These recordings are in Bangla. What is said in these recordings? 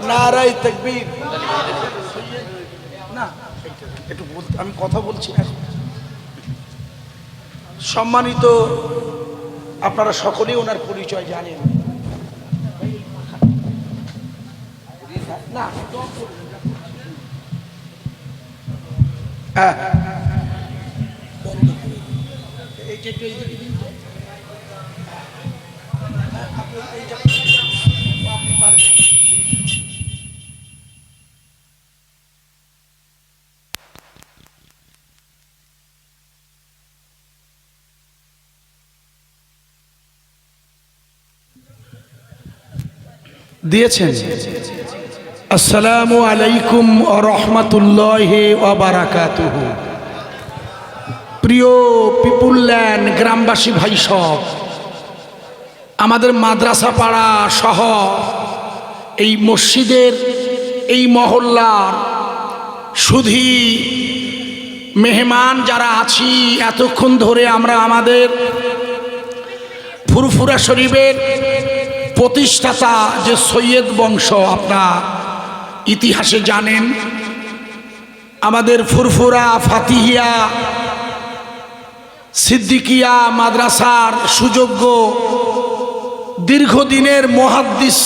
নারায়ে তাকবীর। না একটু আমি কথা বলছি না। সম্মানিত, আপনারা সকলেই ওনার পরিচয় জানেন। না হ্যাঁ দিয়েছেন। আসসালামু আলাইকুম ওয়া রাহমাতুল্লাহি ওয়া বারাকাতুহু। প্রিয় পিপুলল্যান্ড গ্রামবাসী ভাই সব, আমাদের মাদ্রাসা পাড়া সহ এই মসজিদের এই মহল্লার শুধু মেহমান যারা আছি, এতক্ষণ ধরে আমরা আমাদের ফুরফুরা শরীফের প্রতিষ্ঠাতা যে সৈয়দ বংশ, আপনারা ইতিহাসে জানেন, আমাদের ফুরফুরা ফাতিহিয়া সিদ্দিকিয়া মাদ্রাসার সুযোগ্য দীর্ঘদিনের মুহাদ্দিস,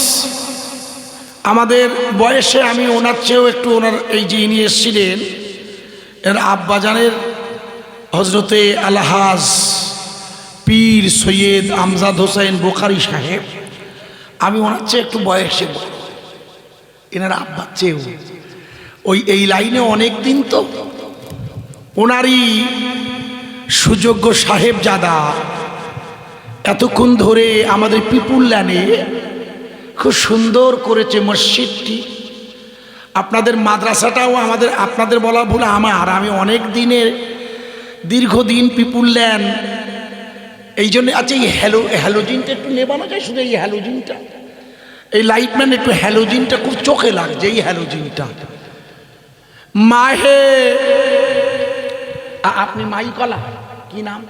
আমাদের বয়সে আমি ওনার চেয়েও একটু, ওনার এই যে ইনি এসেছিলেন এর আব্বাজানের হজরতে আলহাজ পীর সৈয়দ আমজাদ হোসেন বুখারী সাহেব, আমি ওনার চেয়ে একটু বয়সে বড়, এনার আব্বার চেয়েও। ওই এই লাইনে অনেক দিন তো ওনারই সুযোগ্য সাহেবজাদা এতক্ষণ ধরে আমাদের পিপুলল্যান্ডে খুব সুন্দর করেছে মসজিদটি। আপনাদের মাদ্রাসাটাও আমাদের, আপনাদের বলা ভুল আমার, আমি অনেক দিনের দীর্ঘদিন পিপুলল্যান্ড এই জন্য। আচ্ছা, এই হ্যালোজিনটা একটু নেবানো যায়, শুধু এই হ্যালোজিনটা, এই লাইটম্যান একটু হ্যালোজিনটা খুব চোখে লাগছে, এই হ্যালোজিনটা। মাহে আপনি মাইকলা কি নাম?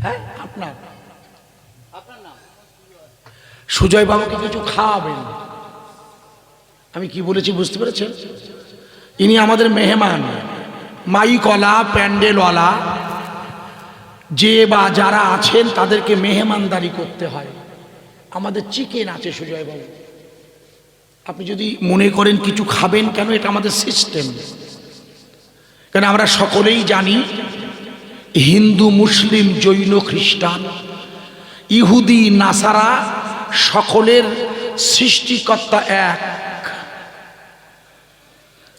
হ্যাঁ আপনার সুজয় বাবুকে কিছু খাওয়াবেন। আমি কি বলেছি বুঝতে পেরেছেন? ইনি আমাদের মেহমান, মাইকলা প্যান্ডেলওয়ালা যে বা যারা আছেন তাদেরকে মেহমানদারি করতে হয়। আমাদের চিকেন আছে সুজয় বাবু, আপনি যদি মনে করেন কিছু খাবেন, কেন, এটা আমাদের সিস্টেম। কেন আমরা সকলেই জানি হিন্দু মুসলিম জৈন খ্রিস্টান ইহুদি নাসারা সকলের সৃষ্টিকর্তা এক।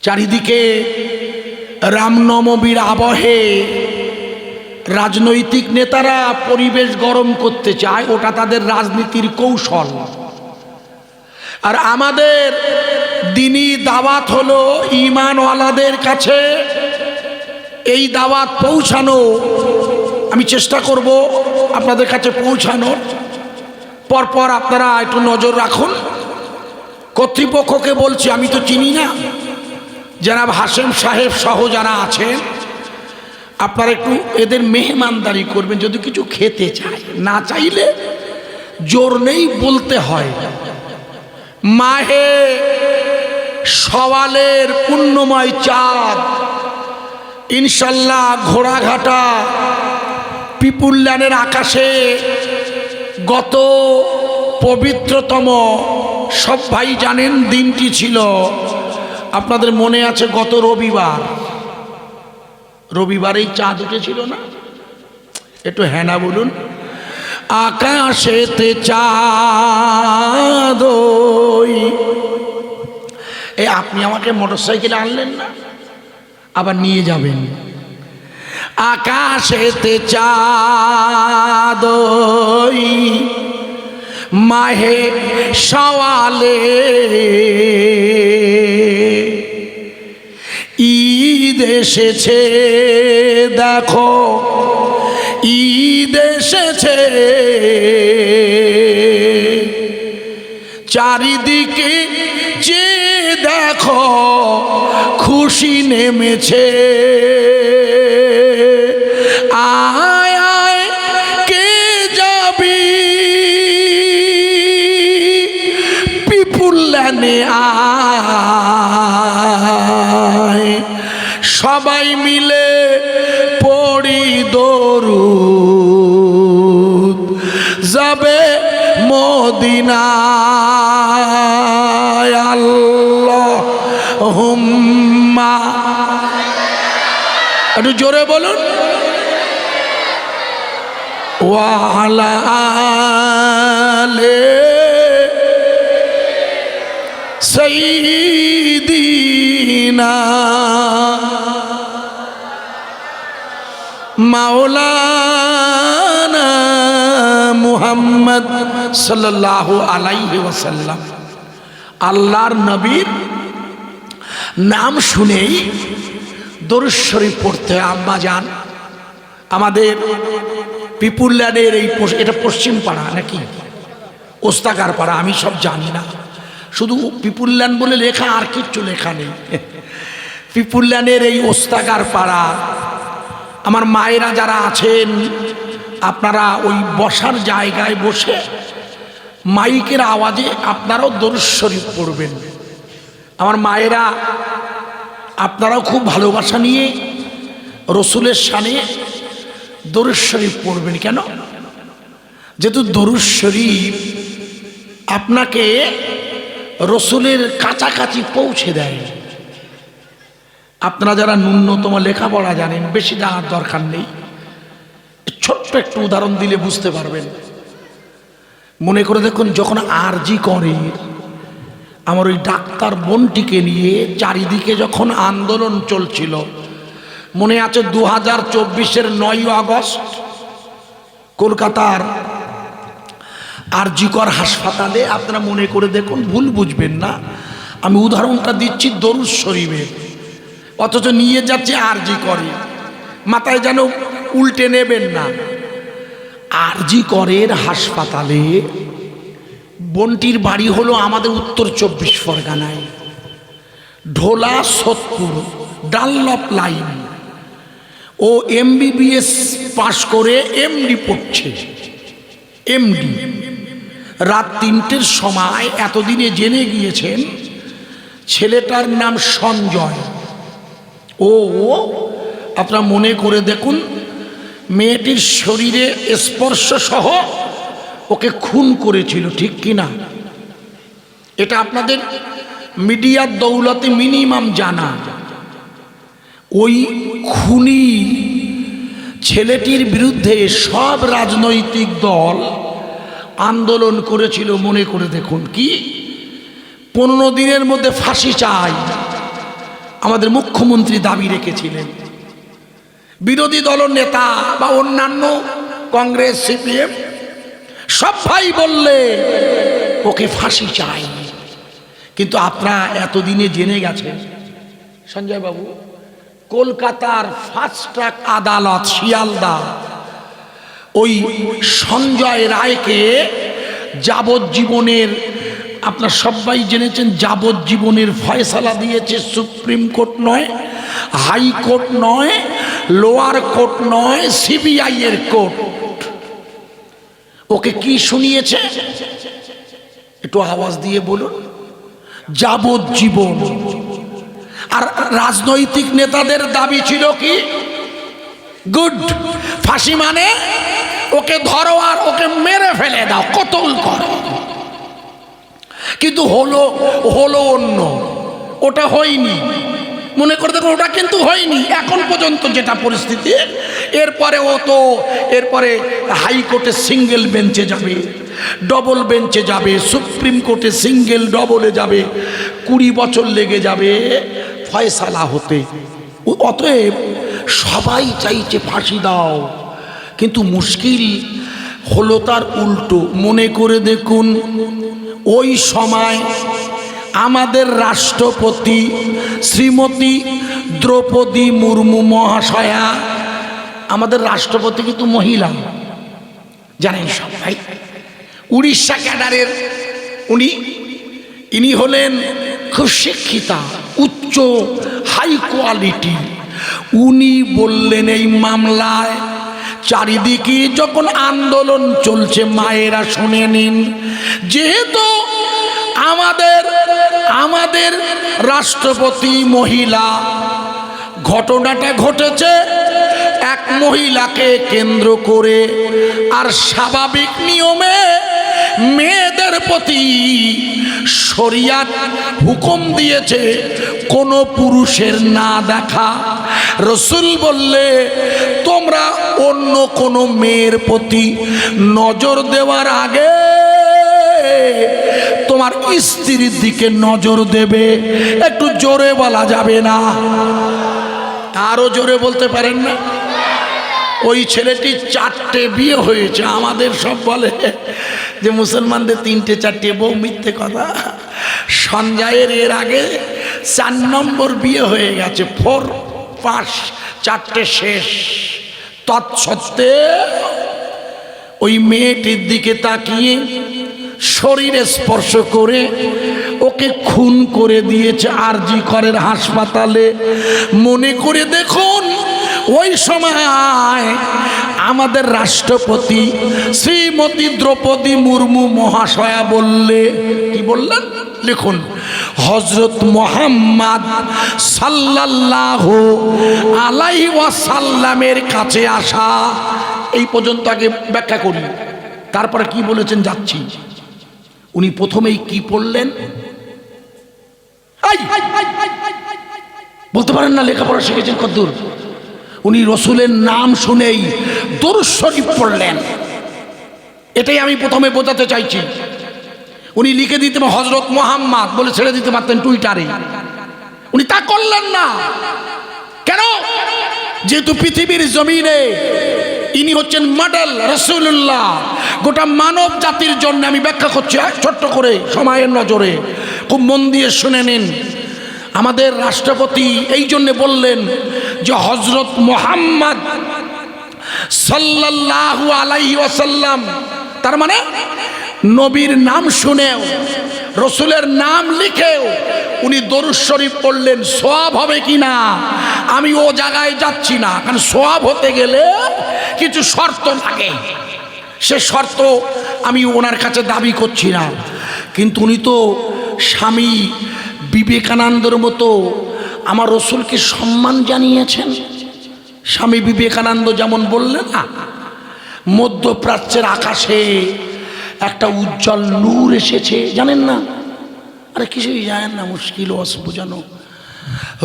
চারিদিকে রামনবমীর আবহে রাজনৈতিক নেতারা পরিবেশ গরম করতে চায়, ওটা তাদের রাজনীতির কৌশল। আর আমাদের দ্বীনি দাওয়াত হলো ঈমানওয়ালাদের কাছে এই দাওয়াত পৌঁছানো। আমি চেষ্টা করব আপনাদের কাছে পৌঁছানোর। পরপর আপনারা একটু নজর রাখুন। কর্তৃপক্ষকে বলছি, আমি তো চিনি না, জনাব হাশেম সাহেব সহ যারা আছেন আপনারা একটু এদের মেহমানদারি করবেন। যদি কিছু খেতে চায়, না চাইলে জোর নেই, বলতে হয়। মাহে সওয়ালের পুণ্যময় চাঁদ ইনশাল্লাহ ঘোড়াঘাটা পিপুলল্যান্ডের আকাশে গত পবিত্রতম, সব ভাই জানেন দিনটি ছিল, আপনাদের মনে আছে গত রবিবারেই চাঁদ উঠেছিল না? একটু হ্যাঁ না বলুন। আকাশেতে চাঁদ, এই আপনি আমাকে মোটরসাইকেলে আনলেন না, আবার নিয়ে যাবেন। আকাশেতে চাঁদ মাহে সওয়ালে ঈদ এসেছে, দেখো ঈদ এসেছে, চারিদিকে যে দেখো খুশি নেমেছে। আয় আয় কে যাবি এখানে আয়, সবাই মিলে পড়ি দরুদ, যাবে মদিনায়। আল্লাহুম্মা, একটু জোরে বলুন, ওয়া আলা আলে সাইয়্যিদিনা মাওলানা মুহাম্মদ সাল্লাল্লাহু আলাইহি ওয়াসাল্লাম। আল্লাহর নবীর নাম শুনেই দরুদ শরীফ পড়তে আম্মা যান। আমাদের পিপুল্যান্ডের এই এটা পশ্চিম পাড়া নাকি ওস্তাকার পাড়া, আমি সব জানি না, শুধু পিপুল্যান্ড বলে লেখা, আর কিচ্ছু লেখা নেই। পিপুল্যান্ডের এই ওস্তাকার পাড়া আমার মায়েরা যারা আছেন, আপনারা ওই বসার জায়গায় বসে মাইকের আওয়াজে আপনারাও দরুদ শরীফ পড়বেন। আমার মায়েরা আপনারাও খুব ভালোবাসা নিয়ে রসুলের শানে দরুদ শরীফ পড়বেন। কেন? যেহেতু দরুদ শরীফ আপনাকে রসুলের কাছাকাছি পৌঁছে দেয়। আপনারা যারা ন্যূনতম লেখাপড়া জানেন, বেশি জানার দরকার নেই, ছোট্ট একটু উদাহরণ দিলে বুঝতে পারবেন। মনে করে দেখুন, যখন আরজি করে আমার ওই ডাক্তার বোনটিকে নিয়ে চারিদিকে যখন আন্দোলন চলছিল, মনে আছে 2024-এর 9 আগস্ট কলকাতার আরজিকর হাসপাতালে, আপনারা মনে করে দেখুন, ভুল বুঝবেন না, আমি উদাহরণটা দিচ্ছি দরুদ শরীফের, অথচ নিয়ে যাচ্ছে আরজি করে, মাথায় যেন উল্টে নেবেন না। আরজি করের হাসপাতালে বোনটির বাড়ি হলো আমাদের উত্তর 24 পরগনায়, ঢোলা সোদপুর ডানলপ লাইন। ও MBBS পাশ করে MD পড়ছে, MD। রাত 3টের সময় এতদিনে জেনে গিয়েছেন ছেলেটার নাম সঞ্জয়। ও আপনারা মনে করে দেখুন, মেয়েটির শরীরে স্পর্শ সহ ওকে খুন করেছিল, ঠিক কিনা? এটা আপনাদের মিডিয়ার দৌলতে মিনিমাম জানা। ওই খুনি ছেলেটির বিরুদ্ধে সব রাজনৈতিক দল আন্দোলন করেছিল। মনে করে দেখুন, কি 15 দিনের মধ্যে ফাঁসি চাই আমাদের মুখ্যমন্ত্রী দাবি রেখেছিলেন। বিরোধী দল নেতা বা অন্যান্য কংগ্রেস, CPM সব ভাই বললে ওকে ফাঁসি চাই। কিন্তু আপনারা এতদিনে জেনে গেছেন সঞ্জয় বাবু, কলকাতার ফাস্ট ট্র্যাক আদালত শিয়ালদা ওই সঞ্জয় রায়কে যাবজ্জীবনের, আপনারা সবাই জেনেছেন, যাবজ্জীবনের ফয়সালা দিয়েছে সুপ্রিম কোর্ট নয়, হাইকোর্ট নয়, লোয়ার কোর্ট নয়, CBI এর কোর্ট। ওকে কি শুনিয়েছে একটু আওয়াজ দিয়ে বলুন? যাবজ্জীবন। আর রাজনৈতিক নেতাদের দাবি ছিল কি? গুড, ফাঁসি মানে ওকে ধরো আর ওকে মেরে ফেলে দাও, কতল করো। কিন্তু হলো অন্য, ওটা হয়নি। মনে করে দেখুন, ওটা কিন্তু হয়নি এখন পর্যন্ত যেটা পরিস্থিতি। এরপরে হাইকোর্টে সিঙ্গেল বেঞ্চে যাবে, ডবল বেঞ্চে যাবে, সুপ্রিম কোর্টে সিঙ্গেল ডবলে যাবে, 20 বছর লেগে যাবে ফয়সালা হতে। অতএব সবাই চাইছে ফাঁসি দাও, কিন্তু মুশকিল হলো তার উল্টো। মনে করে দেখুন, ওই সময় আমাদের রাষ্ট্রপতি শ্রীমতী দ্রৌপদী মুর্মু মহাশয়া, আমাদের রাষ্ট্রপতি কিন্তু মহিলা, জানেন সবাই, উড়িষ্যা ক্যাডারের ইনি হলেন খুব শিক্ষিতা, উচ্চ হাই কোয়ালিটি। উনি বললেন, এই মামলায় চারিদিকে যখন আন্দোলন চলছে, মায়েরা শুনে নিন, যেহেতু আমাদের রাষ্ট্রপতি মহিলা, ঘটনাটা ঘটেছে এক মহিলাকে কেন্দ্র করে। আর স্বাভাবিক নিয়মে মেয়েদের প্রতি শরিয়াত হুকুম দিয়েছে কোনো পুরুষের না দেখা। রসুল বললে তোমরা অন্য কোনো মেয়ের প্রতি নজর দেওয়ার আগে তোমার স্ত্রীর দিকে নজর দেবে। একটু জোরে বলা যাবে না? আরো জোরে বলতে পারেন না? ওই ছেলেটি 4টে বিয়ে হয়েছে। আমাদের সব বলে যে মুসলমানদের 3টে 4টে বউ, মিথ্যে কথা। সঞ্জয়ের এর আগে 4 নম্বর বিয়ে হয়ে গেছে। 4, 5, 4টে শেষ। তৎসত্ত্বেও ওই মেয়েটির দিকে তাকিয়ে শরীরে স্পর্শ করে ওকে খুন করে দিয়েছে আরজি করের হাসপাতালে। মনে করে দেখুন ওই সময় আমাদের রাষ্ট্রপতি শ্রীমতী দ্রৌপদী মুর্মু মহাশয়া বললে, কি বললেন লিখুন, হযরত মুহাম্মদ সাল্লাল্লাহু আলাইহি ওয়াসাল্লামের কাছে আসা। এই পর্যন্ত আগে ব্যাখ্যা করি, তারপরে কি বলেছেন যাচ্ছি। উনি প্রথমেই কি পড়লেন বলতে পারেন না? লেখাপড়া শিখেছেন কতদূর? উনি রসুলের নাম শুনেই দরুদ শরীফ পড়লেন। এটাই আমি প্রথমে বোঝাতে চাইছি। উনি লিখে দিতে হযরত মুহাম্মদ বলে ছেড়ে দিতে পারতেন টুইটারে, উনি তা করলেন না। কেন? যেহেতু পৃথিবীর জমিনে ইনি হচ্ছেন মডেল রাসূলুল্লাহ, গোটা মানব জাতির জন্য। আমি ব্যাখ্যা করছি ছোট্ট করে সময়ের নজরে, খুব মন দিয়ে শুনে নিন। আমাদের রাষ্ট্রপতি এই জন্য বললেন যে হযরত মুহাম্মদ সাল্লাল্লাহু আলাইহি ওয়াসাল্লাম, তার মানে নবীর নাম শুনেও রসুলের নাম লিখেও উনি দরুদ শরীফ পড়লেন। সওয়াব হবে কিনা আমি ও জায়গায় যাচ্ছি না, কারণ সওয়াব হতে গেলে কিছু শর্ত লাগে। সে শর্ত আমি ওনার কাছে দাবি করছি না, কিন্তু উনি তো স্বামী বিবেকানন্দর মতো আমার রসুলকে সম্মান জানিয়েছেন। স্বামী বিবেকানন্দ যেমন বললেন না, মধ্যপ্রাচ্যের আকাশে একটা উজ্জ্বল নূর এসেছে, জানেন না? আরে কিছুই জানেন না, মুশকিল বোঝানো।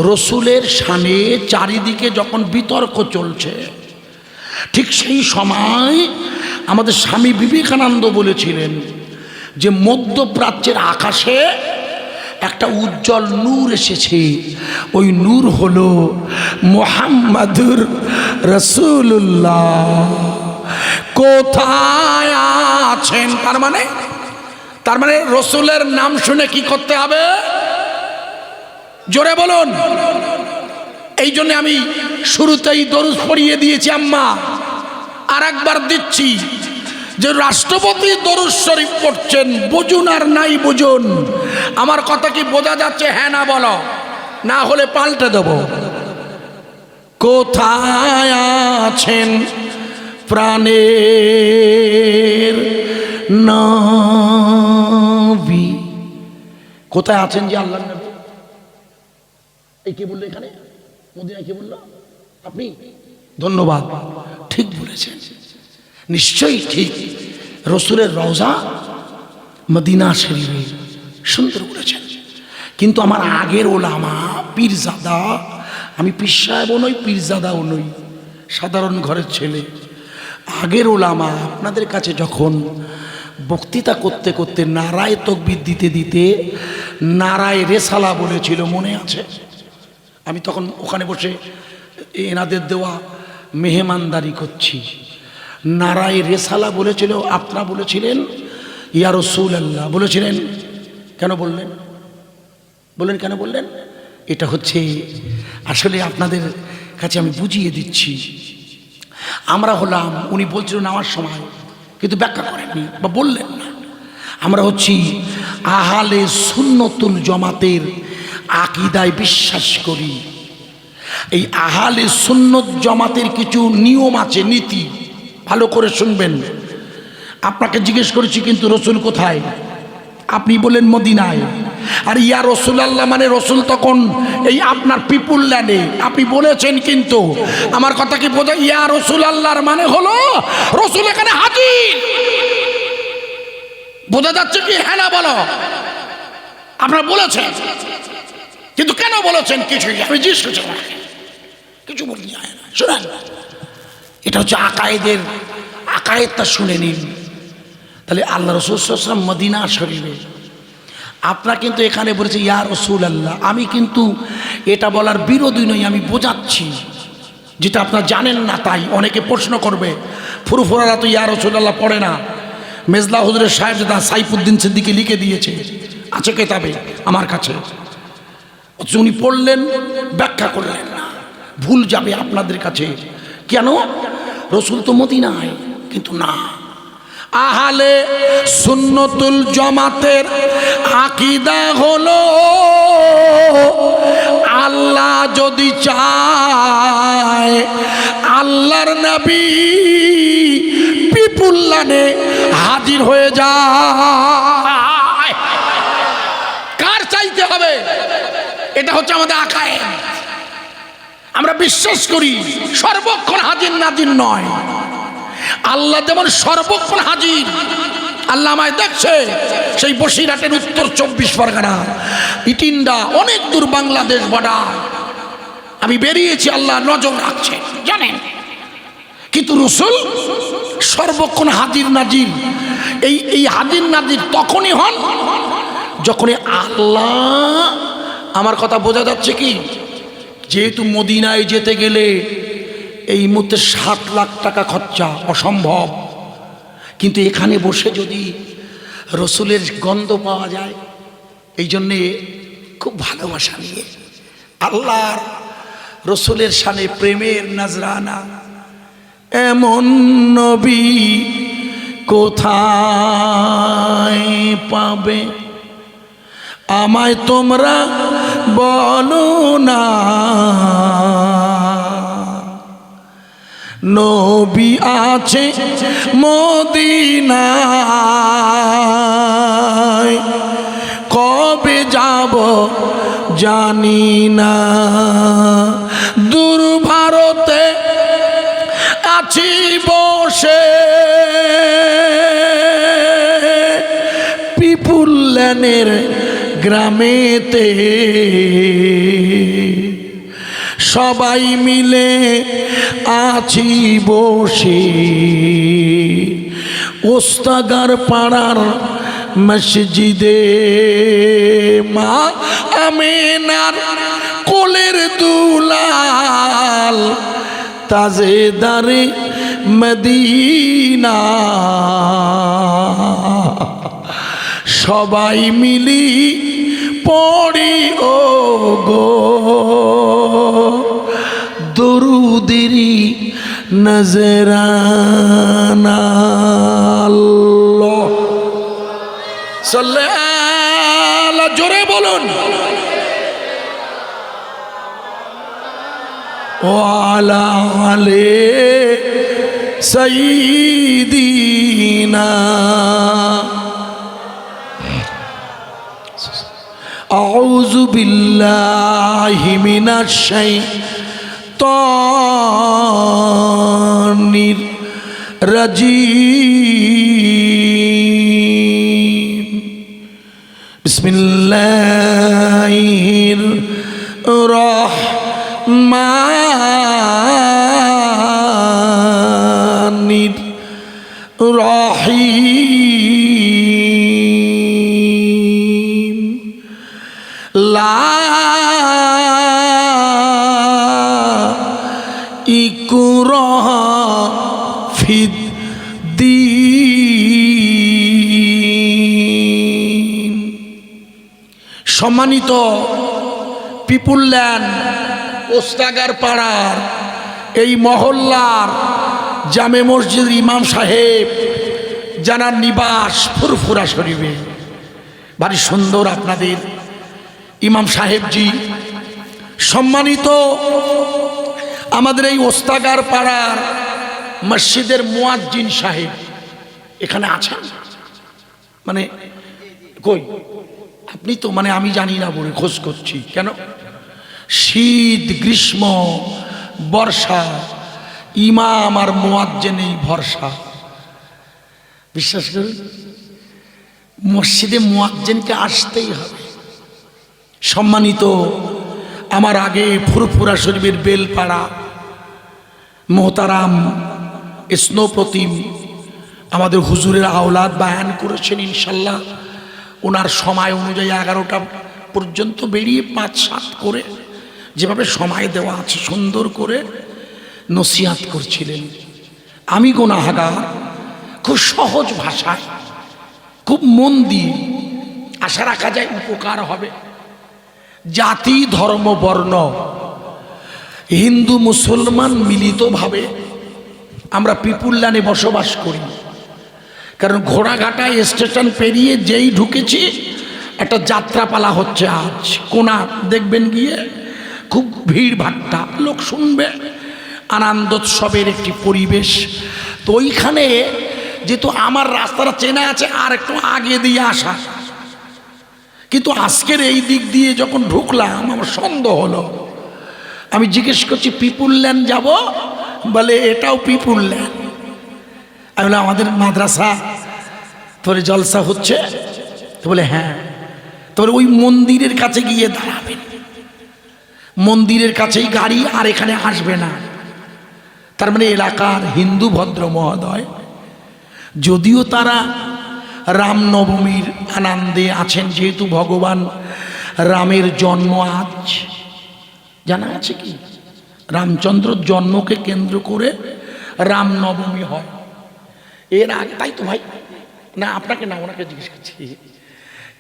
রসুলের শানে চারিদিকে যখন বিতর্ক চলছে, ঠিক সেই সময় আমাদের স্বামী বিবেকানন্দ বলেছিলেন যে মধ্যপ্রাচ্যের আকাশে একটা উজ্জ্বল নূর এসেছে। ওই নূর হলো মুহাম্মাদুর রাসূলুল্লাহ। কোথায় আছেন? তার মানে রসুলের নাম শুনে কি করতে হবে? জোরে বলুন। এই জন্য আমি শুরুতেই দরুদ পড়িয়ে দিয়েছি আম্মা, আর একবার দিচ্ছি যে রাষ্ট্রপতি দরুদ শরীফ পড়ছেন, বুঝুন আর নাই বুঝুন। আমার কথা কি বোঝা যাচ্ছে? হ্যাঁ না বলো, না হলে পাল্টে দেব। কোথায় আছেন প্রাণের নবী? কোথায় আছেন যে আল্লাহর নবী? এই কে বললো এখানে? মদিনায় কে বললো? আপনি? ধন্যবাদ, ঠিক বলেছেন, নিশ্চয়ই ঠিক। রসুলের রওজা মদিনা শরীফে, সুন্দর বলেছেন। কিন্তু আমার আগের ওলামা পীরজাদা, আমি পীর সাহেবও নই, পীরজাদাও নই, সাধারণ ঘরের ছেলে। আগের ওলামা আপনাদের কাছে যখন বক্তৃতা করতে করতে নারায় তকবীর দিতে দিতে নারায় রেসালা বলেছিল, মনে আছে? আমি তখন ওখানে বসে এনাদের দেওয়া মেহমানদারি করছি। নারায় রেসালা বলেছিল, আপনারা বলেছিলেন ইয়া রাসূলুল্লাহ, বলেছিলেন। কেন বললেন? বললেন কেন বললেন? এটা হচ্ছে আসলে আপনাদের কাছে আমি বুঝিয়ে দিচ্ছি। আমরা হলাম, উনি বলছিলেন আমার সময়, কিন্তু ব্যাখ্যা করেননি বা বললেন না। আমরা হচ্ছি আহলে সুন্নতুল জামাতের আকীদায় বিশ্বাস করি। এই আহলে সুন্নত জামাতের কিছু নিয়ম আছে, নীতি, ভালো করে শুনবেন। আপনাকে জিজ্ঞেস করেছি কিন্তু রসুল কোথায়? আপনি বলেন মদিনায়। আর ইয়া রাসূলুল্লাহ মানে রসুল তখন এই আপনার পিপুল ল্যান্ডে। আপনি বলেছেন, কিন্তু আমার কথা কি বোঝা? ইয়া রাসূলুল্লাহর মানে হলো রসুল এখানে হাজির। বোঝা যাচ্ছে কি? হ্যাঁ না বলো। আপনারা বলেছেন, কিন্তু কেন বলেছেন কিছু আমি জিজ্ঞেস করছি, কিছু বলতে যায় না। শোনেন, এটা হচ্ছে আকায়েদটা শুনে নিন। তাহলে আল্লাহ রাসূল সাল্লাল্লাহু আলাইহি ওয়াসাল্লাম মদিনা শরীফে, আপনারা কিন্তু এখানে বলেছে ইয়া রাসূলুল্লাহ। আমি কিন্তু এটা বলার বিরোধী নই, আমি বোঝাচ্ছি যেটা আপনারা জানেন না। তাই অনেকে প্রশ্ন করবে, ফুরফুরারা তো ইয়া রাসূলুল্লাহ পড়ে না। মেজলা হুজুরের সাহেব যেটা সাইফুদ্দিন সিদ্দিকী লিখে দিয়েছে, আছে কেতাবে আমার কাছে। উনি পড়লেন, ব্যাখ্যা করলেন না, ভুল যাবে আপনাদের কাছে। কেন? রসুল তো মদিনায়, কিন্তু না। আহলে সুন্নতুল জামাতের আকীদা হলো আল্লাহ যদি চায় আল্লাহর নবী পিপুল্লানে হাজির হয়ে যায়। কার চাইতে হবে? এটা হচ্ছে আমাদের আকায়েদ। আমরা বিশ্বাস করি সর্বক্ষণ হাজির নাজির নয়। আল্লাহ যেমন সর্বক্ষণ হাজির, আল্লাহ আমায় দেখছে সেই বসিরহাটের উত্তর 24 পরগনা, ইটিন্ডা, অনেক দূর বাংলাদেশ বর্ডার আমি বেরিয়েছি, আল্লাহ নজর রাখছে জানেন। কিন্তু রসুল সর্বক্ষণ হাজির নাজির। এই হাজির নাজির তখনই হন যখন আল্লাহ, আমার কথা বোঝা যাচ্ছে কি? যেহেতু মদিনায় যেতে গেলে এই মুহূর্তে 7 লাখ টাকা খরচা, অসম্ভব। কিন্তু এখানে বসে যদি রসুলের গন্ধ পাওয়া যায়, এই জন্যে খুব ভালোবাসা নিয়ে আল্লাহর রসুলের শানে প্রেমের নজরানা। এমন নবী কোথায় পাবে, আমায় তোমরা বলো না। নবী আছে মদিনায়, কবে যাব জানি না। দূর ভারতে আছি বসে, পিপুল্যানের গ্রামেতে সবাই মিলে আছি বসে। ওস্তাগার পাড়ার মসজিদে মা আমেনার কোলের দুলাল তাজেদারে মদিনা। সবাই মিলি পড়ি ও গো দরুদেরি নজরানা। আল্লাহ সাল্লাল্লাহু, জোরে বলুন। ওয়ালা আলে সাইয়্যিদিনা। আউযু বিল্লাহি মিনাশ শাইতানির রাজিম। বিসমিল্লাহির রহমানির রহিম। লা ইকরাহা ফিদ্দীন। সম্মানিত পিপুল্যান্ড ওস্তাগার পাড়ার এই মহল্লার জামে মসজিদ ইমাম সাহেব জানার নিবাস ফুরফুরা শরীফে, ভারী সুন্দর আপনাদের ইমাম সাহেবজি। সম্মানিত আমাদের এই ওস্তাগার পাড়ার মসজিদের মুয়াজ্জিন সাহেব এখানে আছেন, মানে কই আপনি তো মানে আমি জানি না বলে খোঁজ করছি কেন? শীত গ্রীষ্ম বর্ষা ইমাম আর মুয়াজ্জিনেই ভরসা। বিশ্বাস করুন, মসজিদে মুয়াজ্জিনকে আসতেই হবে। সম্মানিত আমার আগে ফুরফুরা শরীফের বেলপাড়া মোহতারাম স্নোপ্রতিম আমাদের হুজুরের আওলাদ বায়ান করেছেন, ইনশাল্লাহ ওনার সময় অনুযায়ী 11টা পর্যন্ত বেরিয়ে 5-7 করে যেভাবে সময় দেওয়া আছে সুন্দর করে নসিহাত করছিলেন। আমি গুনাহগার, খুব সহজ ভাষায় খুব মন দিয়ে আশা রাখা যায় উপকার হবে। জাতি ধর্ম বর্ণ হিন্দু মুসলমান মিলিতভাবে আমরা পিপুল লাইনে বসবাস করি। কারণ ঘোড়াঘাটায় স্টেশন পেরিয়ে যেই ঢুকেছি একটা যাত্রাপালা হচ্ছে আজ কোনা দেখবেন গিয়ে, খুব ভিড় ভাট্টা, লোক শুনবে, আনন্দোৎসবের একটি পরিবেশ। তো ওইখানে যেহেতু আমার রাস্তাটা চেনা আছে আর একটু আগে দিয়ে আসা, কিন্তু আজকের এই দিক দিয়ে যখন ঢুকলাম আমার সন্দেহ হলো। আমি জিজ্ঞেস করছি পিপুল ল্যান্ড যাব, বলে এটাও পিপুল ল্যান্ড। আমি বললাম আমাদের মাদ্রাসা তোরে জলসা হচ্ছে, তো বলে হ্যাঁ। তোর ওই মন্দিরের কাছে গিয়ে দাঁড়াবেন, মন্দিরের কাছেই গাড়ি, আর এখানে আসবে না। তার মানে এলাকার হিন্দু ভদ্র মহোদয়, যদিও তারা রামনবমীর আনন্দে আছেন, যেহেতু ভগবান রামের জন্ম আজ, জানা আছে কি রামচন্দ্রর জন্মকে কেন্দ্র করে রামনবমী হয়। এর আগে তাই তো ভাই, না আপনাকে না ওনাকে জিজ্ঞেস করছি,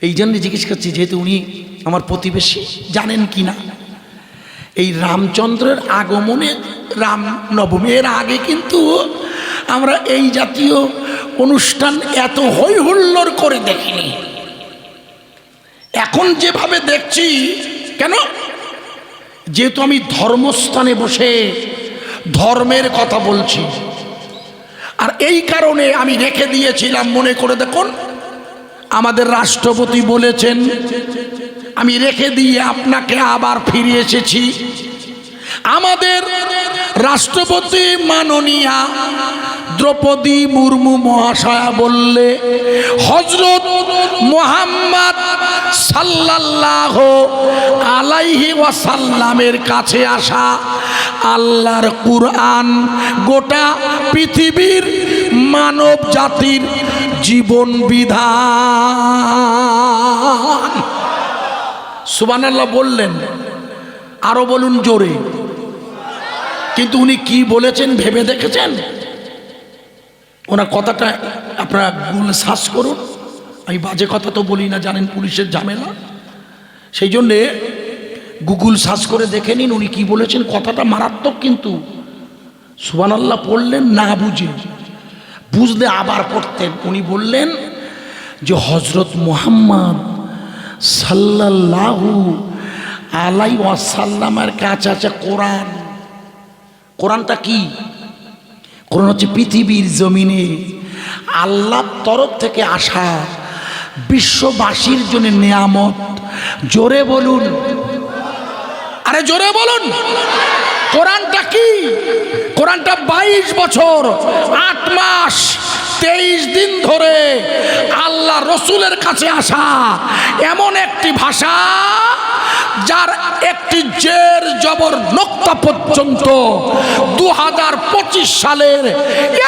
এই জন্য জিজ্ঞেস করছি যেহেতু উনি আমার প্রতিবেশী, জানেন কি না এই রামচন্দ্রের আগমনে রামনবমী, এর আগে কিন্তু আমরা এই জাতীয় অনুষ্ঠান এত হই হুল্লোড় করে দেখিনি। এখন যেভাবে দেখছি, কেন? যেহেতু আমি ধর্মস্থানে বসে ধর্মের কথা বলছি, আর এই কারণে আমি রেখে দিয়েছিলাম। মনে করে দেখুন, আমাদের রাষ্ট্রপতি বলেছেন, আমি রেখে দিয়ে আপনাকে আবার ফিরে এসেছি। আমাদের রাষ্ট্রপতি মাননীয়া দ্রৌপদী মুর্মু মহাশয়া বললে, হযরত মুহাম্মদ সাল্লাল্লাহু আলাইহি ওয়াসাল্লামের কাছে আসা আল্লাহর কুরআন গোটা পৃথিবীর মানব জাতির জীবন বিধান। সুবহানাল্লাহ বললেন, আরো বলুন জোরে। কিন্তু উনি কি বলেছেন ভেবে দেখেছেন? ওনার কথাটা আপনারা গুগলে সার্চ করুন। আমি বাজে কথা তো বলি না, জানেন পুলিশের ঝামেলা, সেই জন্যে গুগল সার্চ করে দেখে নিন উনি কি বলেছেন। কথাটা মারাত্মক, কিন্তু সুবহানাল্লাহ পড়লেন না বুঝে, বুঝলে আবার পড়তেন। উনি বললেন যে হযরত মুহাম্মদ সাল্লাল্লাহু আলাইহি ওয়াসাল্লামের কাছে আছে কোরআন। কোরআনটা কি? কোরআন হচ্ছে পৃথিবীর জমিনে আল্লাহর তরফ থেকে আসা বিশ্ববাসীর জন্য নিয়ামত। জোরে বলুন, আরে জোরে বলুন। কোরআনটা কি? কোরআনটা 22 বছর 8 মাস 23 দিন ধরে আল্লাহ রসুলের কাছে আসা এমন একটি ভাষা, যার একটি জের জবর নোক্তা পর্যন্ত 2025 সালের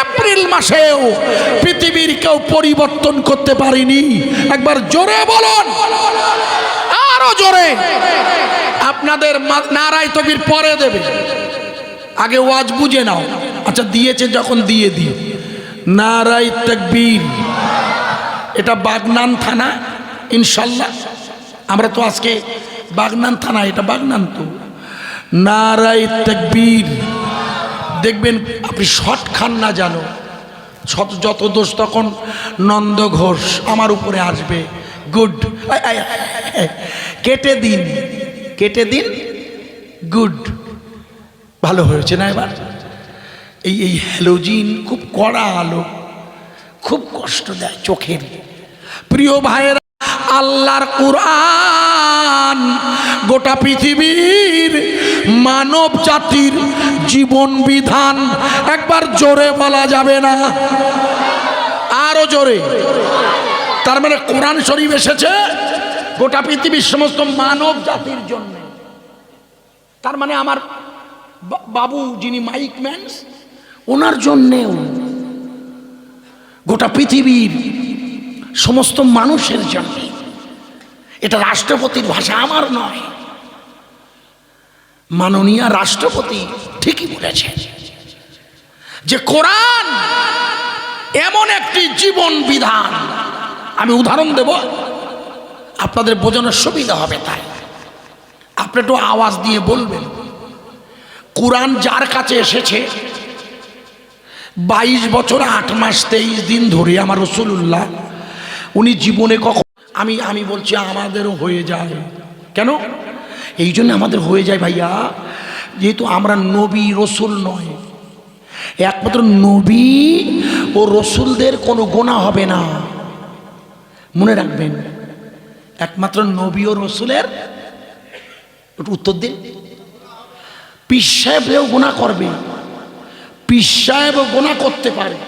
এপ্রিল মাসেও পৃথিবীর কেউ পরিবর্তন করতে পারেনি। একবার জোরে বলুন, আরো জোরে। আপনাদের নারায়ে তাকবীর পরে দেবে, আগে ওয়াজ বুঝে নাও। আচ্ছা দিয়েছে যখন দিয়ে দিও। নারায়ে তাকবীর। এটা বাগনান থানা, ইনশাল্লাহ। আমরা তো আজকে বাগনান থানা, এটা বাগনান তো। নারায়ে তাকবীর। দেখবেন আপনি শট খান না জানো, যত দোষ তখন নন্দ ঘোষ আমার উপরে আসবে। গুড, কেটে দিন, কেটে দিন। গুড, ভালো হয়েছে না এবার? এই হ্যালোজিন খুব কড়া আলো, খুব কষ্ট দেয় চোখের। প্রিয় ভাইয়েরা, আল্লাহর কুরআন গোটা পৃথিবীর মানব জাতির জীবন বিধান। একবার জোরে বলা যাবে না? আরো জোরে। তার মানে কোরআন শরীফ এসেছে গোটা পৃথিবীর সমস্ত মানব জাতির জন্য। তার মানে আমার বাবু যিনি মাইক ম্যান ওনার জন্যেও, গোটা পৃথিবীর সমস্ত মানুষের জন্য। এটা রাষ্ট্রপতির ভাষা, আমার নয়। মাননীয় রাষ্ট্রপতি ঠিকই বলেছেন যে কোরআন এমন একটি জীবন বিধান। আমি উদাহরণ দেব, আপনাদের বোঝানোর সুবিধা হবে, তাই আপনি একটু আওয়াজ দিয়ে বলবেন। কোরআন যার কাছে এসেছে 22 বছর 8 মাস 23 দিন ধরে আমার রাসূলুল্লাহ, উনি জীবনে কখন, আমি বলছি আমাদেরও হয়ে যায়। কেন? এই জন্য আমাদের হয়ে যায় ভাইয়া, যেহেতু আমরা নবী রসুল নয়। একমাত্র নবী ও রসুলদের কোনো গুনাহ হবে না, মনে রাখবেন। একমাত্র নবী ও রসুলের, উত্তর দিন। পীর সাহেবও গুনাহ করবে, পীর সাহেবও গুনাহ করতে পারে,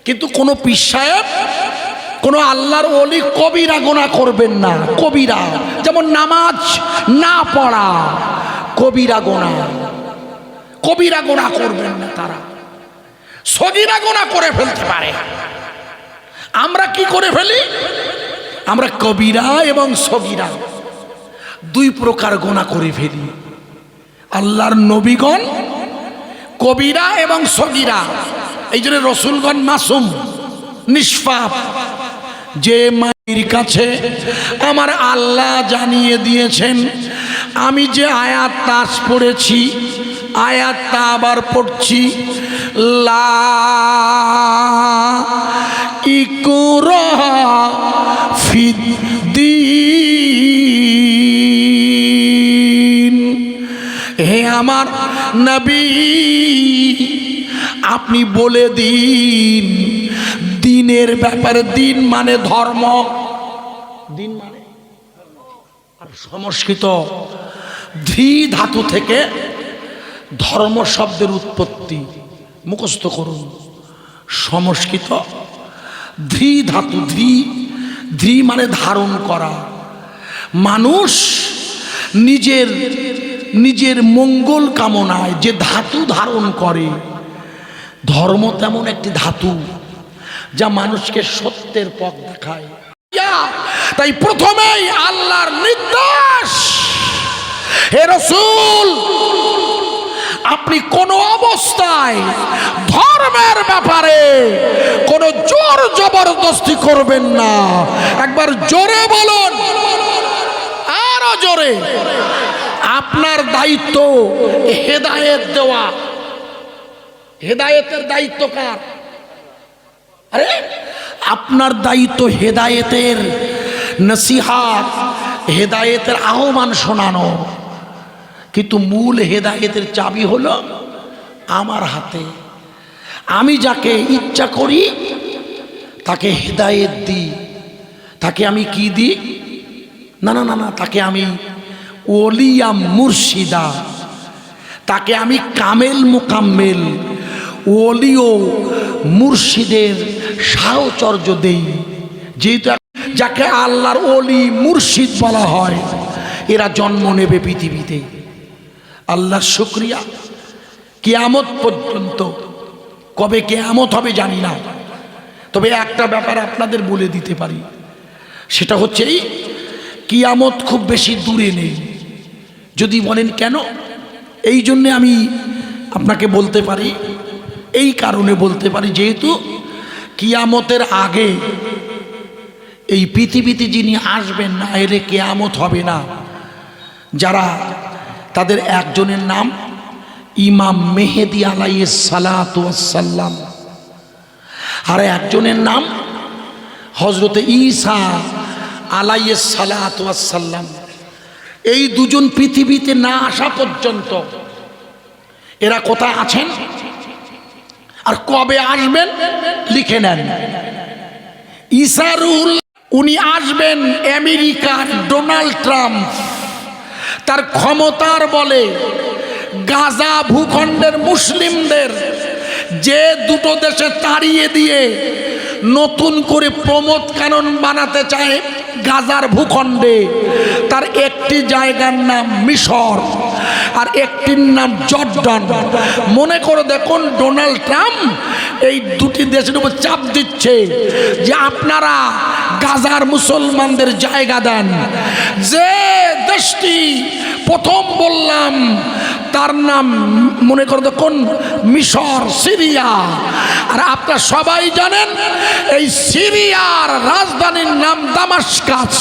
কিন্তু কোনো পীর সাহেব, কোনো আল্লাহর ওলি কবিরা গুনাহ করবেন না। কবিরা যেমন নামাজ না পড়া, কবিরা গুনাহ, কবিরা গুনাহ করবেন না তারা, সগীরা গুনাহ করে ফেলতে পারে। আমরা কি করে ফেলি? আমরা কবিরা এবং সগীরা দুই প্রকার গুনাহ করে ফেলি। আল্লাহর নবীগণ কবিরা এবং সগীরা, এই জন্য রসুলগণ মাসুম, নিষ্পাপ। যে মায়ের কাছে আমার আল্লাহ জানিয়ে দিয়েছেন, আমি যে আয়াত তাস পড়েছি, আয়াতটা আবার পড়ছি, লা ইকরাহা ফিদ্দীন। হে আমার নবী, আপনি বলে দিন দিনের ব্যাপারে। দিন মানে ধর্ম, দিন মানে সংস্কৃত ধী ধাতু থেকে ধর্ম শব্দের উৎপত্তি, মুখস্থ করুন। সংস্কৃত ধী ধাতু, ধী মানে ধারণ করা। মানুষ নিজের মঙ্গল কামনায় যে ধাতু ধারণ করে, ধর্ম তেমন একটি ধাতু যা মানুষকে সত্যের পথ দেখায়। তাই প্রথমেই আল্লাহর নির্দেশ, হে রাসূল, আপনি কোন অবস্থায় ধর্মের ব্যাপারে কোন জোর জবরদস্তি করবেন না। একবার জোরে বলুন, আরো জোরে। আপনার দায়িত্ব হেদায়েত দেওয়া। হেদায়েতের দায়িত্ব কার? আরে আপনার দায়িত্ব হেদায়েতের নসিহাত, হেদায়েতের আহ্বান শোনানো। কিন্তু মূল হেদায়েতের চাবি হলো আমার হাতে। আমি যাকে ইচ্ছা করি তাকে হেদায়েত দিই। তাকে আমি কি দিই? না না না না, তাকে আমি ওলিয়া মুর্শিদা, তাকে আমি কামেল মুকাম্মেল ওলি ও মুর্শিদের সাহচর্য দেই। যেহেতু যাকে আল্লাহর ওলি মুর্শিদ বলা হয়, এরা জন্ম নেবে পৃথিবীতে। আল্লাহর শুকরিয়া, কিয়ামত পর্যন্ত, কবে কিয়ামত হবে জানি না, তবে একটা ব্যাপার আপনাদের বলে দিতে পারি, সেটা হচ্ছে এই কিয়ামত খুব বেশি দূরে নেই। যদি বলেন কেন, এই জন্যে আমি আপনাকে বলতে পারি, এই কারণে বলতে পারি, যেহেতু কিয়ামতের আগে এই পৃথিবীতে যিনি আসবেন না, এর কিয়ামত হবে না। যারা, তাদের একজনের নাম ইমাম মেহেদি আলাইহিস সালাতু ওয়াস সালাম, আর একজনের নাম হযরতে ঈসা আলাইহিস সালাতু ওয়াস সালাম। এই দুজন পৃথিবীতে না আসা পর্যন্ত এরা কোথায় আছেন আর কবে আসবেন লিখে নেন। ঈসা রুহুল্লাহ উনি আসবেন আমেরিকার ডোনাল্ড ট্রাম্প তার ক্ষমতার বলে গাজা ভূখণ্ডের মুসলিমদের যে দুটো দেশে তাড়িয়ে দিয়ে নতুন করে প্রমোদ কানন বানাতে চায় গাজার ভূখণ্ডে, তার একটি জায়গার নাম মিশর আর একটির নাম জর্ডান। মনে করে দেখুন ডোনাল্ড ট্রাম্প এই দুটি দেশের উপর চাপ দিচ্ছে যে আপনারা গাজার মুসলমানদের জায়গা দেন। যে দেশটি প্রথম বললাম তার নাম মনে করে দেখুন মিশর, সিরিয়া। আর আপনারা সবাই জানেন এই সিরিয়ার রাজধানীর নাম দামাস্কাস।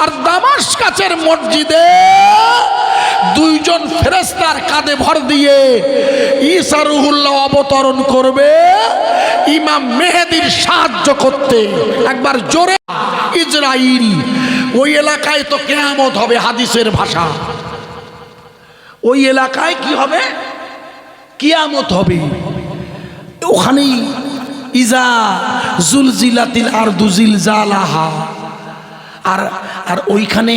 আর দামাস্কাসের মসজিদে দুইজন ফেরেশতার কাঁধে ভর দিয়ে ঈসা রুহুল্লাহ অবতরণ করবে ইমাম মেহেদীর সাহায্য করতে। একবার জোরে ইসরাইল। ওই এলাকায় তো কিয়ামত হবে, হাদিসের ভাষা। ওই এলাকায় কি হবে? কিয়ামত হবে। ওখানেই ইজা জুলজিলাতিল আরদু জিলজালাহা। আর ওইখানে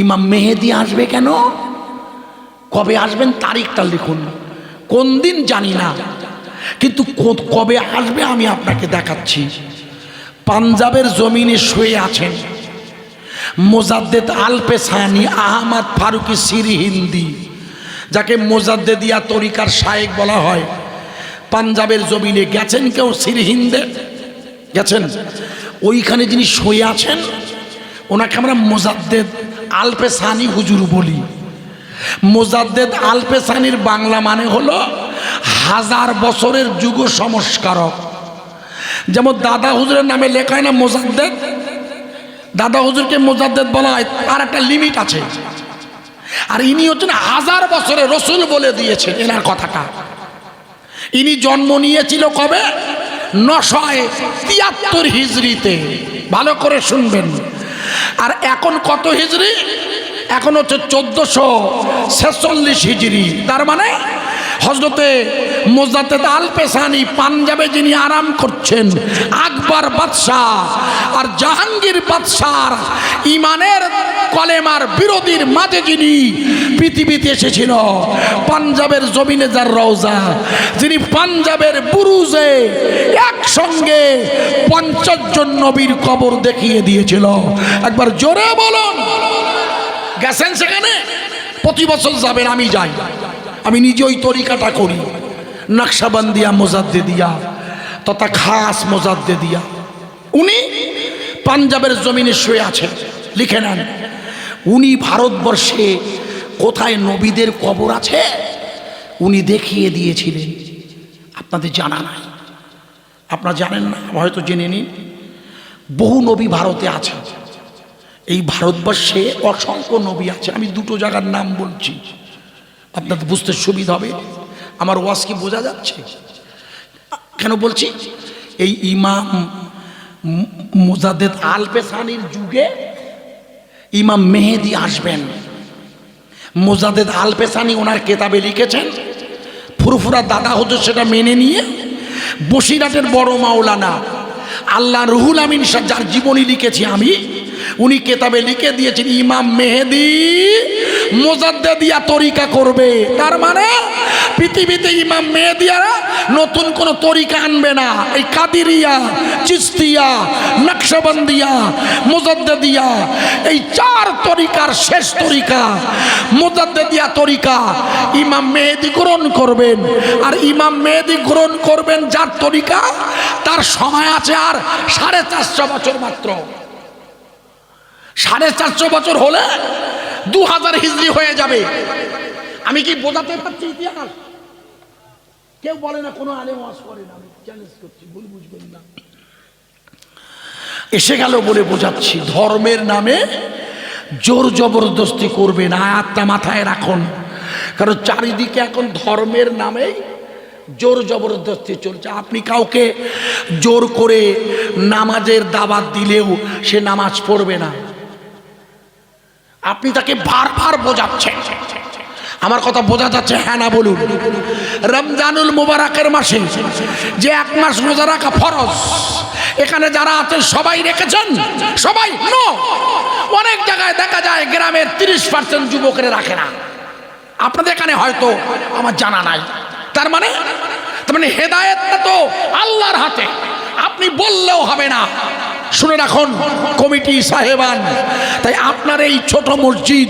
ইমাম মেহেদী আসবে। কেন, কবে আসবেন তারিখটা লিখুন, কোন দিন জানি না, কিন্তু কবে আসবে আমি আপনাকে দেখাচ্ছি। পাঞ্জাবের জমিনে শুয়ে আছেন মোজাদ্দেদ আল পেসানি আহমদ ফারুকি সিরহিন্দি, যাকে মোজাদ্দেদিয়া তরিকার শায়েখ বলা হয়। পাঞ্জাবের জমিনে গেছেন কেউ? সিরহিন্দে গেছেন? ওইখানে যিনি শুয়ে আছেন ওনাকে আমরা মোজাদ্দেদ আল পেসানি হুজুর বলি। মোজাদ্দেদ আল পেসানির বাংলা মানে হলো হাজার বছরের যুগ সংস্কারক। যেমন দাদা হুজুরের নামে লেখা হয় না মোজাদ্দেদ, দাদা হুজুরকে মোজাদ্দেদ বলা হয়, তার একটা লিমিট আছে। আর ইনি হচ্ছেন হাজার বছরে রসুল বলে দিয়েছেন এনার কথাটা। ইনি জন্ম নিয়েছিল কবে? 973 হিজরিতে। ভালো করে শুনবেন। আর এখন কত হিজরি? এখন হচ্ছে 1446 হিজরি। তার মানে হযরতে মোজাদ্দেদ আল পেসানি পাঞ্জাবে যিনি আরাম করছেন, আকবর বাদশাহ আর জাহাঙ্গীর বাদশাহ ইমানের কলেমার বিরোধীর মাঝে যিনি পৃথিবীতে এসেছিল, পাঞ্জাবের জমিনে যার রওজা, যিনি পাঞ্জাবের বুরুজে একসঙ্গে 50 জন নবীর কবর দেখিয়ে দিয়েছিল। একবার জোরে বলুন। গেছেন সেখানে? প্রতি বছর যাবেন, আমি যাই, আমি নিজে ওই তরিকাটা করি। নকশবন্দিয়া মোজাদ্দেদিয়া তথা খাস মোজাদ্দেদিয়া। উনি পাঞ্জাবের জমিনে শুয়ে আছেন, লিখে নেন। উনি ভারতবর্ষে কোথায় নবীদের কবর আছে উনি দেখিয়ে দিয়েছিলেন। আপনাদের জানা নাই, আপনারা জানেন না, হয়তো জেনে নিন। বহু নবী ভারতে আছে। এই ভারতবর্ষে অসংখ্য নবী আছে। আমি দুটো জায়গার নাম বলছি, আপনাদের বুঝতে সুবিধা হবে। আমার ওয়াজ কি বোঝা যাচ্ছে? কেন বলছি? এই ইমাম মোজাদ্দেদ আল পেসানির যুগে ইমাম মেহেদী আসবেন। মোজাদ্দেদ আল পেসানি ওনার কেতাবে লিখেছেন, ফুরফুরা দাদা হুজুর সেটা মেনে নিয়ে বসিরহাটের বড় মাওলানা আল্লাহ রুহুল আমিন সাহেব, যার জীবনী লিখেছি আমি, উনি কেতাবে লিখে দিয়েছেন ইমাম মেহেদী মোজাদ্দেদিয়া তরিকা করবে। তার মানে পৃথিবীতে ইমাম মেহেদিয়ারা নতুন কোন তরিকা আনবে না। এই কাদিরিয়া, চিস্তিয়া, নকশবন্দিয়া, মোজাদ্দেদিয়া, এই চার তরিকার শেষ তরিকা মোজাদ্দেদিয়া তরিকা ইমাম মেহেদী গ্রহণ করবেন। আর ইমাম মেহেদী গ্রহণ করবেন যার তরিকা, তার সময় আছে আর 450 বছর মাত্র। 450 বছর হলে 2000 হিজরি হয়ে যাবে। আমি কি বোঝাতে পারছি ইতিহাস? কেউ বলে না, কোনো আলেম ওয়াজ করে না, আমি চ্যালেঞ্জ করছি, ভুল বুঝবেন না। এসে গেল বলে বোঝাচ্ছি, ধর্মের নামে জোর জবরদস্তি করবে না, আয়াতটা মাথায় রাখুন। কারণ চারিদিকে এখন ধর্মের নামে জোর জবরদস্তি চলছে। আপনি কাউকে জোর করে নামাজের দাওয়াত দিলেও সে নামাজ পড়বে না। আপনি তাকে বারবার বোঝাচ্ছেন, আমার কথা বোঝা যাচ্ছে? হ্যাঁ না বলুন। রমজানুল মুবারকের মাসে যে এক মাস রোজা রাখা ফরজ, এখানে যারা আছে সবাই রেখেছেন? সবাই নো। অনেক জায়গায় দেখা যায় গ্রামের 30% যুবকেরা রাখে না। আপনাদের এখানে হয়তো আমার জানা নাই। তার মানে হেদায়েতটা তো আল্লাহর হাতে, আপনি বললেও হবে না। শুনে রাখুন কমিটি সাহেবান, তাই আপনার এই ছোট মসজিদ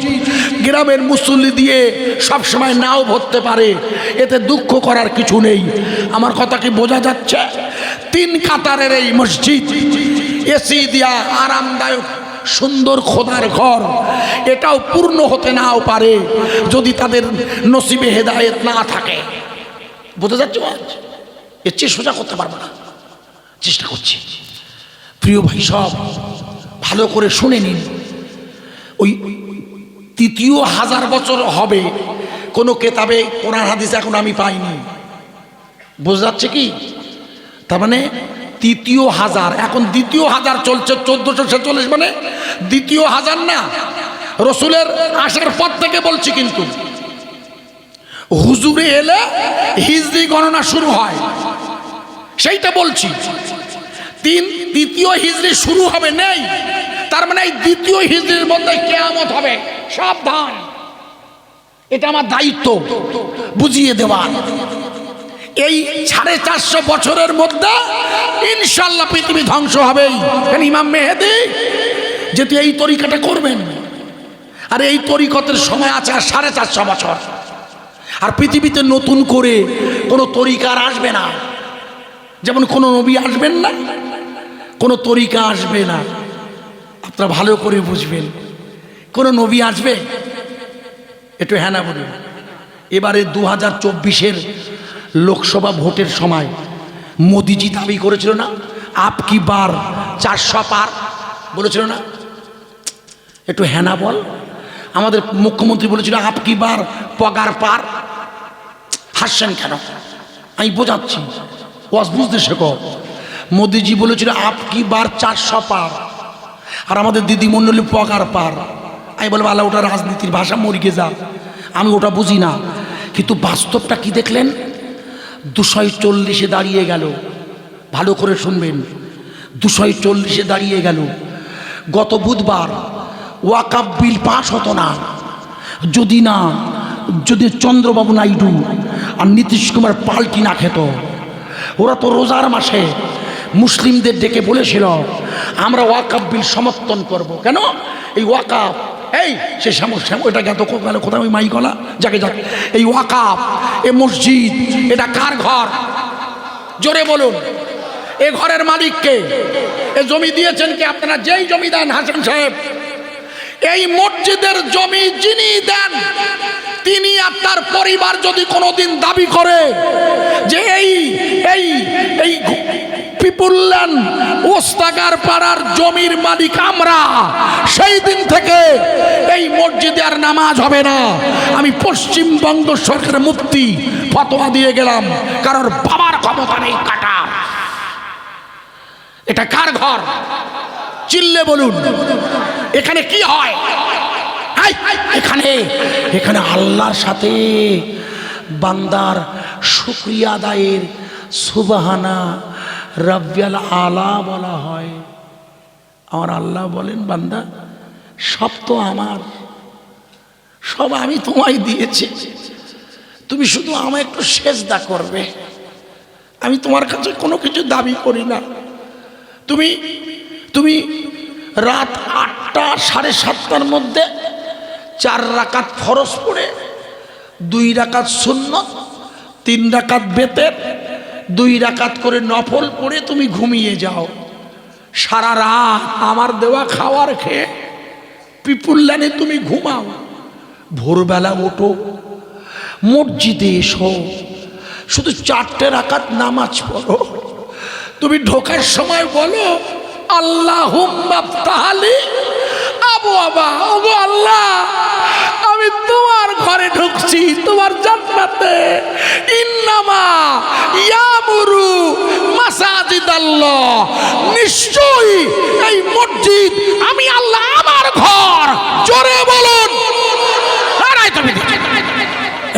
গ্রামের মুসল্লি দিয়ে সবসময় নাও ভরতে পারে, এতে দুঃখ করার কিছু নেই। আমার কথা কি বোঝা যাচ্ছে? 3 কাতারের এই মসজিদ, এসি দিয়া আরামদায়ক সুন্দর খোদার ঘর, এটাও পূর্ণ হতে নাও পারে যদি তাদের নসিবে হেদায়েত না থাকে। বোঝা যাচ্ছে? এর চেয়ে সোজা করতে পারবো না, চেষ্টা করছি। প্রিয় ভাই সব ভালো করে শুনে নিন। ওই 3য় হাজার বছর হবে কোনো কেতাবে কোরআন হাদিস এখন আমি পাইনি। বোঝা যাচ্ছে কি? তার মানে 3য় হাজার, এখন 2য় হাজার চলছে, 1446, মানে 2য় হাজার না, রসুলের আসার পর থেকে বলছি। কিন্তু হুজুরে এলে হিজরি গণনা শুরু হয়, সেইটা বলছি। 3য় হিজরি শুরু হবে নেই, তার মানে এই 2য় হিজরির মধ্যে কিয়ামত হবে। সাবধান, এটা আমার দায়িত্ব বুঝিয়ে দেওয়া। এই 450 বছরের মধ্যে ইনশাআল্লাহ পৃথিবী ধ্বংস হবেই। ইমাম মেহেদী যেহেতু এই তরিকাটা করবেন, আর এই তরিকতের সময় আছে আর 450 বছর। আর পৃথিবীতে নতুন করে কোনো তরিকার আসবে না, যেমন কোনো নবী আসবেন না, কোনো তরিকা আসবে না। আপনারা ভালো করে বুঝবেন, কোনো নবী আসবে? একটু হ্যাঁ না বলুন। এবারে 2024-এর লোকসভা ভোটের সময় মোদিজি দাবি করেছিল না, আপকি বার 400 পার বলেছিল না? একটু হ্যাঁ না বল। আমাদের মুখ্যমন্ত্রী বলেছিল আপকি বার পগার পার। হাসছেন কেন? আমি বোঝাচ্ছি, ওয়াজ বুঝতে শেখো। মোদিজি বলেছিল আপকি বার 400 পার, আর আমাদের দিদিমণ্ডলী পগার পার। আমি বলবো আল্লাহ, ওটা রাজনীতির ভাষা, মরিকে যা, আমি ওটা বুঝি না। কিন্তু বাস্তবটা কি দেখলেন? 240-এ দাঁড়িয়ে গেল। ভালো করে শুনবেন, 240-এ দাঁড়িয়ে গেল। গত বুধবার ওয়াকাফ বিল পাস হতো না যদি চন্দ্রবাবু নাইডু আর নীতিশ কুমার পাল্টি না খেত। ওরা তো রোজার মাসে মুসলিমদের ডেকে বলেছিল আমরা ওয়াকাফ বিল সমর্থন করব। কেন? এই ওয়াকাফ, এই সে ওইটা গেত গেল কোথায়, ওই মাই গলা যাকে যাক, এই ওয়াকাফ, এ মসজিদ, এটা কার ঘর? জোরে বলুন। এ ঘরের মালিককে? এ জমি দিয়েছেন কি আপনারা? যেই জমি দেন হাসান সাহেব, এই মসজিদের জমি যিনি দেন, তিনি আর তার পরিবার যদি কোনোদিন দাবি করে যে এই পিপুল্যান্ড ওস্তাগার পাড়ার জমির মালিক আমরা, সেই দিন থেকে এই মসজিদে আর নামাজ হবে না। আমি পশ্চিমবঙ্গ সরকারের মুফতি ফতোয়া দিয়ে গেলাম, কারোর বাবার ক্ষমতা নেই কাটা। এটা কার ঘর? চিল্লে বলুন। এখানে কি হয়? এখানে আল্লাহর সাথে বান্দার শুকরিয়া আদায়ের সুবহানা রাব্বিয়াল আলা বলা হয়। আমার আল্লাহ বলেন, বান্দা সব তো আমার, সব আমি তোমায় দিয়েছি, তুমি শুধু আমায় একটু সেজদা করবে। আমি তোমার কাছে কোনো কিছু দাবি করি না। তুমি রাত 8টা 7:30টার মধ্যে 4 রাকাত ফরজ পড়ে, 2 রাকাত সুন্নত, 3 রাকাত বেতের, 2 রাকাত করে নফল পড়ে তুমি ঘুমিয়ে যাও। সারা রাত আমার দেওয়া খাবার খেয়ে পিপুল্যানে তুমি ঘুমাও। ভোরবেলা ওঠো, মসজিদে এসো, শুধু 4টে রাকাত নামাজ পড়ো। তুমি ঢোকার সময় বলো আল্লাহুম্মা ফতাহলি আবওয়াবা, ওগো আল্লাহ আমি তোমার ঘরে ঢুকছি, তোমার জান্নাতে। ইন্নামা ইয়ামুরু মাসাজিদাল্লাহ, নিশ্চয়ই এই মসজিদ আমি আল্লাহ আমার ঘর। জোরে বলুন।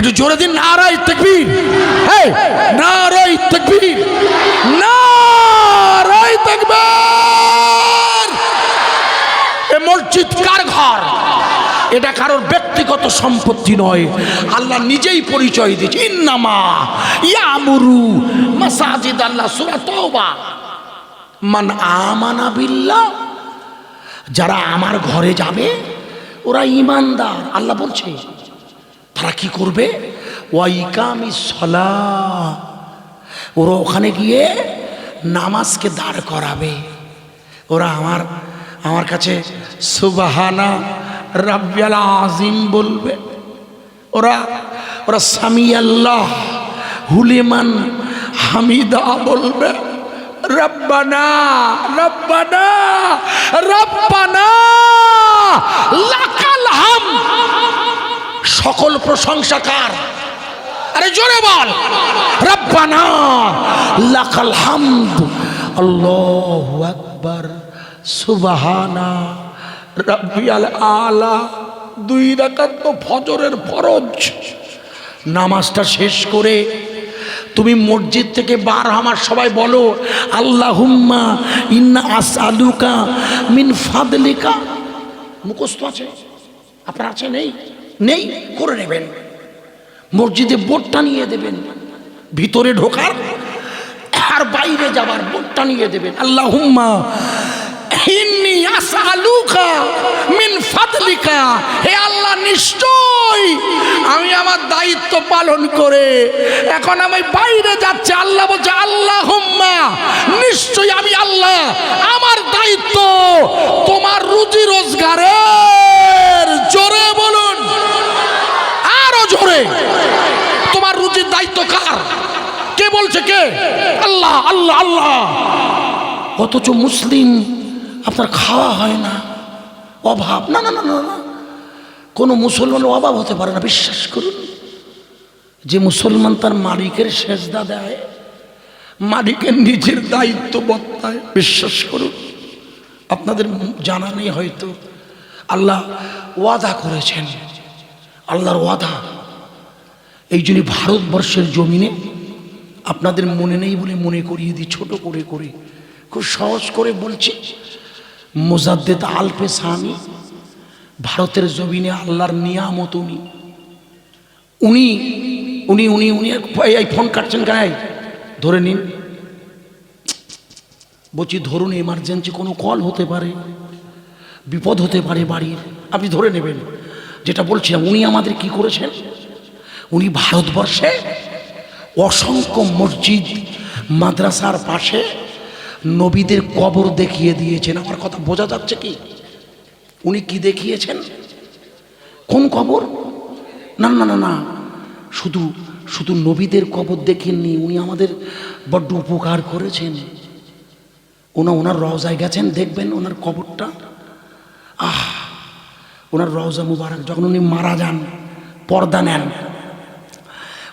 একটু জোরে দিন নারায়ে তাকবীর। এই নারায়ে তাকবীর, নারায়ে তাকবীর। এই মসজিদ কার ঘর? এটা কারোর ব্যক্তিগত সম্পত্তি নয়, আল্লাহ নিজেই পরিচয় দিয়েছে, ইন্নামা ইয়ামুরু মাসাজিদ আল্লাহ, সূরা তাওবা। মান আমানা বিল্লাহ, যারা আমার ঘরে যাবে ওরা ঈমানদার, আল্লাহ বলছে। তারা কি করবে? ওয়া ইকামিস সালাহ, ওরা ওখানে গিয়ে নামাজকে দাঁড় করাবে। ওরা আমার কাছে সুবহানা রাব্বিয়াল আযীম বলবে। ওরা সামি আল্লাহ হুলিমান হামিদা বলবে। রব্বানা রব্বানা রব্বানা লাকাল হামদ, সকল প্রশংসা কার? আরে জোরে বল, রব্বানা লাকাল হামদ, আল্লাহু আকবার, সুবহানা রাব্বিয়াল আলা। 2 রাকাত তো ফজরের ফরজ। নামাজটা শেষ করে তুমি মসজিদ থেকে বার আমার সবাই বলো আল্লাহুম্মা ইন্না আসআলুকা মিন ফাদলিকা। মুখস্থ আছে আপনার? আছে? নেই? নেই, করে নেবেন। মসজিদে বোর্ডটা নিয়ে দেবেন, ভিতরে ঢোকার আর বাইরে যাবার বোর্ডটা নিয়ে দেবেন। আল্লাহুম্মা ইন্নী আসআলুকা মিন ফাদলিকা, হে আল্লাহ নিশ্চয় আমি আমার দায়িত্ব পালন করে এখন আমি বাইরে যাচ্ছি। আল্লাহ বলছে আল্লাহুম্মা, নিশ্চয় আমি আল্লাহ আমার দায়িত্ব তোমার রুজি রোজগারের, জোরে বলুন আরো জোরে, তোমার রুজির দায়িত্ব কার? কে বলছে? কে? আল্লাহ আল্লাহ আল্লাহ। অথচ মুসলিম আপনার খাওয়া হয় না, অভাব। না না না না না, কোনো মুসলমানের অভাব হতে পারে না, বিশ্বাস করুন। যে মুসলমান তার মালিকের সেজদা দেয়, মালিকের নিজের দায়িত্ব বর্তায়, বিশ্বাস করুন। আপনাদের জানা নেই হয়তো, আল্লাহ ওয়াদা করেছেন, আল্লাহর ওয়াদা। এই জন্য ভারতবর্ষের জমিনে আপনাদের মনে নেই বলে মনে করিয়ে দিই, ছোট করে করে খুব সহজ করে বলছি। মুজাদ্দেদ আল-পেশানি ভারতের জমিনে আল্লাহর নিয়ামত। উনি উনি উনি উনি এই ফোন কাটছেন কেন? ধরে নিন, বলছি ধরুন, এমার্জেন্সি কোনো কল হতে পারে, বিপদ হতে পারে বাড়ির, আপনি ধরে নেবেন। যেটা বলছিলাম, উনি আমাদের কি করেছেন? উনি ভারতবর্ষে অসংখ্য মসজিদ মাদ্রাসার পাশে নবীদের কবর দেখিয়ে দিয়েছেন। আমার কথা বোঝা যাচ্ছে কি? উনি কি দেখিয়েছেন? কোন কবর? না না না না, শুধু শুধু নবীদের কবর দেখেননি, উনি আমাদের বড্ড উপকার করেছেন। ওনার রওজায় গেছেন, দেখবেন ওনার কবরটা, ওনার রওজা মুবারক। যখন উনি মারা যান, পর্দা নেন,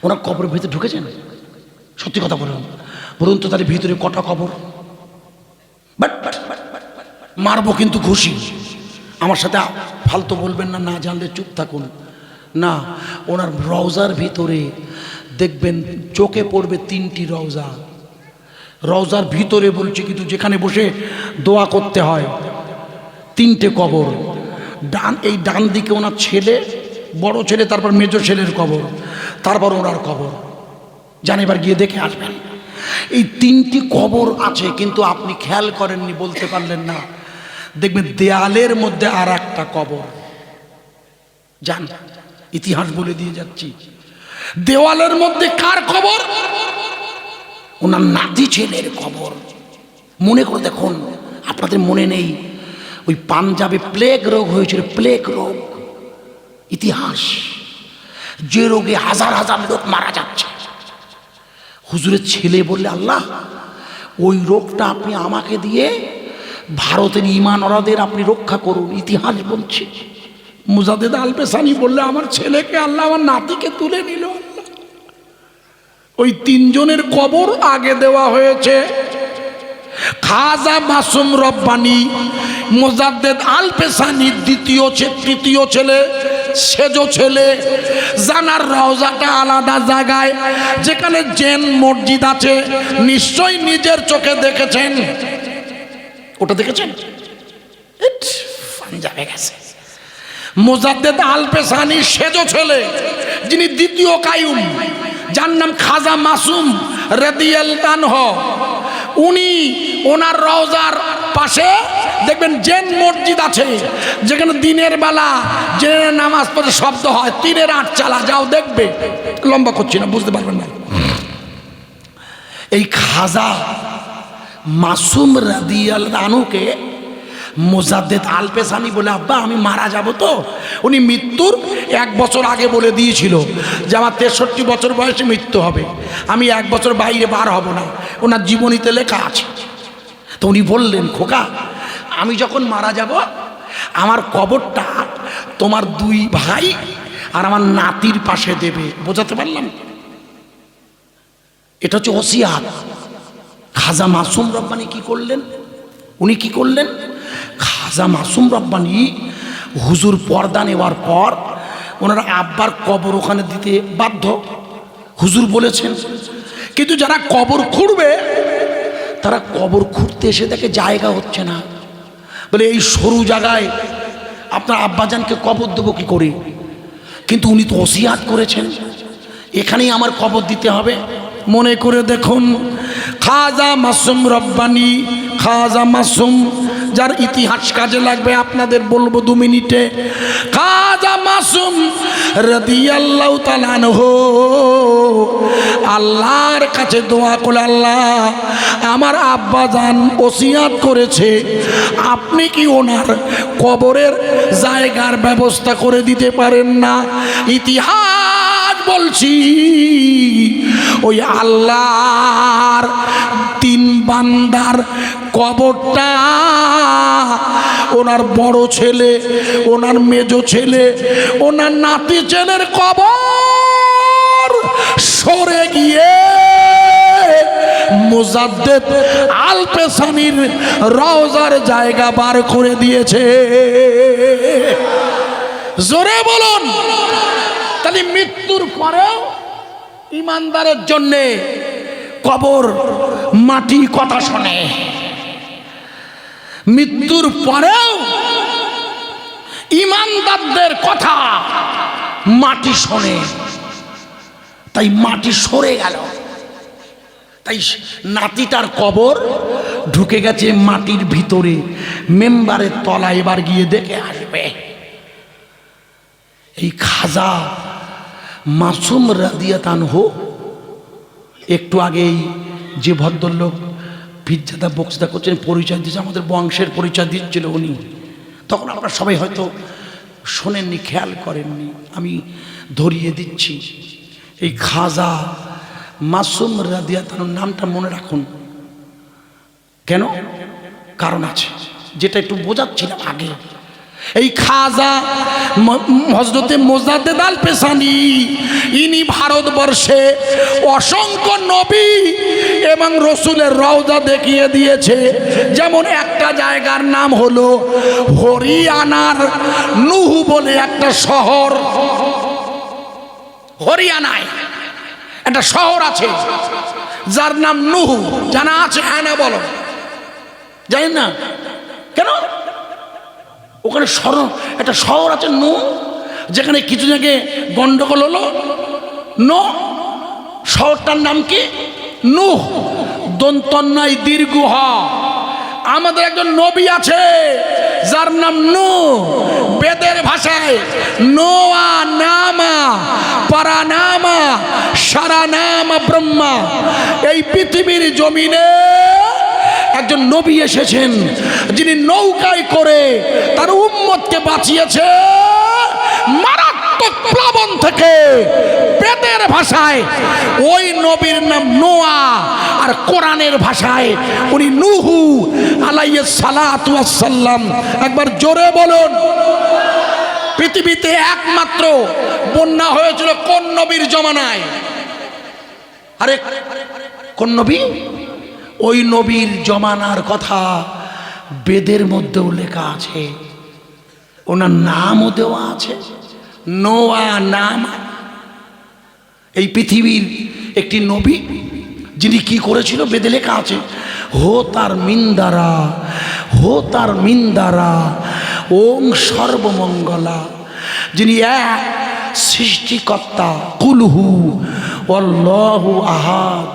ওনার কবরের ভিতরে ঢুকেছেন? সত্যি কথা বলুন, বলুন তো তাহলে ভিতরে কটা কবর? মারবো কিন্তু খুশি, আমার সাথে ফালতু বলবেন না, না জানলে চুপ থাকুন। না, ওনার রওজার ভিতরে দেখবেন চোখে পড়বে 3টি রওজা। রওজার ভিতরে বলছি, কিন্তু যেখানে বসে দোয়া করতে হয়, 3টে কবর। এই ডান দিকে ওনার ছেলে, বড় ছেলে, তারপর মেজো ছেলের কবর, তারপর ওনার কবর। যান এবার গিয়ে দেখে আসবেন। এই 3টি কবর আছে, কিন্তু আপনি খেয়াল করেননি, বলতে পারলেন না। দেখবেন দেয়ালের মধ্যে আর একটা কবর। যান, ইতিহাস বলে দিয়ে যাচ্ছি। দেওয়ালের মধ্যে কার কবর? ওনার নাতি ছেলের কবর। মনে করে দেখুন, আপনাদের মনে নেই ওই পাঞ্জাবে প্লেগ রোগ হয়েছিল, প্লেগ রোগ, ইতিহাস। যে রোগে হাজার হাজার লোক মারা যাচ্ছে, হুজুরের ছেলে বললে, আল্লাহ ওই রোগটা আপনি আমাকে দিয়ে ভারতের ঈমানওয়ালাদের আপনি রক্ষা করুন। ইতিহাস বলছি। মুজাদ্দেদ আল-পেশানি বললে, আমার ছেলেকে আল্লাহ আমার নাতিকে তুলে নিল। ওই 3 জনের কবর আগে দেওয়া হয়েছে। খাজা মাসুম রব্বানী, মুজাদ্দেদ আল-পেশানির তৃতীয় ছেলে সেজো ছেলে। জানার রওজাটা আলাদা জায়গায়, যেখানে জেন মসজিদ আছে, নিশ্চয়ই নিজের চোখে দেখেছেন। ওটা দেখেছেন? পাঞ্জাবে গেছে। মোজাদ্দেদ আল পেশানি সেজো ছেলে, যিনি দ্বিতীয় কাইয়ুম, যার নাম খাজা মাসুম রাদিয়াল্লাহু আনহু, উনি ওনার রওজার পাশে দেখবেন জেন মসজিদ আছে, যেখানে দিনের বেলা জেনের নামাজ পড়ে শব্দ হয়, তীরের আট চালা, যাও দেখবে। লম্বা করছি না, বুঝতে পারবেন না। এই খাজা মাসুম রাদিয়াল্লাহু আনহুকে মোজাদ্দেদ আল পেশানি বলে, আব্বা আমি মারা যাব তো। উনি মৃত্যুর 1 বছর আগে বলে দিয়েছিল যে আমার 63 বছর বয়সে মৃত্যু হবে, আমি 1 বছর বাইরে বার হব না, ওনার জীবনীতে লেখা আছে। তো উনি বললেন, খোকা আমি যখন মারা যাব, আমার কবরটা তোমার 2 ভাই আর আমার নাতির পাশে দেবে। বোঝাতে পারলাম? এটা হচ্ছে ওসিয়াত। খাজা মাসুম রব্বানি কি করলেন? উনি কি করলেন? খাজা মাসুম রব্বানি হুজুর পর্দা নেওয়ার পর ওনার আব্বার কবর ওখানে দিতে বাধ্য, হুজুর বলেছেন। কিন্তু যারা কবর খুঁড়বে, তারা কবর খুঁড়তে এসে দেখে জায়গা হচ্ছে না, বলে এই সরু জায়গায় আপনার আব্বাজানকে কবর দেবো কি করে? কিন্তু উনি তো ওসিয়াত করেছেন, এখানেই আমার কবর দিতে হবে। মনে করে দেখুন, খাজা মাসুম রব্বানি, খাজা মাসুম, যার ইতিহাস কাজে লাগবে আপনাদের বলবো 2 মিনিটে। খাজা মাসুম রাদিয়াল্লাহু তাআলা আনহু আল্লাহর কাছে দোয়া করে, আল্লাহ আমার আব্বাজান ওসিয়াত করেছে, আপনি কি ওনার কবরের জায়গার ব্যবস্থা করে দিতে পারেন না? ইতিহাস বলছি, ওই আল্লাহর 3 বান্দার কবরটা ওনার বড় ছেলে, ওনার মেজো ছেলে, ওনার নাতি ছেলের কবর সরে গিয়ে মুজাদ্দেদ আল পেশানির রওজার জায়গা বার করে দিয়েছে। জোরে বলুন। তাহলে মৃত্যুর পরেও ইমানদারের জন্যে কবর মাটি কথা শোনে, মৃত্যুর পরেও ইমানদারদের কথা মাটি শোনে। তাই মাটি সরে গেল, তাই নাতিটার কবর ঢুকে গেছে মাটির ভিতরে, মেম্বারের তলায় এবার গিয়ে দেখে আসবে। এই খাজা মাসুম রাদিয়াল্লাহু আনহু, একটু আগেই যে ভদ্রলোক পিজ্জাদা বক্সদা করছেন পরিচয় দিয়েছে, আমাদের বংশের পরিচয় দিচ্ছিল উনি, তখন আপনারা সবাই হয়তো শোনেননি, খেয়াল করেননি, আমি ধরিয়ে দিচ্ছি। এই খাজা মাসুম রাদিয়াল্লাহু আনহুর নামটা মনে রাখুন। কেন? কারণ আছে, যেটা একটু বোঝাচ্ছিলাম আগে। এই খাজা হযরতে মোজাদ্দেদ আল পেশানি, ইনি ভারতবর্ষে অসংখ্য নবী এবং রসুলের রওজা দেখিয়ে দিয়েছে। যেমন একটা জায়গার নাম হলো হরিয়ানার নুহু বলে একটা শহর, হরিয়ানায় একটা শহর আছে যার নাম নুহু। জানা আছে? হ্যাঁ না বলো। জানেন না কেন? ওখানে একটা শহর আছে নো, যেখানে কিছু জায়গায় গন্ডগোল হলো। নো শহরটার নাম কি? নূহ, দন্তন্যায় দীর্ঘ হ। আমাদের একজন নবী আছে যার নাম নূহ। বেদের ভাষায় নোয়া নামা পারানামা সারানামা ব্রহ্মা। এই পৃথিবীর জমিনে একজন নবী এসেছেন, যিনি নৌকায় করে তার উম্মতকে বাঁচিয়েছে মারাত্মক প্লাবন থেকে। বেদের ভাষায় ওই নবীর নাম নোয়া, আর কোরআনের ভাষায় উনি নূহু আলাইহিস সালাতু ওয়াস সালাম। একবার জোরে বলুন। পৃথিবীতে একমাত্র বন্যা হয়েছিল কোন নবীর জমানায়? আরে কোন নবী? ওই নবীর জমানার কথা বেদের মধ্যেও লেখা আছে, ওনার নামও দেওয়া আছে। নোয়া নাম, এই পৃথিবীর একটি নবী, যিনি কি করেছিল বেদে লেখা আছে, হো তার মিন্দারা, হো তার মিন্দারা ওং সর্বমঙ্গলা, যিনি এক সৃষ্টিকর্তা, কুলহু আল্লাহু আহাদ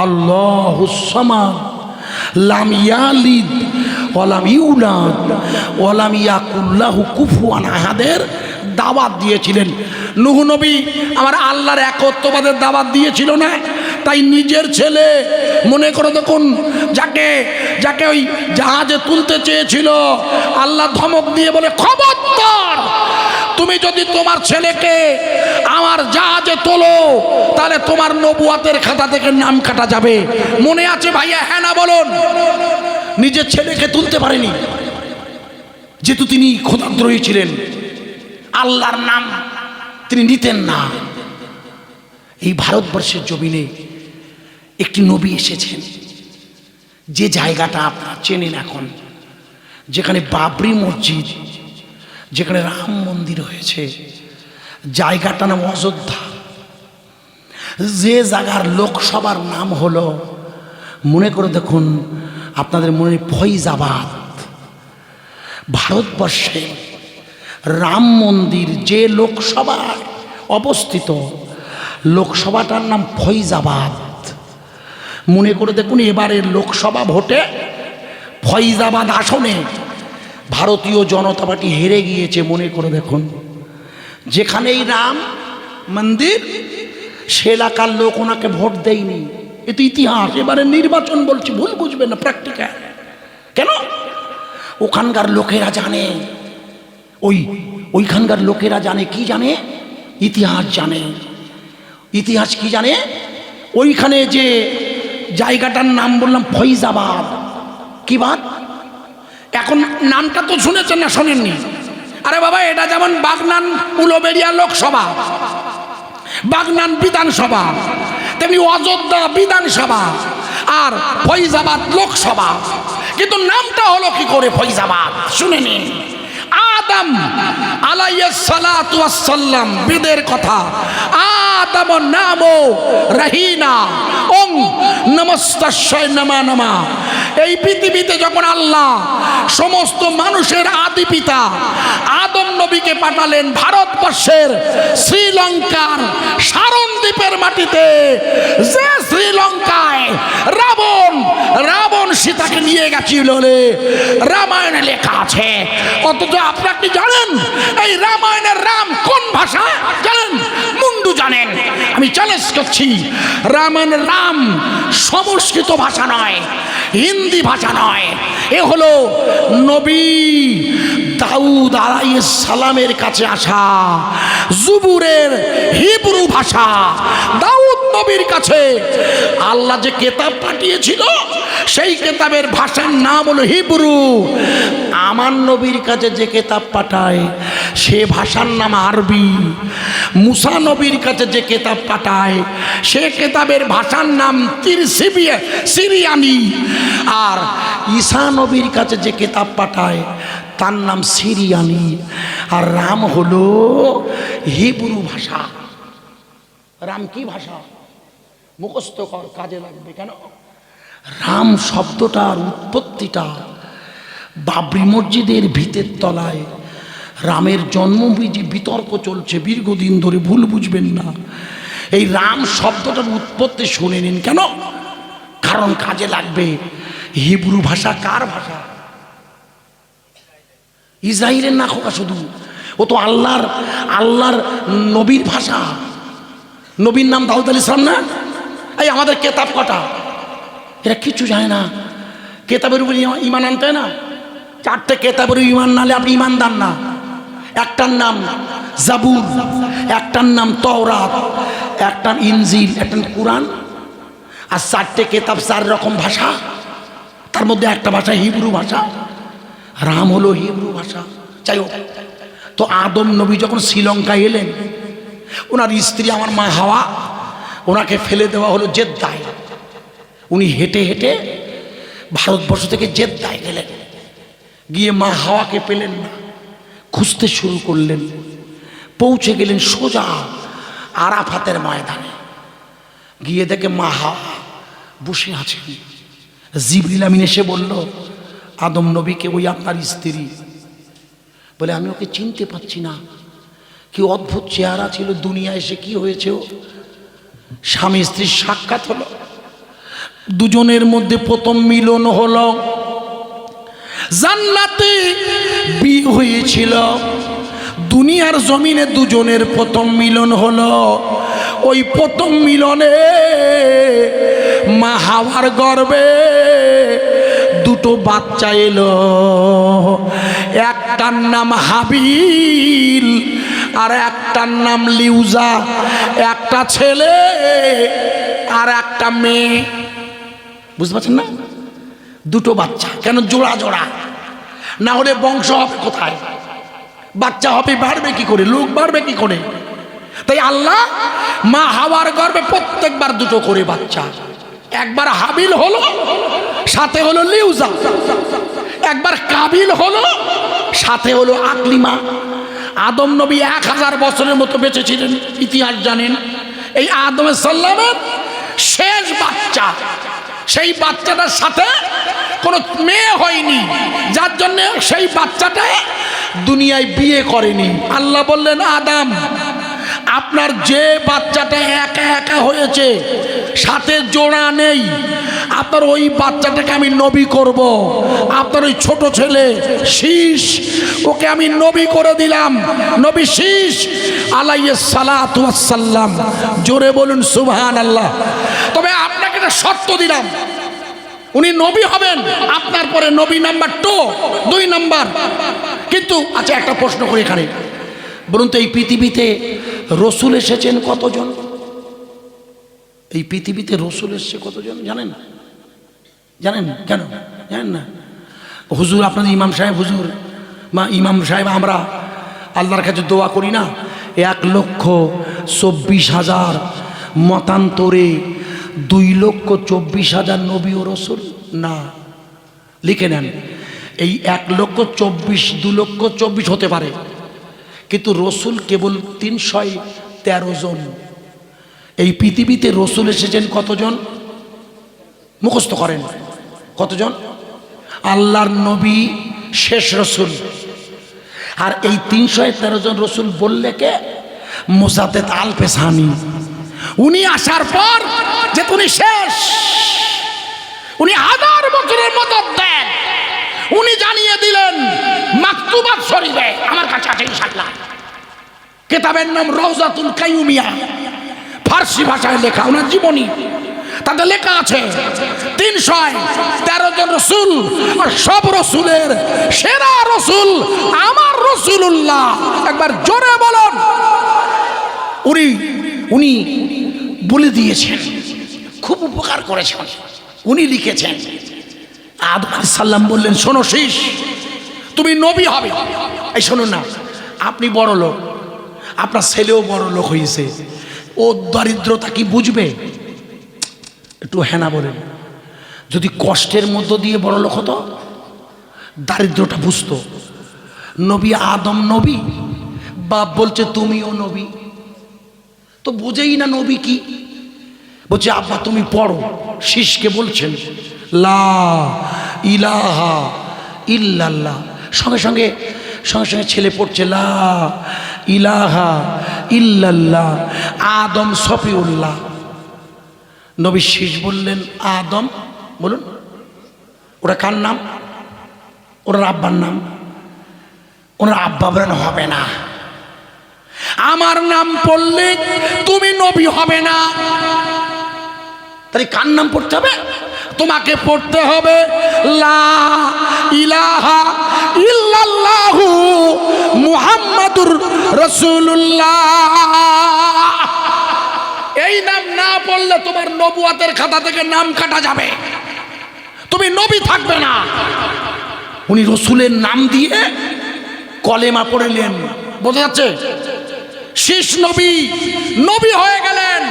আল্লাহুস সামাদ লাম ইয়ালিদ ওয়ালাম ইউলাদ ওয়ালাম ইয়াকুল লাহু কুফুয়ান আহাদের দাওয়াত দিয়েছিলেন। নূহ নবী আমার আল্লাহর একত্ববাদের দাওয়াত দিয়েছিল না? তাই নিজের ছেলে মনে করে দেখুন, যাকে যাকে ওই জাহাজে তুলতে চেয়েছিল, আল্লাহ ধমক দিয়ে বলে, খবরদার তুমি যদি তোমার ছেলেকে আমার জাহাজে তোলো তাহলে তোমার নবুয়াতের খাতা থেকে নাম কাটা যাবে। মনে আছে ভাইয়া? হ্যাঁ না বলুন। নিজের ছেলেকে তুলতে পারেনি, যেহেতু তিনি খোদাদ্রোহী ছিলেন, আল্লাহর নাম তিনি নিতেন না। এই ভারতবর্ষের জমিনে একটি নবী এসেছেন, যে জায়গাটা আপনারা চেনেন এখন, যেখানে বাবরি মসজিদ, যেখানে রাম মন্দির হয়েছে, জায়গাটার নাম অযোধ্যা। যে জায়গার লোকসভার নাম হলো, মনে করে দেখুন আপনাদের মনে, ফৈজাবাদ। ভারতবর্ষে রাম মন্দির যে লোকসভায় অবস্থিত, লোকসভাটার নাম ফৈজাবাদ। মনে করে দেখুন এবারের লোকসভা ভোটে ফৈজাবাদ আসনে ভারতীয় জনতা পার্টি হেরে গিয়েছে। মনে করে দেখুন, যেখানেই রাম মন্দির সে এলাকার লোক ওনাকে ভোট দেয়নি। এ তো ইতিহাস। এবারে নির্বাচন বলছি, ভুল বুঝবেন না, প্র্যাকটিক্যাল। কেন? ওখানকার লোকেরা জানে, ওইখানকার লোকেরা জানে, কি জানে? ইতিহাস জানে। ইতিহাস কি জানে? ওইখানে যে জায়গাটার নাম বললাম ফৈজাবাদ, কি বাদ? এখন নামটা তো শুনেছেন না শোনেননি? আরে বাবা, এটা যেমন বাগনান উলুবেড়িয়া লোকসভা, বাগনান বিধানসভা, তেমনি অযোধ্যা বিধানসভা আর ফৈজাবাদ লোকসভা। কিন্তু নামটা হলো কি করে ফৈজাবাদ? শুনে নিন। আদম আলাইহিস সালাতু ওয়াস সালাম, বেদের কথা, আদম নামো রহিনা ওং নমস্তাস্মৈ নমা নমা। এই পৃথিবীতে যখন আল্লাহ সমস্ত মানুষের আদি পিতা আদম নবীকে পাঠালেন ভারতবর্ষের শ্রীলঙ্কার সারণ দ্বীপের মাটিতে, যে শ্রীলঙ্কায় রাবণ সীতাকে নিয়ে গেছিল, রামায়ণে লেখা আছে। অথচ আপনারা কি জানেন এই রামায়ণের রাম কোন ভাষা জানেন? মুন্ডু জানেন? আমি চ্যালেঞ্জ করছি, রামায়ণের রাম সংস্কৃত ভাষা নয়, হিন্দি ভাষা নয়, এ হলো নবী দাউদ আলাইহিস সালামের কাছে আসা জুবুরের হিব্রু ভাষা। দাউদ নবীর কাছে আল্লাহ যে কেতাব পাঠিয়েছিল, সেই কেতাবের ভাষার নাম হলো হিব্রু। আমার নবীর কাছে যে কেতাব পাঠায় সে ভাষার নাম আরবি। মুসা নবীর কাছে যে কেতাব পাঠায় সে কেতাবের ভাষার নাম সিরিয়ানি। আর ঈসা নবীর কাছে যে কেতাব পাঠায় তার নাম সিরিয়ানি। আর রাম হলো হিব্রু ভাষা। রাম কি ভাষা? মুখস্থ কর, কাজে লাগবে। কেন? রাম শব্দটার উৎপত্তিটা বাবরি মসজিদের ভিতের তলায় রামের জন্মবীজি বিতর্ক চলছে দীর্ঘদিন ধরে, ভুল বুঝবেন না। এই রাম শব্দটার উৎপত্তি শুনে নিন। কেন? কারণ কাজে লাগবে। হিব্রু ভাষা কার ভাষা? ইসরায়েলের না খোকা, শুধু ও তো আল্লাহর নবীর ভাষা। নবীর নাম দাউদ আলাইহিস সালাম না? এই আমাদের কেতাব কটা? এরা কিছু জানে না। কেতাবের উপর ইমান আনতে না। 4টে কেতাবের ইমান নালে আপনি ইমানদার না। একটার নাম জাবুর, একটার নাম তওরাত, একটার ইনজিল, একটার কুরআন। আর 4টে কেতাব 4 রকম ভাষা, তার মধ্যে একটা ভাষা হিব্রু ভাষা। রাম হলো হিব্রু ভাষা। যাই হোক, তো আদম নবী যখন শ্রীলঙ্কায় এলেন, ওনার স্ত্রী আমার মা হাওয়া, ওনাকে ফেলে দেওয়া হলো জেদ্দায়। উনি হেঁটে হেঁটে ভারতবর্ষ থেকে জেদ্দায় গেলেন। গিয়ে মা হাওয়াকে পেলেন না, খুঁজতে শুরু করলেন। পৌঁছে গেলেন সোজা আরাফাতের ময়দানে। গিয়ে দেখে মা হাওয়া বসে আছেন। জিবরিল আমিন এসে বলল, আদম নবীকে ওই আপনার স্ত্রী। বলে আমি ওকে চিনতে পারছি না, কি অদ্ভুত চেহারা ছিল, দুনিয়া এসে কি হয়েছে। ও স্বামী স্ত্রীর সাক্ষাৎ হলো, দুজনের মধ্যে প্রথম মিলন হলো। জান্নাতে বিয়ে হয়েছিল, দুনিয়ার জমিনে দুজনের প্রথম মিলন হলো। ওই প্রথম মিলনে মা হাওয়ার গর্ভে দুটো বাচ্চা এলো। একটার নাম হাবিল আর একটার নাম লিউজা। একটা ছেলে আর একটা মেয়ে। বুঝতে পারছেন না? দুটো বাচ্চা। কেন? জোড়া জোড়া, না হলে বংশ হবে কোথায়? বাচ্চা হবে, বাড়বে কি করে, লোক বাড়বে কি করে? তাই আল্লাহ মা হাওয়ার গর্ভে প্রত্যেকবার দুটো করে বাচ্চা। একবার হাবিল হলো, সাথে হলো লিউজা। একবার কাবিল হলো, সাথে হলো আকলিমা। আদম নবী 1000 বছরের মতো বেঁচে ছিলেন, ইতিহাস জানেন। এই আদম সাল্লামের শেষ বাচ্চা, সেই বাচ্চাটার সাথে কোনো মেয়ে হয়নি, যার জন্য সেই বাচ্চাটা দুনিয়ায় বিয়ে করেনি। আল্লাহ বললেন, আদম আপনার যে বাচ্চাটা একা একা হয়েছে, সাথে জোড়া নেই, আপনার ওই বাচ্চাটাকে আমি নবী করব। আপনার ওই ছোট ছেলে শীষ, ওকে আমি নবী করে দিলাম, নবী শীষ আলাইহিস সালাতু ওয়াস সালাম। জোরে বলুন সুবহানাল্লাহ। তবে আপনাকে একটা শর্ত দিলাম, উনি নবী হবেন, আপনার পরে নবী নাম্বার 2 নাম্বার। কিন্তু আচ্ছা একটা প্রশ্ন করি এখানে, বলুন তো এই পৃথিবীতে রসুল এসেছেন কতজন? এই পৃথিবীতে রসুল এসেছে কতজন জানেন? জানেন? কেন জানেন না? হুজুর আপনাদের ইমাম সাহেব, হুজুর মা ইমাম সাহেব, আমরা আল্লাহর কাছে দোয়া করি না, 1,24,000 মতান্তরে 2,24,000 নবী ও রসুল না। লিখে নেন, এই 1,24,000 2,24,000 হতে পারে, কিন্তু রসুল কেবল 313 জন। এই পৃথিবীতে রসুল এসেছেন কতজন? মুখস্থ করেন কতজন? আল্লাহর নবী শেষ রসুল। আর এই 313 জন রসুল বললে কে? মুসাদ্দেদ আল পেশানি। উনি আসার পর যে উনি শেষ, উনি 1000 বছরের মতো দেন, উনি জানিয়ে দিলেন মাকতুবাত শরীফে, আমার কাছে আছে ইনশাআল্লাহ, কিতাবের নাম রওজাতুল কাইয়ুমিয়া, ফার্সি ভাষায় লেখা ওনার জীবনী। তাতে লেখা আছে 313 জন রসুল, আর সব রসুলের সেরা রসুল আমার রসুলুল্লাহ। একবার জোরে বলুন। উনি বলে দিয়েছেন, খুব উপকার করেছেন, উনি লিখেছেন। আদম আলাইহিস সালাম বললেন, শোনো শীষ, তুমি নবী হবে। এই শোনো না, আপনি বড় লোক, আপনার ছেলেও বড় লোক হয়েছে, ও দারিদ্রতা কি বুঝবে? একটু হ্যাঁ বলেন। যদি কষ্টের মধ্য দিয়ে বড় লোক হতো, দারিদ্রটা বুঝতো। নবী আদম নবী, বাপ বলছে তুমিও নবী, তো বুঝেই না নবী কি। বলছে আব্বা তুমি পড়ো। শীষকে বলছেন লা ইলাহা ইল্লাল্লাহ, সঙ্গে সঙ্গে ছেলে পড়ছে লা ইলাহা ইল্লাল্লাহ আদম সফিউল্লাহ। নবী শীষ বললেন আদম, বলুন ওরা কার নাম? ওনার আব্বার নাম। ওনার আব্বা বলেন হবে না, আমার নাম পড়লে তুমি নবী হবে না। তাহলে কার নাম পড়তে হবে? তোমাকে পড়তে হবে লা ইলাহা ইল্লাল্লাহু মুহাম্মাদুর রাসূলুল্লাহ। এই নাম না পড়লে তোমার নবুয়াতের খাতা থেকে নাম কাটা যাবে, তুমি নবী থাকবে না। উনি রসুলের নাম দিয়ে কলেমা পড়লেন, বোঝা যাচ্ছে? শীষ নবী নবী হয়ে গেলেন।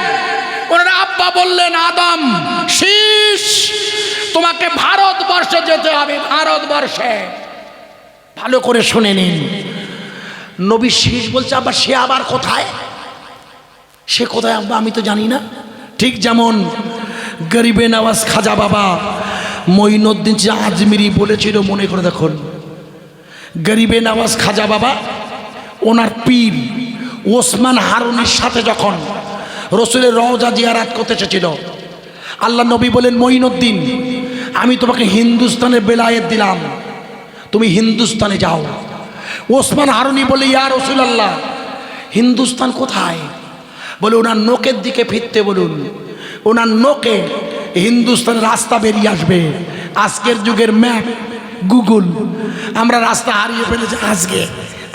ওনার আব্বা বললেন আদম শীষ, তোমাকে ভারতবর্ষে যেতে হবে। ভারতবর্ষে ভালো করে শুনে নিন, নবী শেষ বলছে আব্বা সে আবার কোথায়, সে কোথায় আব্বা আমি তো জানি না। ঠিক যেমন গরিবে নওয়াজ খাজা বাবা মঈনুদ্দিন আজমিরি বলেছিল, মনে করে দেখুন, গরিবে নওয়াজ খাজা বাবা ওনার পীর ওসমান হারুনির সাথে যখন রসুলের রওজা জিয়ারাত করতে এসেছিল, আল্লাহ নবী বলেন মঈনুদ্দিন আমি তোমাকে হিন্দুস্তানের বেলায়েত দিলাম, তুমি হিন্দুস্তানে যাও। ওসমান হারুনি বলে ইয়া রাসূলুল্লাহ হিন্দুস্তান কোথায়? বলে ওনার নোকের দিকে ফিরতে বলুন, ওনার নোকে হিন্দুস্তানের রাস্তা বেরিয়ে আসবে। আজকের যুগের ম্যাপ গুগল, আমরা রাস্তা হারিয়ে ফেলেছি আজকে।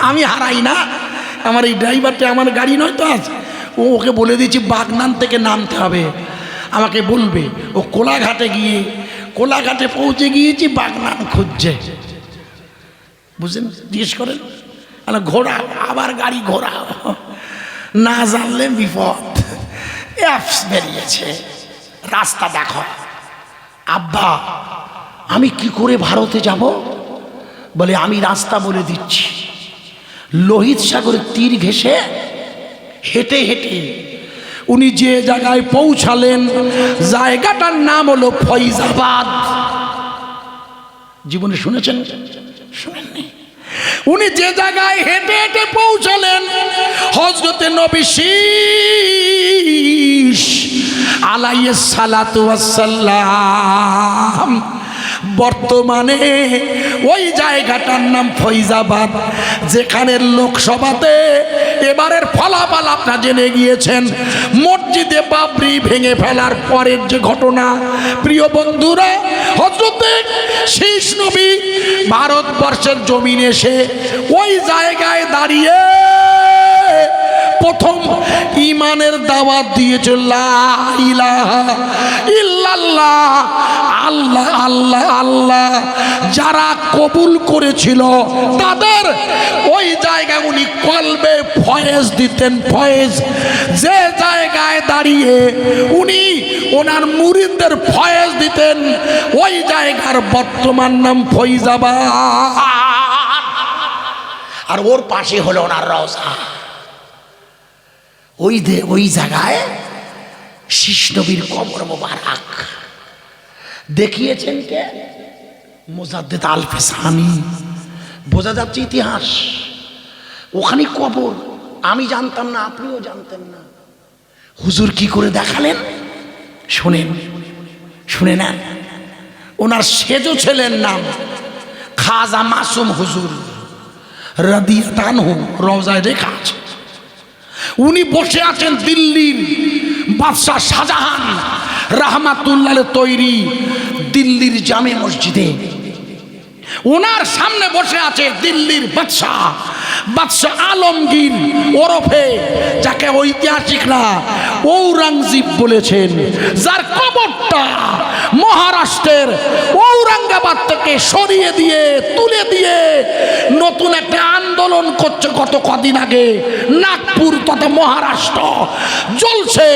আমি হারাই না, আমার এই ড্রাইভারটা আমার গাড়ি নয় তো, আজ ওকে বলে দিয়েছি বাগনান থেকে নামতে হবে, আমাকে বলবে। ও কোলাঘাটে গিয়ে কোলাঘাটে পৌঁছে গিয়েছি, বাগনান খুঁজছে, বুঝলেন? জিজ্ঞেস করেন ঘোরা, আবার গাড়ি ঘোরা, না জানলে বিপদ। অ্যাপস বেরিয়েছে, রাস্তা দেখো। আব্বা আমি কি করে ভারতে যাব? বলে আমি রাস্তা বলে দিচ্ছি, লোহিত সাগরের তীর ঘেঁষে হেঁটে হেঁটে উনি যে জায়গায় পৌঁছালেন জায়গাটার নাম হলো ফৈজাবাদ। জীবনে শুনেছেন? শুনেননি? উনি যে জায়গায় হেঁটে হেঁটে পৌঁছালেন হযরতে নবী শীস আলাইহিস সালাতু ওয়াস সালাম বর্তমানে ওই জায়গাটার নাম ফৈজাবাদ, যেখানে লোকসভাতে এবারের ফলাফল আপনারা জেনে গিয়েছেন। মসজিদে বাবরি ভেঙে ফেলার পরের যে ঘটনা, প্রিয় বন্ধুরা, হযরতে শীস নবী ভারতবর্ষের জমিনে এসে ওই জায়গায় দাঁড়িয়ে প্রথম ঈমানের দাওয়াত দিয়েছে, লা ইলাহা ইল্লাল্লাহ, আল্লাহ আল্লাহ আল্লাহ। যারা কবুল করেছিল তাদের ওই জায়গায় উনি কলবে ফয়েজ দিতেন, ফয়েজ। যে জায়গায় দাঁড়িয়ে উনি ওনার মুরিদদের ফয়েজ দিতেন, ওই জায়গার বর্তমান নাম ফৈজাবাদ। আর ওর পাশে হলো ওনার রওজা। ওই জায়গায় শীস নবীর কবর মোবারক দেখিয়েছেন কে? মুজাদ্দিদ আল ফিসানি। বোঝা যাচ্ছে ইতিহাস। ওখানে কবর আমি জানতাম না, আপনিও জানতেন না। হুজুর কি করে দেখালেন শুনেন, শুনে নেন। ওনার সেজো ছেলের নাম খাজা মাসুম হুজুর রাদিয়াল্লাহু আনহু, রওজায় লেখা আছে। উনি বসে আছেন দিল্লির বাদশাহ শাহজাহান রাহমাতুল্লাহ তৈরি দিল্লির জামে মসজিদে। ওনার সামনে বসে আছে দিল্লির বাদশাহ আলমগীর ওরফে যাকে ঐতিহাসিকরা ঔরঙ্গজেব বলেছেন, যার কবরটা মহারাষ্ট্রের ঔরঙ্গাবাদ থেকে সরিয়ে দিয়ে তুলে দিয়ে নতুন একটা আন্দোলন করছে গত কদিন আগে নাগপুর তথা মহারাষ্ট্র জ্বলছে।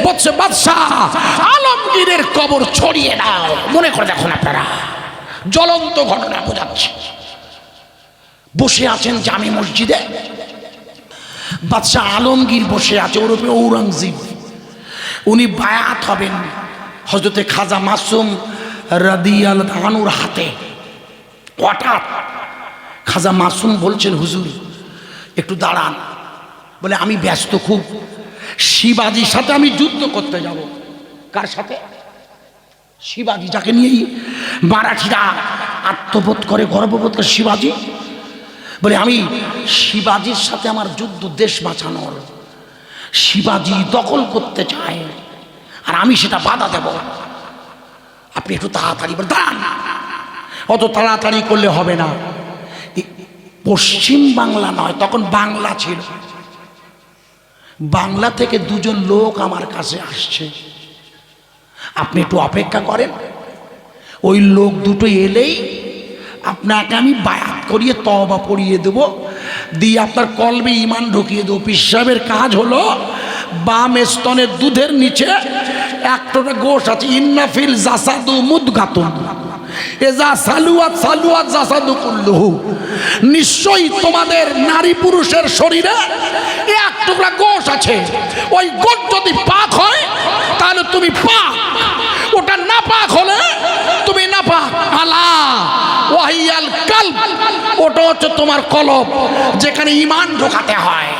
বলছে বাদশাহ আলমগীরের কবর ছড়িয়ে দাও। মনে করে দেখুন আপনারা, জ্বলন্ত ঘটনা বোঝাচ্ছে। বসে আছেন জামে মসজিদে, বাদশাহ আলমগীর বসে আছে ওরফে ঔরঙ্গজেব। উনি বায়াত হবেন হযরতে খাজা মাসুম রাদিয়াল্লাহু আনহুর হাতে। হঠাৎ খাজা মাসুম বলছেন, হুজুর একটু দাঁড়ান। বলে আমি ব্যস্ত খুব, শিবাজির সাথে আমি যুদ্ধ করতে যাব। কার সাথে? শিবাজি, যাকে নিয়েই মারাঠিরা আত্মবোধ করে, গর্ববোধ করে, শিবাজি। বলে আমি শিবাজির সাথে আমার যুদ্ধ, দেশ বাঁচানোর। শিবাজি দখল করতে চায় আর আমি সেটা বাধা দেব। আপনি একটু তাড়াতাড়ি দাঁড়ান। অত তাড়াতাড়ি করলে হবে না। পশ্চিম বাংলা নয়, তখন বাংলা ছিল। বাংলা থেকে দুজন লোক আমার কাছে আসছে, আপনি একটু অপেক্ষা করেন। ওই লোক দুটো এলেই আপনাকে আমি বায়াত করিয়ে তওবা পড়িয়ে দেবো, দিয়ে আপনার কলবে ঈমান ঢুকিয়ে দেবো। পীর সাহেবের কাজ হলো বাম স্তনের দুধের নিচে একটা গোশ আছে, ইন্নাফিল জাসাদু মুদগাতুন, এজা সালুয়াত সালুয়াত জাসাদু কুল্লুহু, নিশ্চয়ই তোমাদের নারী পুরুষের শরীরে এক টুকরা গোশ আছে, ওই গোশ যদি পাক হয় তাহলে তুমি পাক, ওটা না পাক হলে তুমি না পাক। আলা ওয়াহিয়াল কালব, ওটা হচ্ছে তোমার কলব, যেখানে ঈমান ঢোকাতে হয়।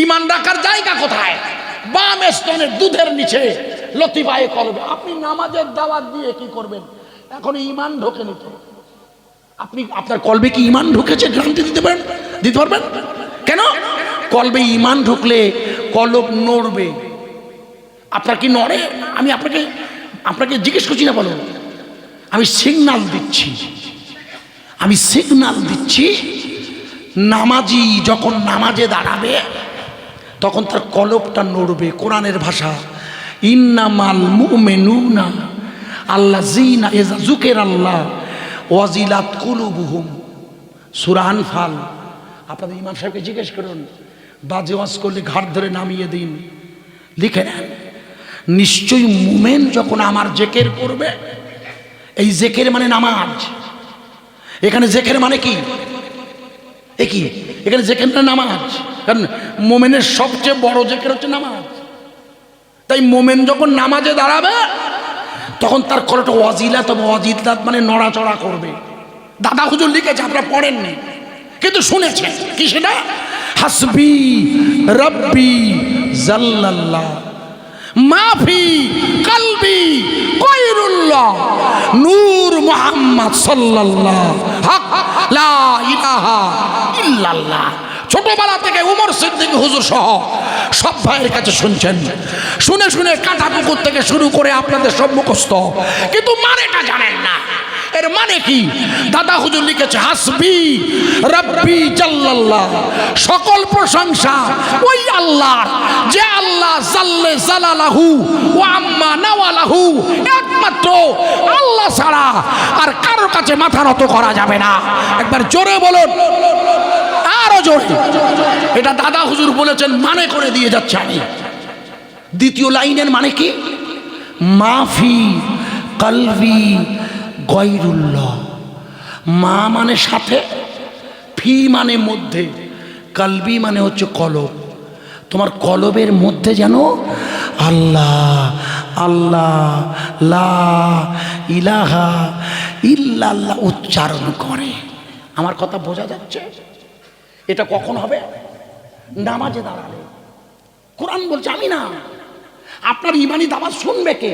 ঈমান রাখার জায়গা কোথায়? বাম স্তনের দুধের নিচে লতিফায়ে কলবে। আপনি নামাজের দাওয়াত দিয়ে কি করবেন? এখন ঈমান ঢোকেনি তো, আপনি আপনার কলবে কি ঈমান ঢুকেছে গ্যারান্টি দিতে পারবেন? কেন? কলবে ঈমান ঢুকলে কলব নড়বে। আপনার কি নড়ে? আমি আপনাকে জিজ্ঞেস করছি না, বলো। আমি সিগনাল দিচ্ছি, নামাজি যখন নামাজে দাঁড়াবে তখন তার কলবটা নড়বে। কোরআনের ভাষা, ইন্নামাল মুমিনুনা আল্লাযীনা ইযা যুকিরাল্লাহ ওয়াজিলাত কুলুবুহুম, সূরা আনফাল। আপনাদের ইমাম সাহেবকে জিজ্ঞেস করুন, বাজে ওয়াজ করলে ঘাট ধরে নামিয়ে দিন, লিখে নেন। নিশ্চয়ই মুমিন যখন আমার জিকির করবে, এই জিকির মানে নামাজ। এখানে জিকির মানে কি? এখানে জিকির মানে নামাজ, কারণ মুমিনের সবচেয়ে বড় জিকির হচ্ছে নামাজ। তাই মুমিন যখন নামাজে দাঁড়াবে তখন তার কলটা ওয়াজিলাত, ওয়াজিলাত মানে নড়াচড়া করবে। দাদা হুজুর লিখেছে, আপনারা পড়েননি কিন্তু শুনেছেন। কি সেটা? হাসবি রব্বি জাল্লাল্লাহ মাফি কলবি গায়রুল্লাহ নূর মুহাম্মদ সাল্লাল্লাহ হক লা ইলাহা ইল্লাল্লাহ। ছোটবেলা থেকে উমর সিদ্দিক হুজুর সহ সব ভাইয়ের কাছে শুনছেন, শুনে শুনে কাঁটা পুকুর থেকে শুরু করে আপনাদের সব মুখস্থ, কিন্তু মানেটা জানেন না। এর মানে কি? দাদা হুজুর লিখেছে, হাসবি রব্বি জাল্লাল্লাহ, সকল প্রশংসা ওই আল্লাহ, যে আল্লাহ জাল্লে জালালাহু ওয়া আম্মা নাওয়ালাহু, একমাত্র আল্লাহ ছাড়া আর কারোর কাছে মাথা নত করা যাবে না। একবার জোরে বলুন, আরো জোরে। এটা দাদা হুজুর বলেছেন, মানে করে দিয়ে যাচ্ছে আমি। দ্বিতীয় লাইনের মানে কি? মাফি কলবি গায়রুল্লাহ, মা মানে সাথে, ফি মানে মধ্যে, কলবি মানে হচ্ছে কলব। তোমার কলবের মধ্যে যেন আল্লাহ আল্লাহ লা ইলাহা ইল্লাল্লাহ উচ্চারণ করে। আমার কথা বোঝা যাচ্ছে? এটা কখন হবে? নামাজে দাঁড়ালে। কোরআন বলছে আমি না, আপনার ইমানি দাওয়াত শুনবে কে?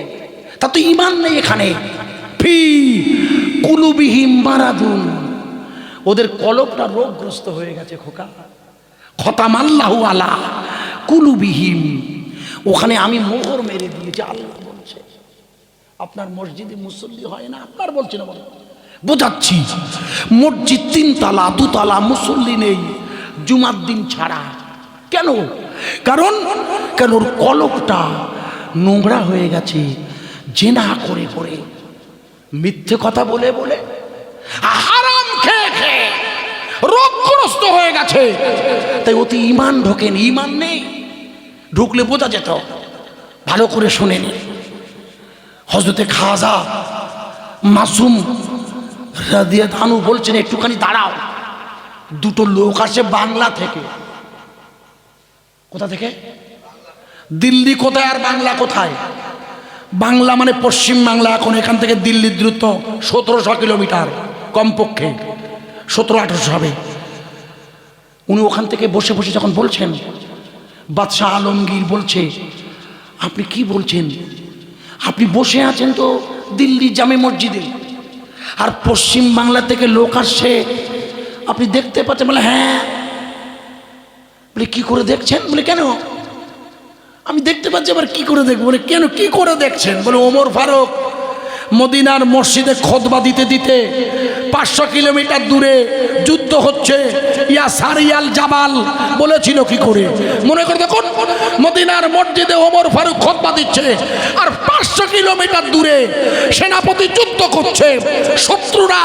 তা তো ইমান নেই এখানে। ফি কুলুবিহিম মারাদুন, ওদের কলবটা রোগগ্রস্ত হয়ে গেছে খোকা। খতামাল্লাহু আলা কুলুবিহিম, ওখানে আমি মোহর মেরে দিয়েছি। আল্লাহ বলছে, আপনার মসজিদে মুসল্লি হয় না, আপনার বলছি না, বোঝাচ্ছি। মসজিদ 3 তলা 2 তলা, মুসল্লি নেই জুমার দিন ছাড়া। কেন? কারণ ওর কলবটা নোংরা হয়ে গেছে, জেনা করে করে, মিথ্যে কথা বলে বলে, হারাম খেয়ে খেয়ে রোগগ্রস্ত হয়ে গেছে। তাই ওতে ইমান ঢোকেনি, ইমান নেই। ঢুকলে বোঝা যেত। ভালো করে শুনে নি, হযরতে খাজা মাসুম রাদিয়াল্লাহু আনহু বলছেন, একটুখানি দাঁড়াও। দুটো লোক আসে বাংলা থেকে। কোথা থেকে? দিল্লি কোথায় আর বাংলা কোথায়? বাংলা মানে পশ্চিম বাংলা। এখন এখান থেকে দিল্লির দূরত্ব 1700 কিলোমিটার, কমপক্ষে 1700-1800 হবে। উনি ওখান থেকে বসে বসে যখন বলছেন, বাদশাহ আলমগীর বলছে, আপনি কি বলছেন? আপনি বসে আছেন তো দিল্লি জামে মসজিদে, আর পশ্চিম বাংলা থেকে লোক আসছে, আপনি দেখতে পাচ্ছেন? বলে হ্যাঁ। বলে কি করে দেখছেন? বলে কেন? আমি দেখতে পাচ্ছি। আবার কি করে দেখবো? বলে কেন, কি করে দেখছেন? বলে ওমর ফারুক মদিনার মসজিদে খুতবা দিতে দিতে 500 কিলোমিটার দূরে যুদ্ধ হচ্ছে, ইয়া সারিয়াল জাবাল বলেছিল কি করে? মনে করে দেখুন, মদিনার মসজিদে ওমর ফারুক খুতবা দিচ্ছে, আর 500 কিলোমিটার দূরে সেনাপতি যুদ্ধ করছে, শত্রুরা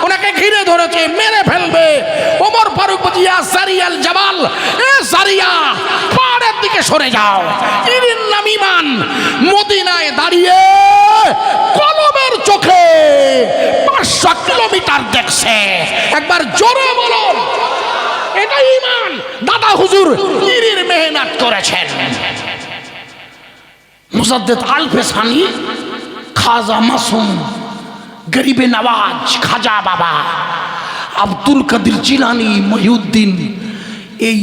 ওনাকে ঘিরে ধরেছে, মেরে ফেলবে। ওমর ফারুক বলছে, ইয়া সারিয়াল জাবাল, এ সারিয়া, পাহাড়ের দিকে সরে যাও। ইরিন নাম ইমান। মদিনায় দাঁড়িয়ে কলবের চোখে করেছে, একবার জোরে বলুন। এটা ঈমান। দাদা হুজুর নিরির মেহনত করেছেন। মুজাদ্দেদ আল-ফেসানি, খাজা মাসুম, গরিবে নওয়াজ খাজা বাবা, আব্দুল কাদের জিলানী, মহিউদ্দিন, এই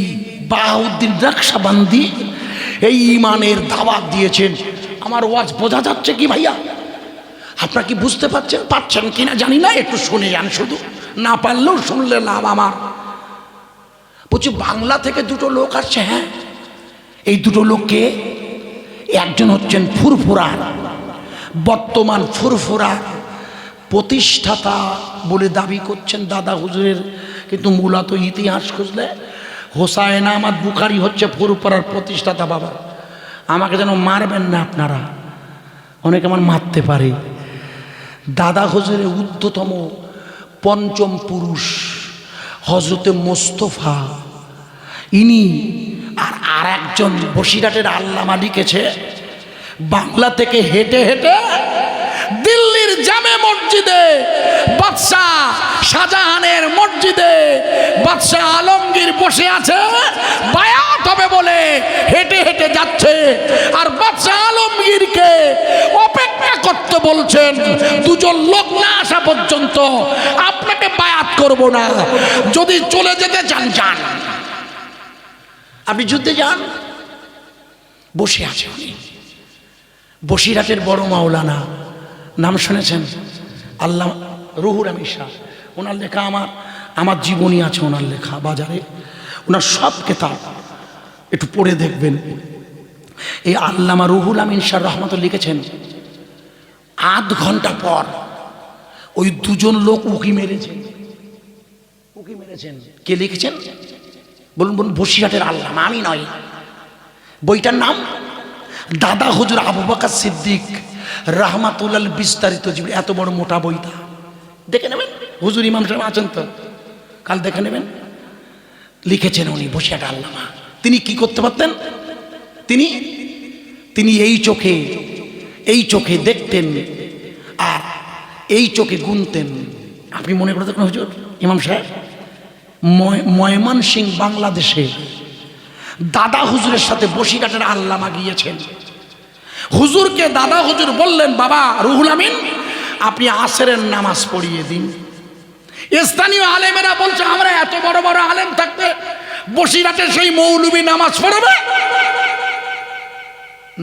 বাহাউদ্দিন নকশবন্দি এই ঈমানের দাওয়াত দিয়েছেন। আমার ওয়াজ বোঝা যাচ্ছে কি ভাইয়া? আপনারা কি বুঝতে পারছেন কিনা জানি না, একটু শুনে যান, শুধু না পারলেও শুনলে লাভ আমার। বলছি বাংলা থেকে দুটো লোক আসছে। হ্যাঁ, এই দুটো লোককে, একজন হচ্ছেন ফুরফুরার, বর্তমান ফুরফুরা প্রতিষ্ঠাতা বলে দাবি করছেন দাদা হুজুরের, কিন্তু মূলত ইতিহাস খুঁজলে হোসাইন আহমদ বুখারী হচ্ছে ফুরফুরার প্রতিষ্ঠাতা। বাবা আমাকে যেন মারবেন না আপনারা, অনেকে আমার মারতে পারে। দাদা হুজুরের ঊর্ধ্বতম পঞ্চম পুরুষ হজরতে মোস্তফা, ইনি আর একজন বসিরহাটের আল্লামা লিখেছে, বাংলা থেকে হেঁটে হেঁটে দিল্লির জামে মসজিদে, বাদশাহ শাহজাহানের মসজিদে বাদশাহ আলমগীর বসে আছে, বায়াত হবে বলে হেঁটে হেঁটে যাচ্ছে, আর বাদশাহ আলমগীরকে অপেক্ষা করতে বলছেন, দুজন লোক না আসা পর্যন্ত আপনাকে বায়াত করব না, যদি চলে যেতে চান যান, আপনি যুদ্ধে যান। বসে আছে উনি, বসিরহাটের বড় মাওলানা, নাম শুনেছেন? আল্লামা রুহুল আমিন শাহ। ওনার লেখা আমার জীবনী আছে ওনার লেখা বাজারে, ওনার সব কেতাব একটু পড়ে দেখবেন। এই আল্লামা রুহুল আমিন শাহ রহমতুল্লাহ লিখেছেন, আধ ঘন্টা পর ওই দুজন লোক উকি মেরেছেন। উকি মেরেছেন কে লিখেছেন বলুন? বলুন বসিরহাটের আল্লামা, আমি নয়। বইটার নাম দাদা হুজুর আবু বকর সিদ্দিক রহমাতুল্লাহ বিস্তারিত জীবনী। এত বড় মোটা বইটা দেখে নেবেন, হুজুর ইমাম সাহেব আছেন তো, কাল দেখে নেবেন। লিখেছেন উনি বসিরহাটের আল্লামা। তিনি কি করতে পারতেন? তিনি এই চোখে দেখতেন আর এই চোখে গুনতেন। আপনি মনে করে দেখুন হুজুর ইমাম সাহেব ময়মনসিংহ বাংলাদেশে দাদা হুজুরের সাথে বসিরহাটের আল্লামা গিয়েছেন। হুজুরকে দাদা হুজুর বললেন, বাবা রুহুল আমিন আপনি আসরের নামাজ পড়িয়ে দিন। স্থানীয় আলেমেরা বলছে, আমরা এত বড় বড় আলেম থাকতে বসিরহাটে সেই মৌলবী নামাজ পড়াবে?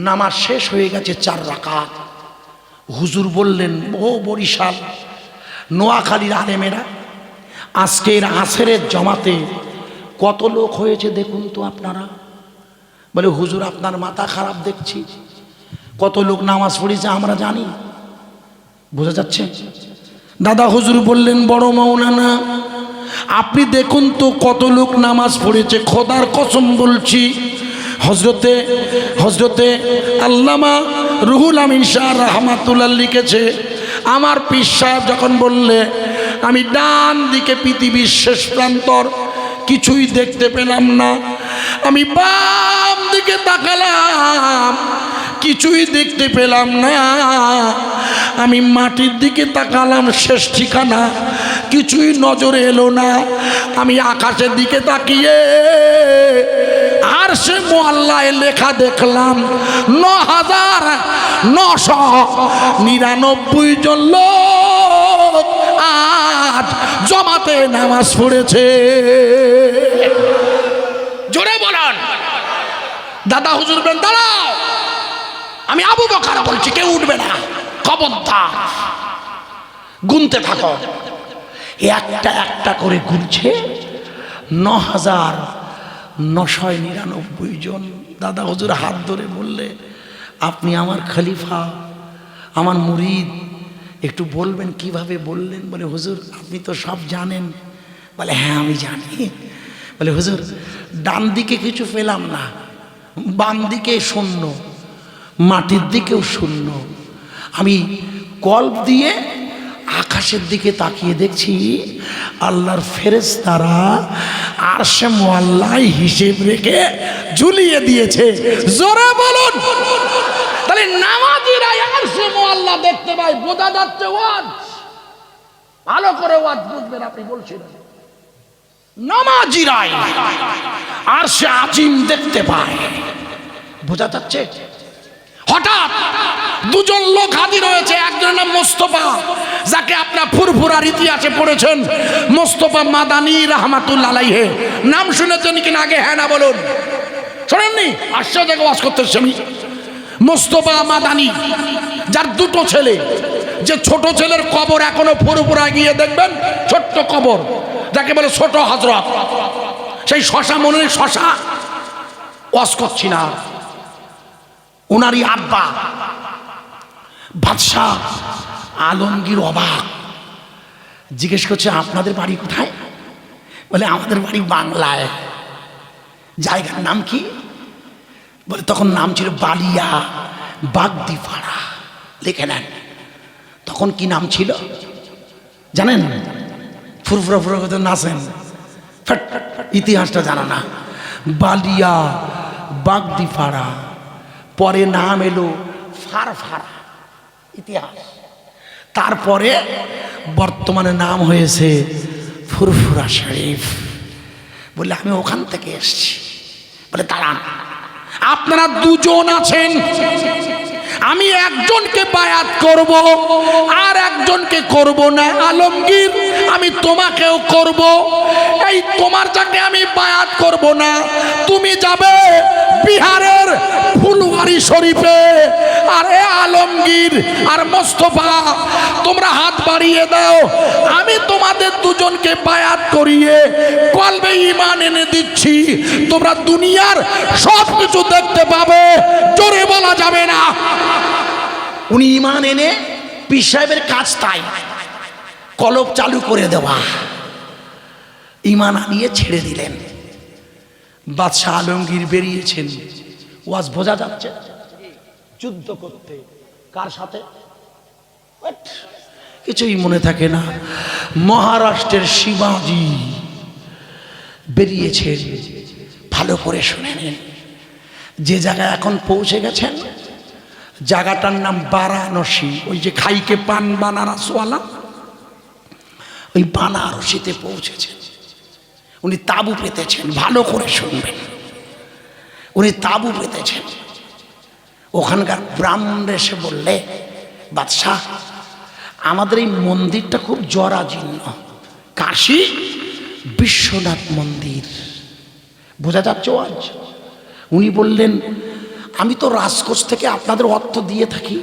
নামাজ শেষ হয়ে গেছে 4 রাকাত। হুজুর বললেন, ও বরিশাল নোয়াখালীর আলেমেরা, আজকের আসরের জমাতে কত লোক হয়েছে দেখুন তো আপনারা। বলে হুজুর আপনার মাথা খারাপ দেখছি, কত লোক নামাজ পড়েছে আমরা জানি। বোঝা যাচ্ছে? দাদা হুজুর বললেন, বড় মাওলানা আপনি দেখুন তো কত লোক নামাজ পড়েছে, খোদার কসম বলছি। হজরতে আল্লামা রুহুল আমিন শাহ রহমাতুল্লাহ লিখেছে, আমার পীর সাহেব যখন বললে, আমি ডান দিকে পৃথিবীর শেষ প্রান্তর, কিছুই দেখতে পেলাম না। আমি বাম দিকে তাকালাম, কিছুই দেখতে পেলাম না। আমি মাটির দিকে তাকালাম, শেষ ঠিকানা, কিছুই নজরে এলো না। আমি আকাশের দিকে তাকিয়ে আরশে মুআল্লায় লেখা দেখলাম ৯৯৯৯ জন লোক আজ জমাতে নামাজ পড়েছে। জোরে বলেন। দাদা হুজুর বলেন, দাঁড়াও, আমি আবু বকর বলছি, কেউ উঠবে না, খবরদার। গুনতে থাকো। একটা একটা করে গুনছে ৯৯৯৯ জন। দাদা হুজুর হাত ধরে বললে, আপনি আমার খলিফা, আমার মুরিদ, একটু বলবেন কিভাবে বললেন? বলে হুজুর আপনি তো সব জানেন। বলে হ্যাঁ আমি জানি। বলে হুজুর ডান দিকে কিছু পেলাম না, বাম দিকে শূন্য, মাটির দিকেও শূন্য। আমি কল্প দিয়ে আকাশের দিকে তাকিয়ে দেখছি আল্লাহর ফেরেশতারা আরশে মুআল্লায় হিসেব রেখে ঝুলিয়ে দিয়েছে। জোরে বলুন। তাহলে নামাজিরা আরশে মুআল্লা দেখতে পায়, বোঝা যাচ্ছে ওয়াজ। ভালো করে ওয়াজ বুঝবেন। আপনি বলছিলেন নামাজিরাই আর সে আজিম দেখতে পায়, বোঝা যাচ্ছে? হঠাৎ দুজন লোক হাজির হয়েছে। একজনের নাম মোস্তফা, যাকে আপনার ফুরফুরার ইতিহাসে পড়েছেন, মোস্তফা মাদানী রাহমাতুল্লাহ আলাইহি। নাম শুনেছেন কিনা আগে হ্যাঁ না বলুন। শোনেননি? আশ্চর্য ওয়াজ করতেছি আমি। মোস্তফা মাদানী, যার দুটো ছেলে, যে ছোট ছেলের কবর এখনো ফুরফুরা গিয়ে দেখবেন, ছোট্ট কবর, যাকে বলে ছোট হযরত, সেই শশা মনে শশা। ওয়াজ করছি না। ওনারই আব্বা বাদশাহ আলমগীর অবাক, জিজ্ঞেস করছে আপনাদের বাড়ি কোথায়? বলে আমাদের বাড়ি বাংলায়। জায়গার নাম কি? বলে তখন নাম ছিল বালিয়া বাগদিপাড়া। লিখে নেন তখন কি নাম ছিল জানেন? ফুরফুরা ফুরা কথা নাচেন, ইতিহাসটা জানা না। বালিয়া বাগদিপাড়া, পরে নাম এলো ফারফারা, ইতিহাস। তারপরে বর্তমানে নাম হয়েছে ফুরফুরা শরীফ। বলে আমি ওখান থেকে এসছি। বলে দাঁড়ান, আপনারা দুজন আছেন, আমি একজনকে বায়াত করব আর একজনকে করব না। আলমগীর, আমি তোমাকেও করব। এই তোমার যাকে আমি বায়াত করব না, তুমি যাবে বিহারের ফুলবাড়ি শরীফে। আর এ আলমগীর আর মোস্তফা, তোমরা হাত বাড়িয়ে দাও, আমি তোমাদের দুজনকে বায়াত করিয়ে কলবে ঈমান এনে দিচ্ছি। তোমরা দুনিয়ার সব কিছু দেখতে পাবে, জোরে বলা যাবে না। উনি ঈমান এনে পীর সাহেবের কাজ তাই কলব চালু করে দেওয়া, ঈমান আনিয়ে ছেড়ে দিলেন। বাদশাহ আলমগীর বেরিয়েছেন, ওয়াজ বোঝা যাচ্ছে, যুদ্ধ করতে। কার সাথে? কিছুই মনে থাকে না। মহারাষ্ট্রের শিবাজি বেরিয়েছেন। ভালো করে শুনে নিন, যে জায়গায় এখন পৌঁছে গেছেন জায়গাটার নাম বারাণসী। ওই যে খাইকে পান বানারসওয়ালা, ওই বানারসিতে পৌঁছেছেন। উনি তাঁবু পেতেছেন, ভালো করে শুনবেন। উনি তাঁবু পেতেছেন। ওখানকার ব্রাহ্মণ এসে বললে, বাদশাহ আমাদের এই মন্দিরটা খুব জরাজীর্ণ, কাশী বিশ্বনাথ মন্দির। বোঝা যাচ্ছে আজ? উনি বললেন, আমি তো রাজকোষ থেকে আপনাদের অর্থ দিয়ে থাকি,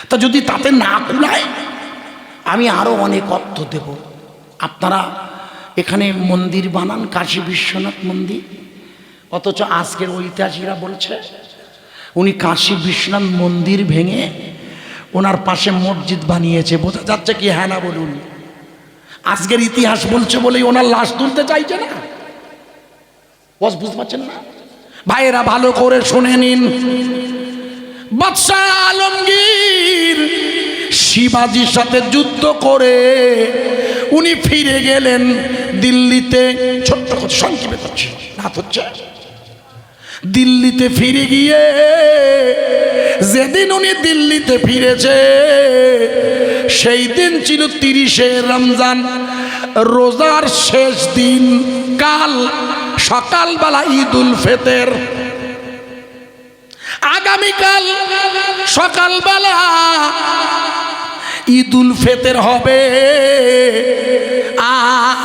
তা যদি তাতে না কুলায় আমি আরো অনেক অর্থ দেব। আপনারা এখানে মন্দির বানান, কাশী বিশ্বনাথ মন্দির। অথচ আজকের ঐতিহাসিকরা বলছে উনি কাশী বিশ্বনাথ মন্দির ভেঙে ওনার পাশে মসজিদ বানিয়েছে। বোঝা যাচ্ছে কি হ্যাঁ না বলুন? আজকের ইতিহাস বলছে বলেই ওনার লাশ তুলতে চাইছে না। বুঝতে পারছেন না ভাইয়েরা? ভালো করে শুনে নিন। বাদশাহ আলমগীর শিবাজির সাথে যুদ্ধ করে উনি ফিরে গেলেন দিল্লিতে। ছোট্ট কথা সংক্ষেপে করছি, রাত হচ্ছে। দিল্লিতে ফিরে গিয়ে যেদিন উনি দিল্লিতে ফিরেছে সেই দিন ছিল 30শে রমজান, রোজার শেষ দিন। কাল সকালবেলা ঈদুল ফিতর, আগামীকাল সকালবেলা ঈদুল ফিতর হবে।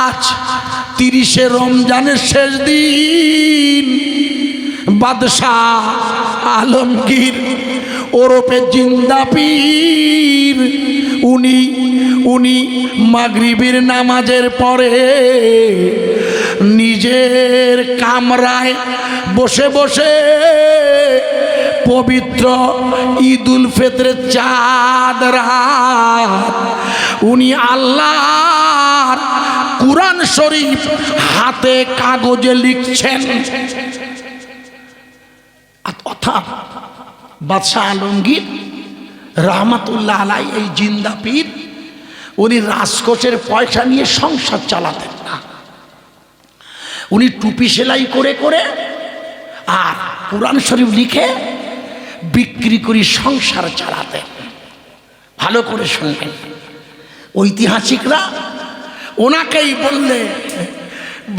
আজ 30শে রমজানের শেষ দিন। বাদশাহ আলমগীর ওরফে জিন্দা পীর, উনি মাগরিবের নামাজের পরে নিজের কামরায় বসে বসে পবিত্র ঈদুল ফিতরের চাঁদ রাত উনি আল্লাহর কুরআন শরীফ হাতে কাগজে লিখছেন। অর্থাৎ বাদশাহ আলমগীর রহমাতুল্লাহ আলাই, এই জিন্দা পীর, উনি রাজকোষের পয়সা নিয়ে সংসার চালাতেন না। উনি টুপি সেলাই করে করে আর কুরআন শরীফ লিখে বিক্রি করে সংসার চালাতেন। ভালো করে শুনবেন। ঐতিহাসিকরা ওনাকেই বললে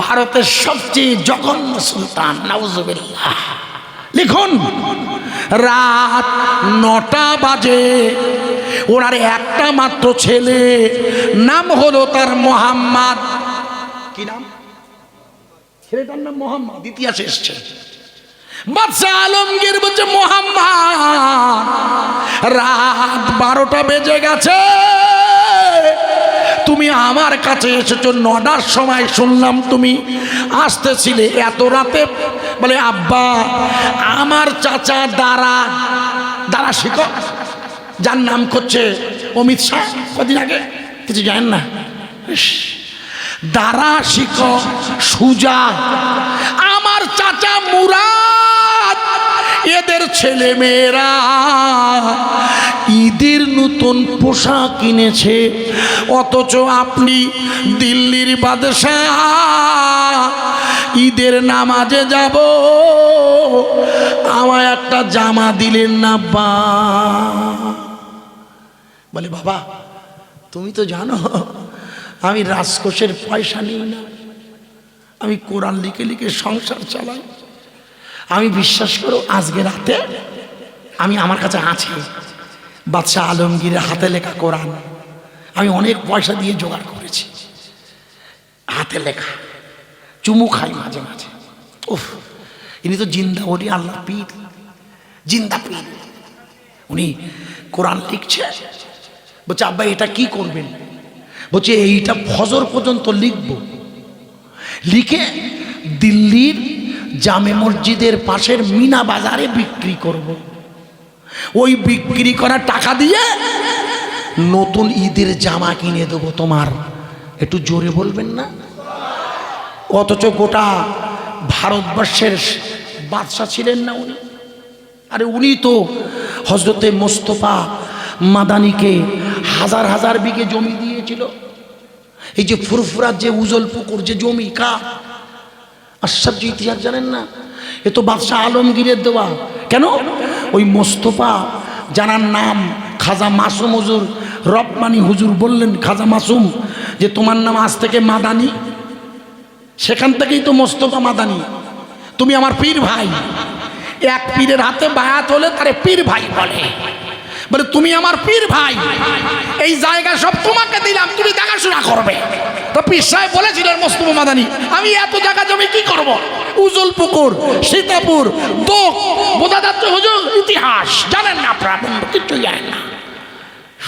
ভারতের সবচেয়ে জঘন্য সুলতান। নাউজুবিল্লাহ। লিখুন, রাত 9টা বাজে, ওনার একটা মাত্র ছেলে, নাম হলো তার মোহাম্মদ। কি নাম? ছেলেটার নাম মোহাম্মদ, ইতিহাসে এসছে। বাদশাহ আলমগীর বলছে, মোহাম্মদ, রাত 12টা বেজে গেছে, তুমি আমার কাছে এসেছো 9টার সময়, শুনলাম তুমি আসতেছিলে এত রাতে। বলে, আব্বা, আমার চাচা দারা শিখো, যার নাম করছে অমিত শাহ, কদিন আগে কিছু জানেন না, দারা শিখো সুজা, আমার চাচা মুরাদ, এদের ছেলে মেয়েরা ঈদের নতুন পোশাক কিনেছে, অথচ আপনি দিল্লির বাদশাহ, ঈদের নামাজে যাব, আমায় একটা জামা দিলেন না। বলে, বাবা তুমি তো জানো আমি রাজকোষের পয়সা নিই না, আমি কোরআন লিখে লিখে সংসার চালাই। আমি বিশ্বাস করো, আজকে রাতে আমার কাছে আছে বাদশাহ আলমগীরের হাতে লেখা কোরআন, আমি অনেক পয়সা দিয়ে জোগাড় করেছি, হাতে লেখা, চুমু খাই মাঝে মাঝে। উফ, ইনি তো জিন্দা ওলি আল্লাহ পীর, জিন্দা পীর। উনি কোরআন লিখছে। বলছে, আব্বা এটা কি করবেন? বলছে, এইটা ফজর পর্যন্ত লিখব, লিখে দিল্লির জামে মসজিদের পাশের মিনা বাজারে বিক্রি করব। ওই বিক্রি করা টাকা দিয়ে নতুন ঈদের জামা কিনে দেবো তোমার। একটু জোরে বলবেন না? অথচ গোটা ভারতবর্ষের বাদশা ছিলেন না উনি। আরে উনি তো হযরতে মোস্তফা মাদানিকে হাজার হাজার বিঘে জমি দিয়েছিল। এই যে ফুরফুরার যে উজল পুকুর যে জমি, কার? আশ্চর্য ইতিহাস জানেন না? এ তো বাদশাহ আলমগীরের দেওয়া। কেন? ওই মোস্তফা, জানার নাম খাজা মাসুম হুজুর, রব্বানি হুজুর বললেন, খাজা মাসুম, যে তোমার নাম আজ থেকে মাদানি, সেখান থেকেই তো মোস্তফা মাদানি, তুমি আমার পীর ভাই। এক পীরের হাতে বায়াত হলে তারে পীর ভাই বলে। বলে, তুমি আমার পীর ভাই, এই জায়গা সব তোমাকে দিলাম, তুমি দেখাশোনা করবে। তো পীর সাহেব বলেছিলেন মোস্তফা মাদানি, আমি এত জায়গা জমি কি করব? উজল পুকুর, সীতাপুর, দোক, বোঝা যাচ্ছে হুজুর ইতিহাস জানেন না আপনারা, কিচ্ছু জানেন না।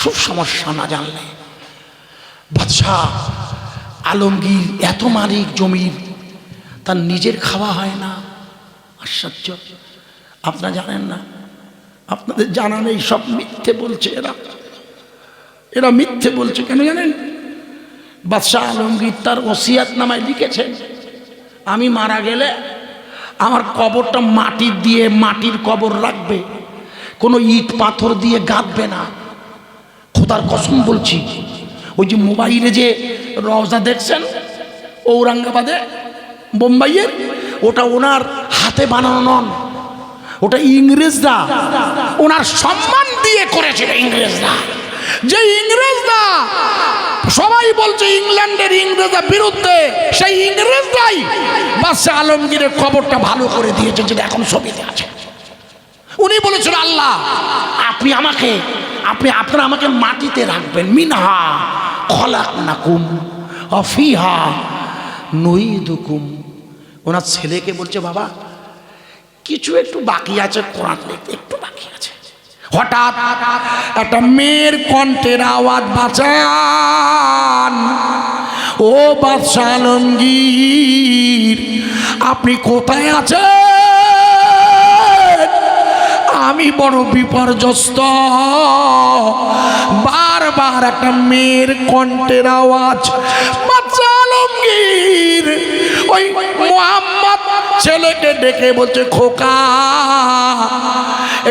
খুব সমস্যা না জানলে। বাদশাহ আলমগীর এত মালিক জমির, তার নিজের খাওয়া হয় না। আশ্চর্য, আপনারা জানেন না? আপনাদের জানা নেই, সব মিথ্যে বলছে এরা মিথ্যে বলছে। কেন জানেন? বাদশাহ আলমগীর তার ওসিয়াত নামায় লিখেছেন, আমি মারা গেলে আমার কবরটা মাটির কবর রাখবে, কোনো ইট পাথর দিয়ে গাঁথবে না। খোদার কসম বলছি, ওই যে মোবাইলে যে রওজা দেখছেন ঔরঙ্গাবাদে, বোম্বাইয়ের, ওটা ওনার হাতে বানানো নন, ওটা ইংরেজরা ওনার সম্মান দিয়ে করেছিল। ইংরেজরা, যে ইংরেজরা সবাই বলছে ইংল্যান্ডের ইংরেজরা বিরুদ্ধে, সেই ইংরেজরাই বাদশাহ আলমগীরের কবরটা ভালো করে দিয়েছে, যেটা এখন ছবিতে আছে। উনি বলেছিল, আল্লাহ আপনারা আমাকে মাটিতে রাখবেন, মিনহা খলাকনাকুম ওয়া ফিহা নুইদুকুম। ওনার ছেলেকে বলছে, বাবা কিছু একটু বাকি আছে, কোরআন লিখতে একটু বাকি আছে। হঠাৎ একটা মেয়ের কণ্ঠের আওয়াজ, বাঁচান, ও বাদশাহ আলমগীর, আপনি কোথায় আছেন? আমি বড় বিপর্যস্ত। বারবার একটা মেয়ের কণ্ঠের আওয়াজ। বাদশাহ আলমগীর ওই মোহাম্মদ ছেলেকে ডেকে বলছে, খোকা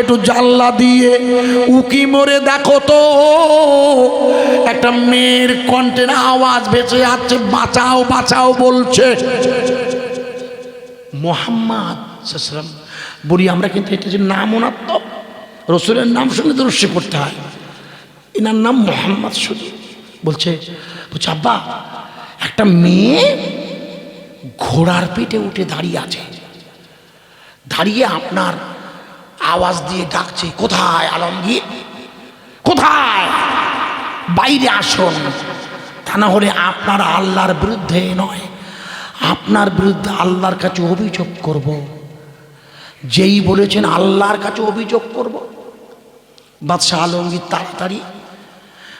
একটু জানলা দিয়ে উকি মরে দেখো তো, একটা মেয়ের কণ্ঠের আওয়াজ ভেসে যাচ্ছে, বাঁচাও বাঁচাও বলছে। মোহাম্মদ বলি আমরা, কিন্তু এটা যে নাম ওনার, তো রসুলের নাম শুনে তো রস্যি করতে হয়। এনার নাম মোহাম্মদ, শুধু বলছে বলছে আব্বা একটা মেয়ে ঘোড়ার পিঠে উঠে দাঁড়িয়ে আছে, দাঁড়িয়ে আপনার আওয়াজ দিয়ে ডাকছে, কোথায় আলমগীর, কোথায়, বাইরে আসুন, তা না হলে আপনার আল্লাহর বিরুদ্ধে নয়, আপনার বিরুদ্ধে আল্লাহর কাছে অভিযোগ করব। যেই বলেছেন আল্লাহর কাছে অভিযোগ করব, বাদশাহ আলমগীর তাড়াতাড়ি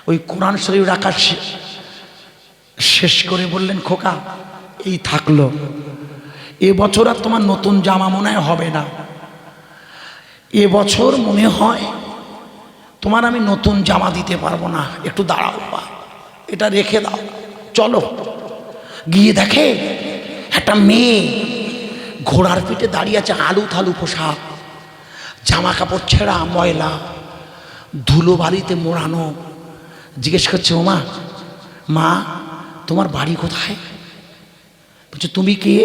ওই কোরআন শরীফ রাখা শেষ করে বললেন, খোকা এই থাকলো, এবছর আর তোমার নতুন জামা মনে হবে না, এবছর মনে হয় তোমার আমি নতুন জামা দিতে পারবো না, একটু দাঁড়াও বা এটা রেখে দাও, চলো। গিয়ে দেখে একটা মেয়ে ঘোড়ার পিঠে দাঁড়িয়ে আছে, আলু থালু পোশাক, জামা কাপড় ছেঁড়া, ময়লা, ধুলো বালিতে মোড়ানো। জিজ্ঞেস করছে, ওমা মা তোমার বাড়ি কোথায়? বলছে তুমি কে?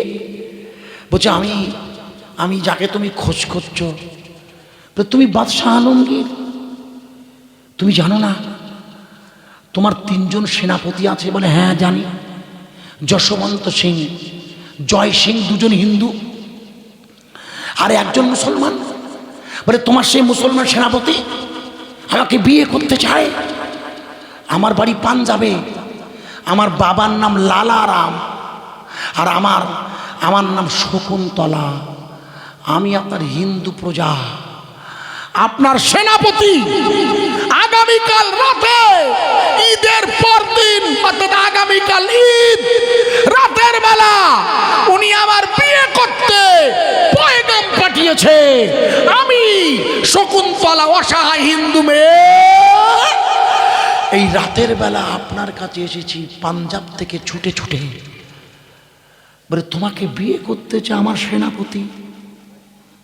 বলছে আমি যাকে তুমি খোঁজ করছো। তুমি বাদশাহ আলমগীর, তুমি জানো না তোমার 3 জন সেনাপতি আছে? বলে হ্যাঁ জানি, যশবন্ত সিং, জয় সিং, 2 জন হিন্দু আর 1 জন মুসলমান। বলে তোমার সেই মুসলমান সেনাপতি আমাকে বিয়ে করতে চায়, আমার বাড়ি পাঞ্জাবে, আমার বাবার নাম লালারাম আর আমার নাম শকুন্তলা, আমি আপনার হিন্দু প্রজা, আপনার সেনাপতি আগামীকাল রাতে ঈদের পর দিন, অর্থাৎ আগামীকাল ঈদ রাতের বেলা উনি আমার বিয়ে করতে পয়গাম পাঠিয়েছে। আমি শকুন্তলা অসহায় হিন্দু মেয়ে এই রাতের বেলা আপনার কাছে এসেছি পাঞ্জাব থেকে ছুটে ছুটে। বলে তোমাকে বিয়ে করতে চায় আমার সেনাপতি?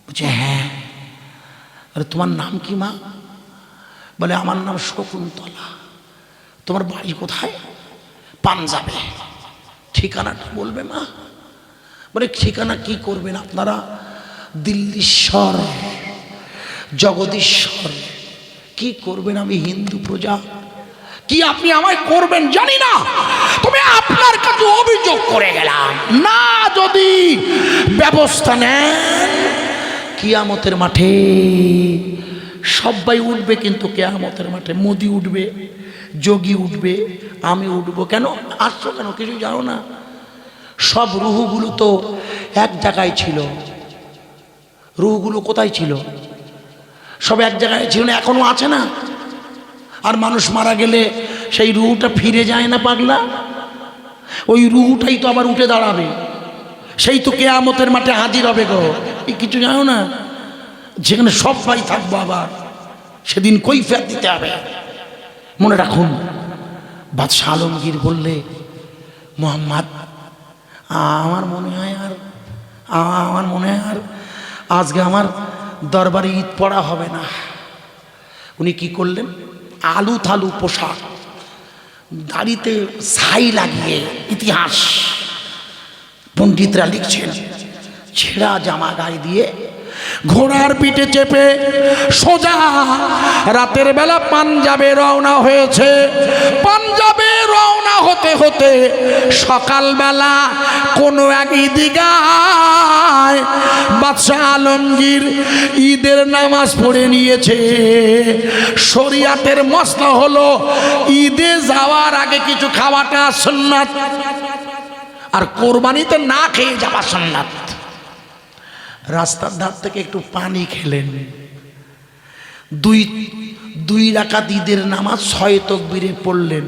বলছে হ্যাঁ। আরে তোমার নাম কি মা? বলে আমার নাম শকুন্তলা। তোমার বাড়ি কোথায়? পাঞ্জাবে। ঠিকানাটা বলবে মা? বলে ঠিকানা কি করবেন আপনারা? দিল্লীশ্বর, জগদীশ্বর, কি করবেন? আমি হিন্দু প্রজা, কি আপনি আমায় করবেন জানি না, তুমি আপনার কাছে অভিযোগ করে গেলাম, না যদি ব্যবস্থা নেন কিয়ামতের মাঠে সবাই উঠবে, কিন্তু কিয়ামতের মাঠে মোদি উঠবে, যোগী উঠবে, আমি উঠবো। কেন আসছো কেন? কিছু জানো না? সব রুহুগুলো তো এক জায়গায় ছিল। রুহুগুলো কোথায় ছিল? সব এক জায়গায় ছিল না, এখনো আছে না? আর মানুষ মারা গেলে সেই রুহুটা ফিরে যায় না পাগলা? ওই রুহুটাই তো আবার উঠে দাঁড়াবে, সেই তো কিয়ামতের মাঠে হাজির হবে গো। এই কিছু জানো না? যেখানে সবাই থাকবো, আবার সেদিন কৈফিয়ত দিতে হবে, মনে রাখুন। বাদশাহ আলমগীর বললে, মোহাম্মদ আমার মনে হয় আর আজকে আমার দরবারে ঈদ পড়া হবে না। উনি কি করলেন? আলু থালু পোশাক, দাড়িতে ছাই লাগিয়ে, ইতিহাস পণ্ডিতরা লিখছেন, ছেঁড়া জামা গায়ে দিয়ে ঘোড়ার পিঠে চেপে সোজা রাতের বেলা পাঞ্জাবে রওনা হয়েছে। পাঞ্জাবে রওনা হতে হতে সকালবেলা কোনো এক ঈদগায় বাদশাহ আলমগীর ঈদের নামাজ পড়ে নিয়েছে। শরিয়াতের মসলা হলো ঈদে যাওয়ার আগে কিছু খাওয়াটা সুন্নাত, আর কোরবানিতে না খেয়ে যাওয়া সুন্নাত। রাস্তার ধার থেকে একটু পানি খেলেন, দুই রাকাত ঈদের নামাজ 6 তাকবীরে পড়লেন,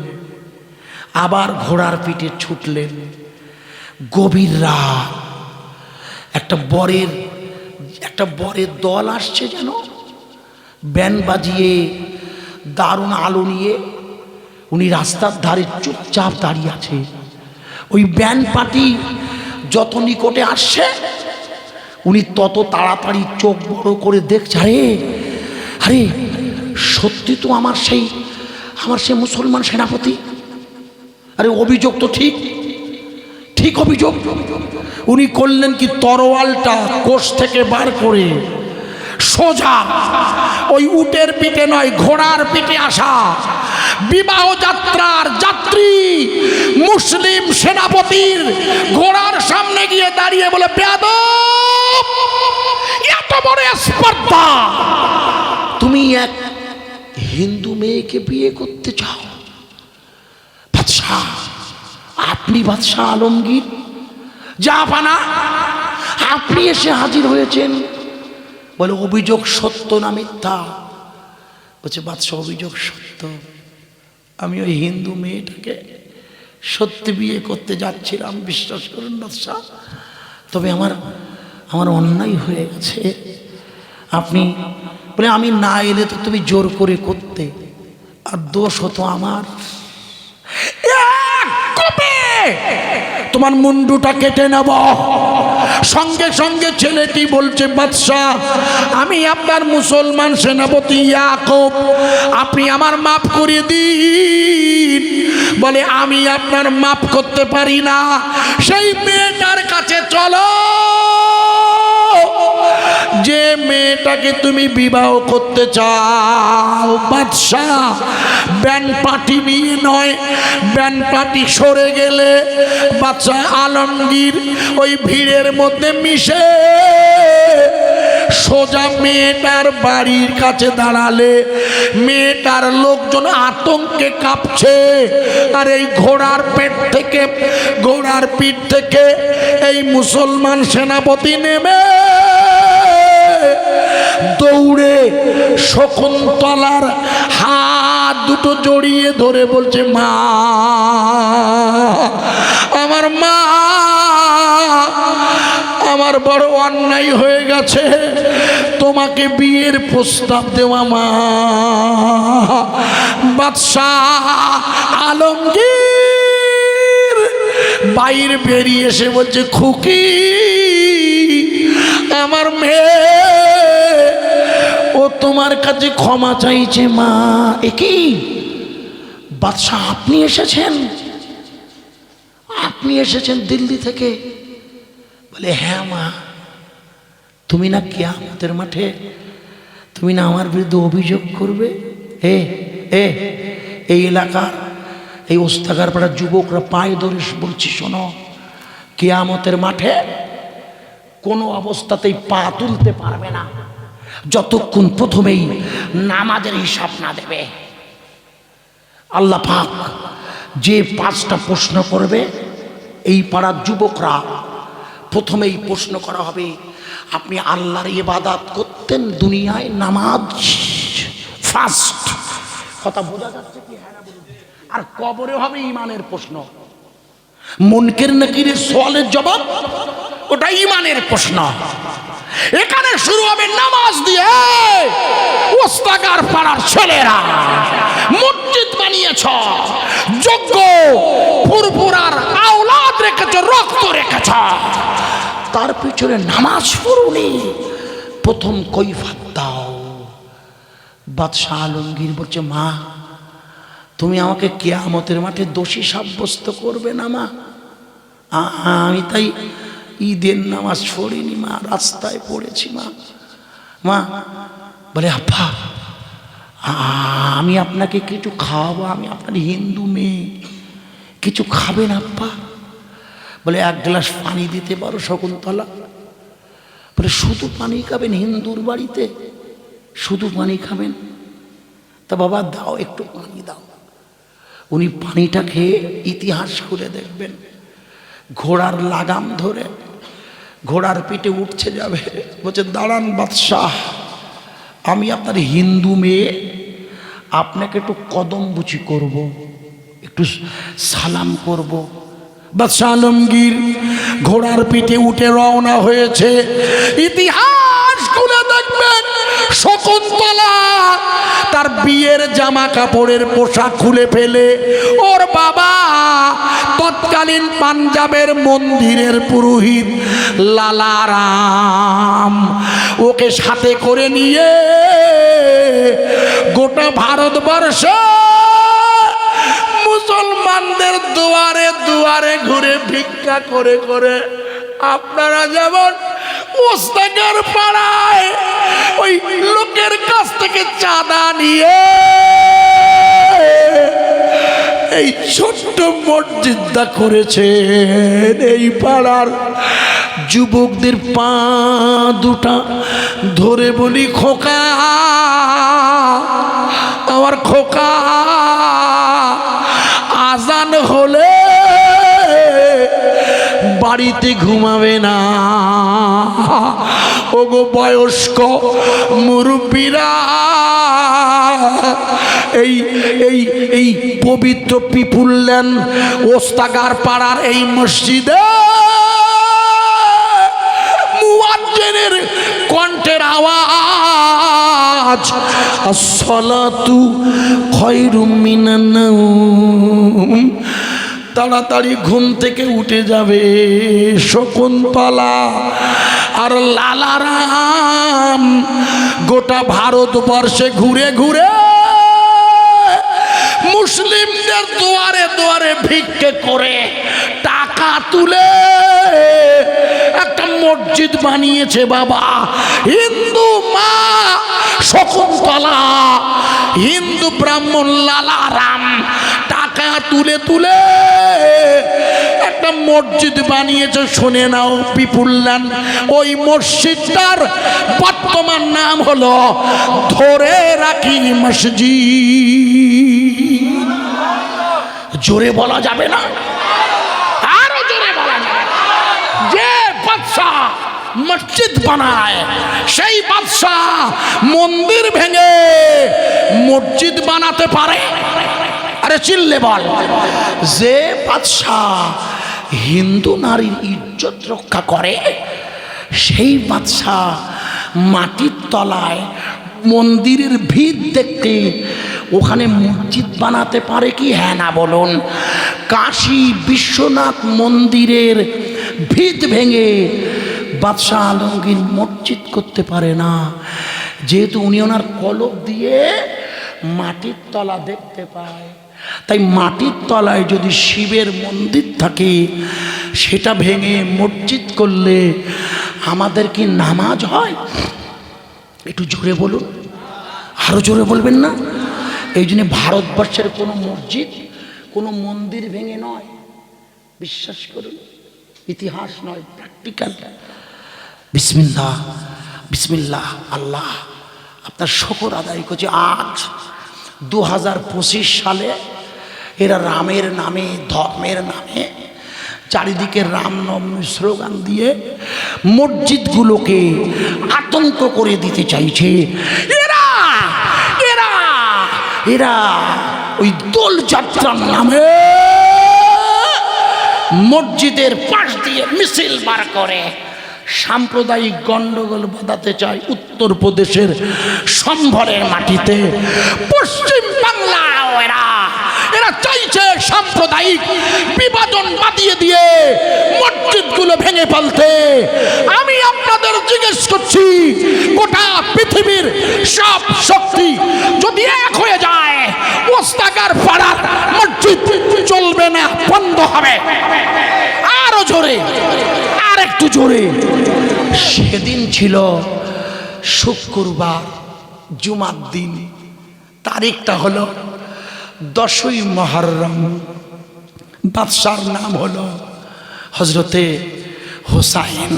আবার ঘোড়ার পিঠে ছুটলেন। গভীর রাত, একটা বরের দল আসছে যেন, ব্যান্ড বাজিয়ে, দারুণ আলো নিয়ে। উনি রাস্তার ধারে চুপচাপ দাঁড়িয়ে আছে। ওই ব্যান্ড পার্টি যত নিকটে আসছে উনি তত তাড়াতাড়ি চোখ বড় করে দেখছে, আরে সত্যি তো আমার সেই মুসলমান সেনাপতি। আরে অভিযোগ তো ঠিক অভিযোগ। উনি করলেন কি, তরোয়ালটা কোষ থেকে বার করে সোজা ওই উটের পিঠে নয়, ঘোড়ার পিঠে আসা বিবাহ যাত্রার যাত্রী মুসলিম সেনাপতির ঘোড়ার সামনে গিয়ে দাঁড়িয়ে বলে, বেয়াদব, এত বড় স্পর্ধা, তুমি এক হিন্দু মেয়েকে বিয়ে করতে চাও? বাদশাহ, আপনি বাদশাহ আলমগীর জাহাপানা, আপনি এসে হাজির হয়েছেন। বলে, অভিযোগ সত্য না মিথ্যা? বলছে, বাদশাহ, অভিযোগ সত্য। আমি ওই হিন্দু মেয়েটাকে সত্যি বিয়ে করতে যাচ্ছিলাম, বিশ্বাস করুন বাদশাহ। তবে আমার অন্যায় হয়ে গেছে। আপনি বলে, আমি না এলে তো তুমি জোর করে করতে, আর দোষ হতো আমার। তোমার মুন্ডুটা কেটে নেব। সঙ্গে সঙ্গে ছেলেটি বলছে, বাদশাহ, আমি আপনার মুসলমান সেনাপতি ইয়াকুব, আপনি আমার মাফ করে দিন। বলে, আমি আপনার মাফ করতে পারি না, সেই মেয়েটার কাছে চলো যে মেয়েটাকে তুমি বিবাহ করতে চাও। বাদশাহ ব্যান্ড পার্টি নিয়ে নয়, ব্যান্ড পার্টি সরে গেলে বাদশাহ আলমগীর ওই ভিড়ের মধ্যে মিশে সোজা মেয়েটার বাড়ির কাছে দাঁড়ালে মেয়েটার লোকজন আতঙ্কে কাঁপছে। আর এই ঘোড়ার পিঠ থেকে এই মুসলমান সেনাপতি নেমে দৌড়ে শকুন্তলার হাত দুটো জড়িয়ে ধরে বলছে, মা, আমার মা, আমার বড় অন্যায় হয়ে গেছে, তোমাকে বিয়ের প্রস্তাব দেওয়া মা। বাদশাহ আলমগীর বাইরে বেরিয়ে এসে বলছে, খুকি, আমার মেয়ে ও তোমার কাছে ক্ষমা চাইছে মা। একই বাদশাহ, আপনি এসেছেন দিল্লি থেকে? বলে, হ্যাঁ মা, তুমি না কিয়ামতের মাঠে তুমি না আমার বিরুদ্ধে অভিযোগ করবে? এই এলাকার এই ওস্তাগার পাড়ার যুবকরা পায়ে ধরে বলছি, শোনো, কিয়ামতের মাঠে কোনো অবস্থাতেই পা তুলতে পারবে না যতক্ষণ প্রথমেই নামাজের হিসাব না দেবে। আল্লাহ পাক যে 5টা প্রশ্ন করবে, এই পাড়ার যুবকরা প্রথমেই প্রশ্ন করা হবে, আপনি আল্লাহর ইবাদত করতেন দুনিয়ায়? নামাজ ফার্স্ট। কথা বোঝা যাচ্ছে কি? আর কবরে হবে ঈমানের প্রশ্ন। মুনকির নাকিরের সওয়ালের জবাব, ওটা ঈমানের প্রশ্ন। এখানে শুরু হবে নামাজ দিয়ে। ওস্তাগার পাড়ার ছেলেরা মসজিদ বানিয়েছ, যোগ্য ফুরফুরার আওলাদ রেখেছ, রক্ত রেখেছ, তার পিছনে নামাজ পড়ুনি, প্রথম কৈফিয়ত দাও। বাদশাহ আলমগীর বলছে, মা, তুমি আমাকে কিয়ামতের মাঠে দোষী সাব্যস্ত করবে না মা? আমি তাই ঈদের নামাজ পড়িনি মা, রাস্তায় পড়েছি মা। বলে, আব্বা, আমি আপনাকে কিছু খাওয়াবো, আমি আপনার হিন্দু মেয়ে, কিছু খাবেন আব্বা? বলে, 1 গ্লাস পানি দিতে পারো শকুন্তলা? বলে, শুধু পানি খাবেন হিন্দুর বাড়িতে? শুধু পানি খাবেন? তা বাবা দাও, একটু পানি দাও। উনি পানিটা খেয়ে ইতিহাস খুলে দেখবেন, ঘোড়ার লাগাম ধরে ঘোড়ার পিঠে উঠছে যাবে। বলছে, দাঁড়ান বাদশাহ, আমি আপনার হিন্দু মেয়ে, আপনাকে একটু কদম বুচি করব, একটু সালাম করব। বাদশাহ আলমগীর ঘোড়ার পিঠে উঠে রওনা হয়েছে। ইতিহাস খুলে দেখবেন, শকুন্তলা তার বিয়ের জামা কাপড়ের পোশাক খুলে ফেলে ওর বাবা তৎকালীন পাঞ্জাবের মন্দিরের পুরোহিত লালারাম ওকে সাথে করে নিয়ে গোটা ভারতবর্ষে মুসলমানদের দুয়ারে দুয়ারে ঘুরে ভিক্ষা করে করে, আপনারা যেমন ওস্তাগার পাড়ায় ওই লোকের কাছ থেকে চাঁদা নিয়ে এই ছোট্ট মসজিদটা করেছেন। এই পাড়ার যুবকদের পা দুটা ধরে বলি, খোকা আমার খোকা, আজান হলে বাড়িতে ঘুমাবে না। ওগো বয়স্ক মুরব্বীরা, এই এই এই পবিত্র পিপুলল্যান্ড ওস্তাগার পাড়ার এই মসজিদে মুয়াজ্জিনের কণ্ঠের আওয়াজ, আসসালাতু খায়রুম মিনান নাওম। তাড়াতাড়ি ঘুম থেকে উঠে যাবে শকুন্তলা আর লালারাম গোটা ভারতবর্ষে ঘুরে ঘুরে মুসলিমদের দুয়ারে দুয়ারে ভিক্ষে করে টাকা তুলে একটা মসজিদ বানিয়েছে বাবা। হিন্দু মা শকুন্তলা, হিন্দু ব্রাহ্মণ লালারাম টাকা তুলে তুলে একটা মসজিদ বানিয়েছে। শুনে নাও পিপুলল্যান্ড। ওই মসজিদটার বর্তমান নাম হলো ধরে রাখি মসজিদ। জোরে বলা যাবে না, আরো জোরে বলা যাবে। যে বাদশা মসজিদ বানায় সেই বাদশা মন্দির ভেঙে মসজিদ বানাতে পারে? আরে চিল্লে বল। যে বাদশা হিন্দু নারীর ইজ্জত রক্ষা করে সেই বাদশা মাটির তলায় মন্দিরের ভিত দেখতে ওখানে মসজিদ বানাতে পারে কি? হ্যাঁ না বলুন। কাশী বিশ্বনাথ মন্দিরের ভিত ভেঙে বাদশাহ আলমগীর মসজিদ করতে পারে না, যেহেতু উনি ওনার কলব দিয়ে মাটির তলা দেখতে পায়। তাই মাটির তলায় যদি শিবের মন্দির থাকে সেটা ভেঙে মসজিদ করলে আমাদের কি নামাজ হয়? একটু জোরে বলুন, আরো জোরে বলবেন না? এই জন্য ভারতবর্ষের কোনো মসজিদ কোনো মন্দির ভেঙে নয়, বিশ্বাস করুন, ইতিহাস নয়, প্র্যাকটিক্যাল। বিসমিল্লাহ বিসমিল্লাহ। আল্লাহ আপনার শুকর আদায় করছি। আজ 2025 সালে এরা রামের নামে ধর্মের নামে চারিদিকে রামনবমী স্লোগান দিয়ে মসজিদগুলোকে আতঙ্ক করে দিতে চাইছে। এরা এরা এরা ওই দোলযাত্রার নামে মসজিদের পাশ দিয়ে মিছিল বার করে সাম্প্রদায়িক গন্ডগোল বাঁধাতে চায় উত্তরপ্রদেশের সম্ভলের মাটিতে। পশ্চিম বাংলাও এরা এরা চাইছে সাম্প্রদায়িক বিভাজন বাঁধিয়ে দিয়ে মসজিদগুলো ভেঙে ফেলতে। আমি আপনাদের জিজ্ঞেস করছি, গোটা পৃথিবীর সব শক্তি যদি এক হয়ে যায়, ওস্তাগার পাড়ার মসজিদ চলবে না, বন্ধ হবে। আরো জোরে, আর একটু জোরে। সেদিন ছিল শুক্রবার, জুমার দিন। তারিখটা হলো 10ই মুহররম। বাদশার নাম হলো হযরতে হুসাইন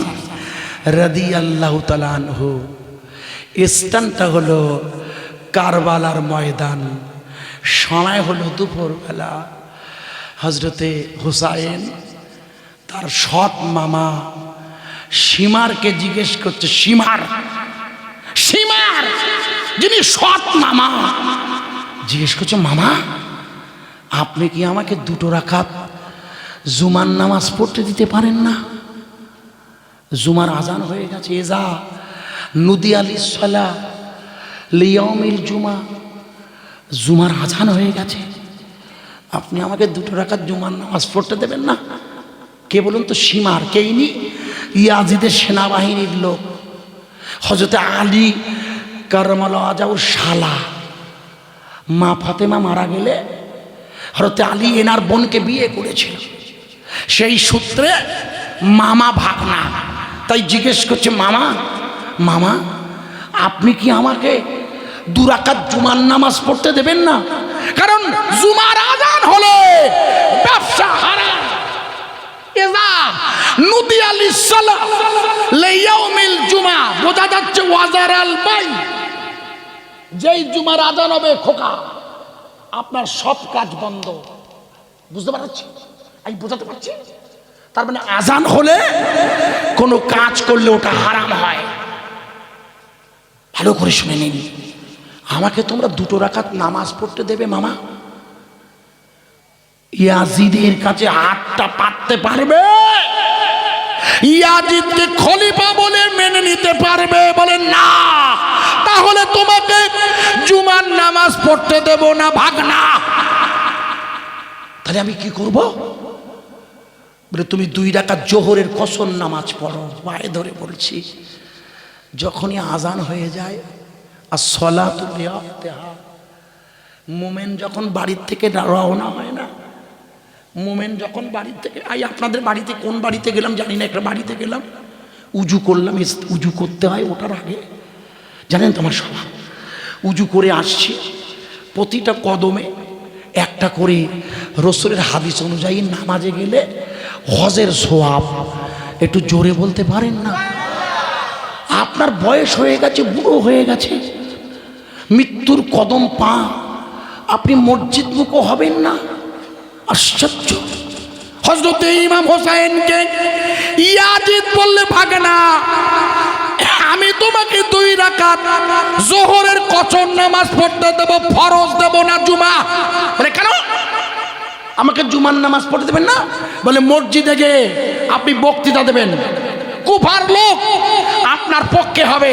রাদিয়াল্লাহু তাআলা আনহু। স্থানটা হলো কারবালার ময়দান। সময় হলো দুপুরবেলা। হযরতে হুসাইন তার সৎ মামা সীমারকে জিজ্ঞেস করছে, সীমার সীমার যিনি সৎ মামা জিজ্ঞেস করছে, মামা আপনি কি আমাকে 2 রাকাত জুমার নামাজ পড়তে দিতে পারেন না? জুমার আজান হয়ে গেছে। এজা নুদি আলিস সালা লিয়াউমিল জুমা, জুমার আজান হয়ে গেছে, আপনি আমাকে 2 রাকাত জুমার নামাজ পড়তে দেবেন না? কে বলুন তো? সীমার। কে ইনি? ইয়াজিদের সেনাবাহিনীর লোক, হযরতে আলী কাররামাল্লাহু ওয়াজহার শালা। মা ফাতেমা মারা গেলে হযরতে আলী এনার বোনকে বিয়ে করেছিল, সেই সূত্রে মামা ভাগনা। তাই জিজ্ঞেস করছে, মামা মামা আপনি কি আমাকে 2 রাকাত জুমার নামাজ পড়তে দেবেন না? কারণ জুমার আজান হলে ব্যবসা হারাম। ইযা নুদিয়া লিস-সালাহ লিয়াউমিল জুমা, বোঝা যাচ্ছে ওয়াজারাল বাই, যেই জুমার আজান হবে খোকা আপনার সব কাজ বন্ধ। বুঝতে পারছি? আমি বোঝাতে পারছি? তার মানে আজান হলে কোনো কাজ করলে ওটা হারাম হয়। ভালো করে শুনে নিন। আমাকে তোমরা 2 রাকাত নামাজ পড়তে দেবে মামা? ইয়াজিদের কাছে হাতটা পাততে পারবে? ইয়াজিদকে খলিফা বলে মেনে নিতে পারবে? বলে না। তাহলে তোমাকে জুমার নামাজ পড়তে দেব না, ভাগনা। তাহলে আমি কি করব? বলে তুমি 2 রাকাত জোহরের কসর নামাজ পড়ো। পায়ে ধরে বলছি, যখনই আজান হয়ে যায় আর সলাতু লিওয়াক্তিহা, মোমেন যখন বাড়ির থেকে রওনা হয় না, মোমেন যখন বাড়ির থেকে, আপনাদের বাড়িতে কোন বাড়িতে গেলাম জানি না, একটা বাড়িতে গেলাম, উজু করলাম। উজু করতে হয় ওটার আগে, জানেন তোমার স্বভাব। উজু করে আসছি, প্রতিটা কদমে একটা করে রাসূলের হাদিস অনুযায়ী নামাজে গেলে হজের সওয়াব। একটু জোরে বলতে পারেন না? আপনার বয়স হয়ে গেছে, বুড়ো হয়ে গেছে, মৃত্যুর কদম পা, আপনি মসজিদ মুখো হবেন না? আশ্চর্য। হযরত ইমাম হোসেনকে ইয়াজিদ বললে, ভাগনা আমি তোমাকে 2 রাকাত জোহরের কসর নামাজ পড়তে দেব, ফরজ দেব না জুমা। বলে কেন আমাকে জুমার নামাজ পড়তে দেবেন না? বলে মসজিদে গিয়ে আপনি বক্তৃতা দেবেন, কুফার লোক আপনার পক্ষে হবে,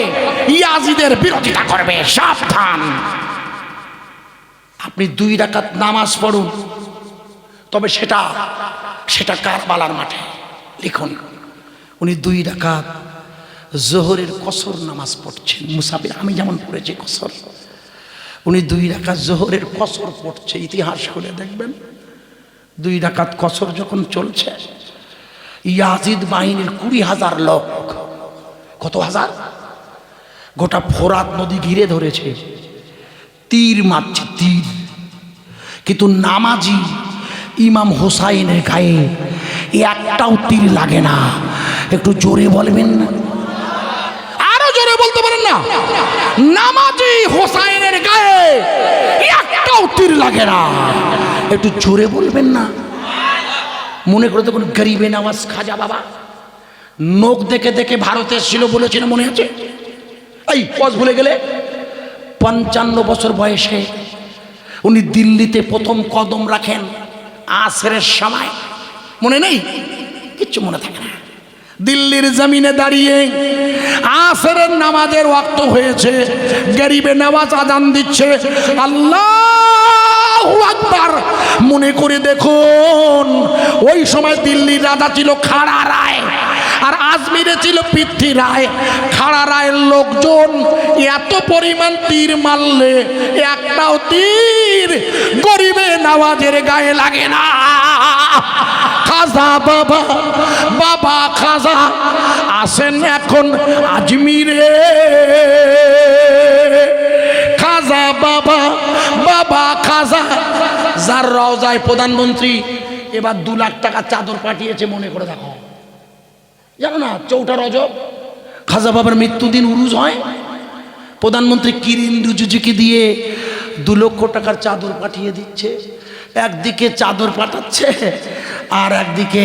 ইয়াজিদের বিরোধিতা করবে, সাবধান। আপনি 2 রাকাত নামাজ পড়ুন, তবে সেটা কারবালার মাঠে। লিখুন, উনি 2 রাকাত জোহরের কসর নামাজ পড়ছেন, মুসাফির। আমি যেমন পড়েছি কসর, উনি 2 রাকাত জোহরের কসর পড়ছে। ইতিহাস খুলে দেখবেন, 2 রাকাত কসর যখন চলছে, ইয়াজিদ বাহিনীর 20,000 লোক, কত হাজার, গোটা ফোরাত নদী ঘিরে ধরেছে, তীর মারছে, তীর। কিন্তু নামাজি ইমাম হোসাইনের গায়ে একটাও তীর লাগে না। একটু জোরে বলবেন না? আরো জোরে বলতে পারেন না? নামাজি হোসাইনের গায়ে একটাও তীর লাগে না। একটু জোরে বলবেন না? মনে করে দেখুন, গরিবে নওয়াজ খাজা বাবা নোক দেখে দেখে ভারতে ছিল বলেছিল, মনে আছে? এই পজ ভুলে গেলে? 55 বছর বয়সে উনি দিল্লিতে প্রথম কদম রাখেন আসরের সময়। মনে নেই? কিচ্ছু মনে থাকে না। দিল্লির জমিনে দাঁড়িয়ে আসরের নামাজের ওয়াক্ত হয়েছে, গরিবে নওয়াজ আজান দিচ্ছে, আল্লাহু আকবার। মনে করে দেখুন, ওই সময় দিল্লির রাজা ছিল খাড়া রায়, আর আজমিরে ছিল পৃথ্বী রায়। খাড়া রায়ের লোকজন এত পরিমাণ তীর মারলে একটাও তীর গরিবে নওয়াজের গায়ে লাগে না। খাজা বাবা, বাবা খাজা আসেন এখন আজমিরে। খাজা বাবা, বাবা খাজা, যার রওজায় প্রধানমন্ত্রী এবার 2 লাখ টাকা চাদর পাঠিয়েছে, মনে করে দেখো। জানো না, 4টা রজব খাজা বাবার মৃত্যুদিন উরুজ হয়, প্রধানমন্ত্রী কিরিন রিজিজুকে দিয়ে 2 লক্ষ টাকার চাদর পাঠিয়ে দিচ্ছে। একদিকে চাদর পাঠাচ্ছে, আর একদিকে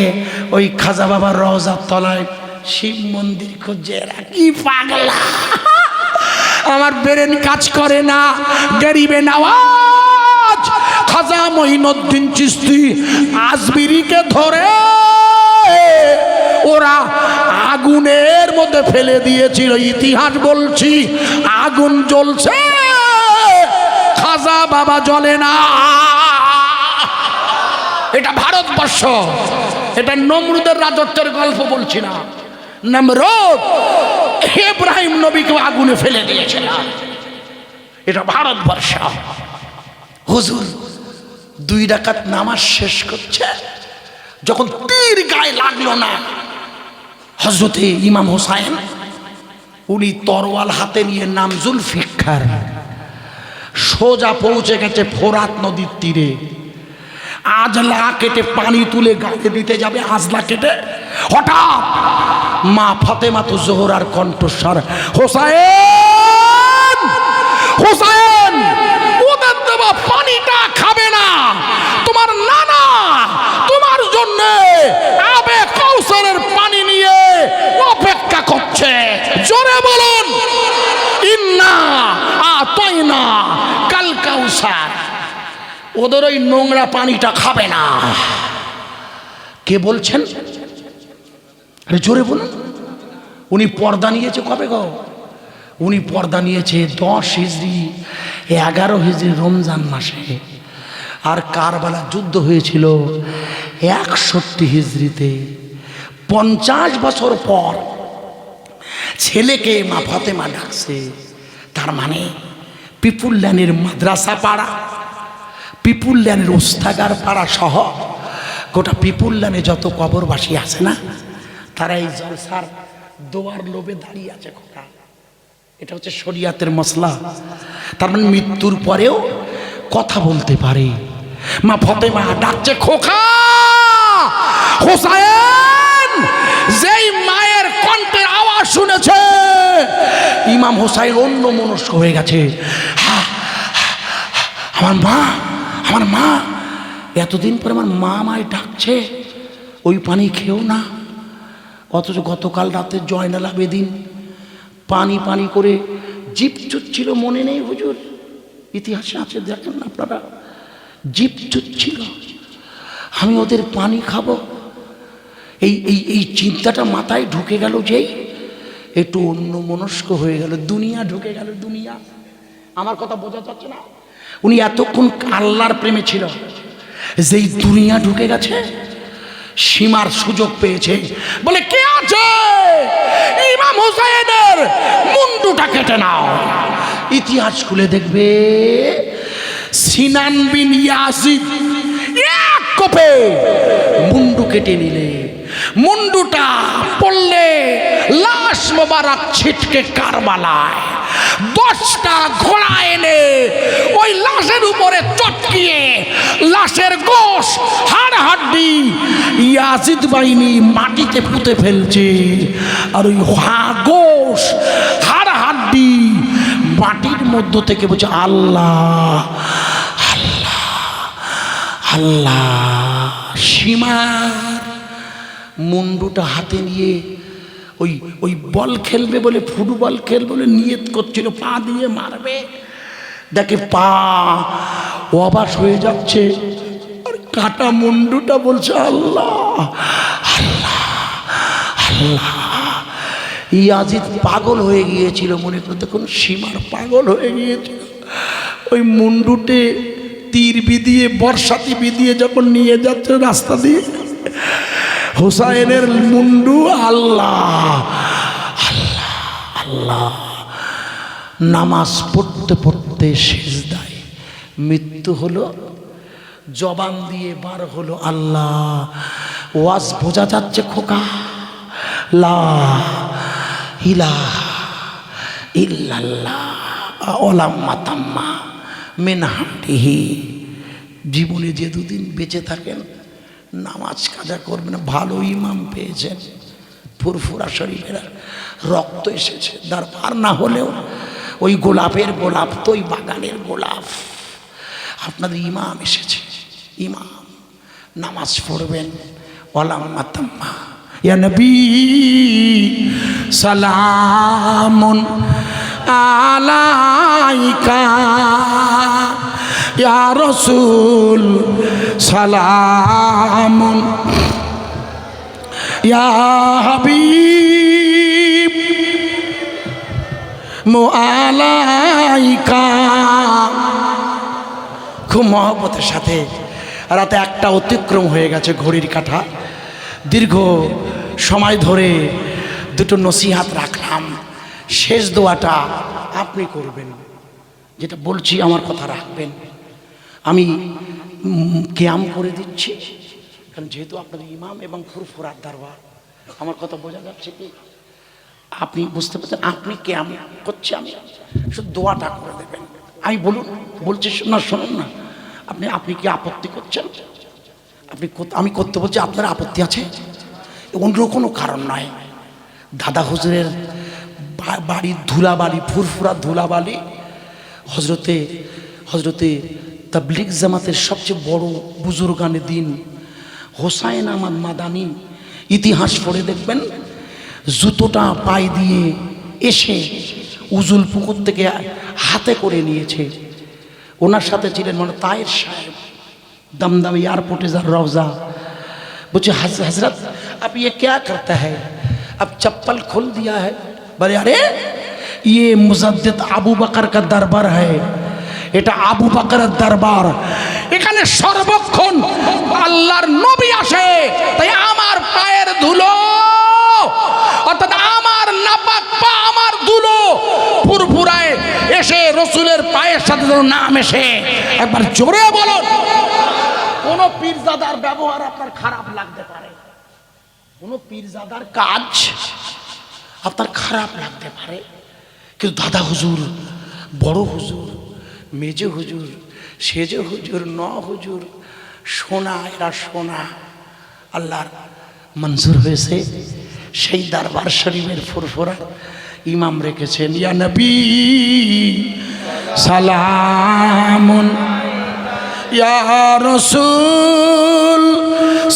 ওই খাজা বাবার রওজার তলায় শিব মন্দির খুঁজছে। কি পাগলা, আমার ব্রেন কাজ করে না। গরিবে নওয়াজ খাজা মঈনুদ্দিন চিশতি আজমিরিকে ধরে ওরা আগুনের মধ্যে ফেলে দিয়েছিল। ইতিহাস বলছি, আগুন জ্বলছে, খাজা বাবা জ্বলে না। এটা ভারতবর্ষ, এটা নমরুদের রাজত্বের গল্প বলছি না। নমরুদ ইব্রাহিম নবীকে আগুনে ফেলে দিয়েছিল। এটা ভারতবর্ষ। হুজুর 2 রাকাত নামাজ শেষ করছে, যখন তীর গায়ে লাগলো না, হযরতে ইমাম হোসাইন উনি তরোয়াল হাতে নিয়ে নাম জুলফিকার সোজা পৌঁছে গেছে ফোরাত নদীর তীরে। আজলা কেটে পানি তুলে গায়ে দিতে যাবে, আজলা কেটে হঠাৎ মা ফাতেমা তো জোহরার কণ্ঠস্বর, হোসাইন হোসাইন, ওদের দেওয়া পানিটা খাবে না, তোমার নানা তোমার জন্য আবে কাউসারের পানি নিয়ে অপেক্ষা করছে। জোরে বলুন, ইন্না আতাইনা কাল কাউসার। ওদের ওই নোংরা পানিটা খাবে না। কে বলছেন? আরে জোরে বলুন। উনি পর্দা নিয়েছে কবে গো? উনি পর্দা নিয়েছে 10 হিজরি 11 হিজরি রমজান মাসে। আর কারবালা যুদ্ধ হয়েছিল 61 হিজরিতে। 50 বছর পর ছেলেকে মা ফাতেমা ডাকছে। তার মানে পিপুল ল্যানের মাদ্রাসা পাড়া, পিপুল ল্যানের ওস্তাগার পাড়া সহ গোটা পিপুল ল্যানে যত কবরবাসী আছে না, তারা এই জলসার দোয়ার লোভে দাঁড়িয়ে আছে। খোকা, এটা হচ্ছে শরিয়াতের মসলা। তার মানে মৃত্যুর পরেও কথা বলতে পারে। মা ফাতেমা ডাকছে, খোকা হোসাইন। যেই মায়ের কণ্ঠের আওয়াজ শুনেছে ইমাম হোসাইন অন্য মনস্ক হয়ে গেছে। আমার মা, আমার মা, এতদিন পরে আমার মা আমায় ডাকছে, ওই পানি খেও না। অথচ গতকাল রাতে জয়নাল আবেদিন পানি পানি করে জিভ চুচ্ছিল, মনে নেই হুজুর? ইতিহাসে আছে, দেখেন না আপনারা, জিভ চুচ্ছিল। আমি ওদের পানি খাবো, এই এই এই চিন্তাটা মাথায় ঢুকে গেল, যেই একটু অন্য মনস্ক হয়ে গেল, দুনিয়া ঢুকে গেল, দুনিয়া। আমার কথা বোঝা যাচ্ছে না? উনি এতক্ষণ আল্লাহর প্রেমে ছিল, যেই দুনিয়া ঢুকে গেছে, সীমার সুযোগ পেয়েছে, বলে কে আছে ইমাম হোসাইনের মুন্ডুটা কেটে নাও। ইতিহাস খুলে দেখবে, সিনান বিন ইয়াজিদ এক কোপে মুন্ডু কেটে নিলে, মুন্ডুটা পড়লে লাশ মোবারক ছিটকে কারবালায়। 10টা ঘোড়া এনে ওই লাশের উপরে চটকিয়ে লাশের গোশ হাড় হাড্ডি ইয়াজিদ বাহিনী মাটিতে পুঁতে ফেলছে। আর ওই গোশ হাড় হাড্ডি মাটির মধ্য থেকে বলছে আল্লাহ আল্লাহ আল্লাহ। সীমার মুন্ডুটা হাতে নিয়ে ওই ওই বল খেলবে বলে, ফুটবল খেলবে বলে নিয়ত করছিল, পা দিয়ে মারবে। দেখে পা অবাস হয়ে যাচ্ছে, আর কাটা মুন্ডুটা বলছে আল্লাহ আল্লাহ আল্লাহ। ইয়াজিদ পাগল হয়ে গিয়েছিল, মনে করে দেখুন সীমার পাগল হয়ে গিয়েছিল। ওই মুন্ডুতে তীর বিধিয়ে, বর্ষাতি বিধিয়ে যখন নিয়ে যাচ্ছে রাস্তা দিয়ে, হুসাইনের মুন্ডু আল্লাহ আল্লাহ আল্লাহ। নামাজ পড়তে পড়তে সিজদায় মৃত্যু হলো, জবান দিয়ে বার হলো আল্লাহ। ওয়াজ বোঝা যাচ্ছে খোকা? লা ইলাহা ইল্লাল্লাহ ওলাম্মা তাম্মা মিন হামদিহি। জীবনে যে দুদিন বেঁচে থাকেন নামাজ কাজা করবেন। ভালো ইমাম পেয়েছেন, ফুরফুরা শরীফের রক্ত এসেছে, দরবার না হলেও ওই গোলাপের গোলাপ তো ওই বাগানের গোলাপ। আপনাদের ইমাম এসেছে, ইমাম নামাজ পড়বেন। ওয়ালাম্মা তাম্মা ইয়া নবী সালামুন আলাইকা, ইয়া রাসূল সালামুন, ইয়া হাবিব মুআলাইকা। খুব মহব্বতের সাথে রাতে 1টা অতিক্রম হয়ে গেছে ঘড়ির কাঁটা। দীর্ঘ সময় ধরে 2টো নসিহাত রাখলাম। শেষ দোয়াটা আপনি করবেন, যেটা বলছি আমার কথা রাখবেন। আমি কিয়াম করে দিচ্ছি, কারণ যেহেতু আপনাদের ইমাম এবং ফুরফুরার দরবার, আমার কথা বোঝা যাচ্ছে কি? আপনি বুঝতে পারছেন? আপনি কিয়াম করছে, আমি শুধু দোয়াটা করে দেবেন। আমি বলুন, বলছি না, শুনুন না, আপনি কি আপত্তি করছেন? আমি করতে বলছি, আপনার আপত্তি আছে? অন্য কোনো কারণ নয়। দাদা হুজুরের বাড়ির ধুলাবালি, ফুরফুরা ধুলাবালি, হজরতে তাবলিগ জামাতের সবচেয়ে বড় বুজুর্গানে দিন হোসাইন আহমদ মাদানি, ইতিহাস পড়ে দেখবেন, জুতোটা পায়ে দিয়ে এসে উজুল পুকুর থেকে হাতে করে নিয়েছে। ওনার সাথে ছিলেন মানে তায়ের সাহেব, दमदम एयरपोर्ट इधर रौजा। मुझे हजरत अब ये क्या करता है, अब चप्पल खोल दिया है। बोले अरे ये मुजद्दिद আবু বকর का दरबार है, এটা আবু বকরের দরবার, এখানে সর্বক্ষণ আল্লাহর নবী আসে, তাই আমার পায়ের ধুলো অর্থাৎ আমার নাপাক পা, আমার ধুলো ফুরফুরায় এসে রসুলের পায়ের সাথে যেন না মেশে। একবার জোরে বলুন। কোন পীরজাদার ব্যবহার আপনার খারাপ লাগতে পারে, কোন পীরজাদার কাজ আপনার খারাপ লাগতে পারে, কিন্তু দাদা হুজুর, বড় হুজুর, মেজে হুজুর, সেজে হুজুর, ন হুজুর, সোনা, এরা সোনা আল্লাহর মঞ্জুর হয়েছে। সেই দরবার শরীফের ফুরফুরা ইমাম রেখেছেন, ইয়া নবী সালামুন, ইয়া রাসূল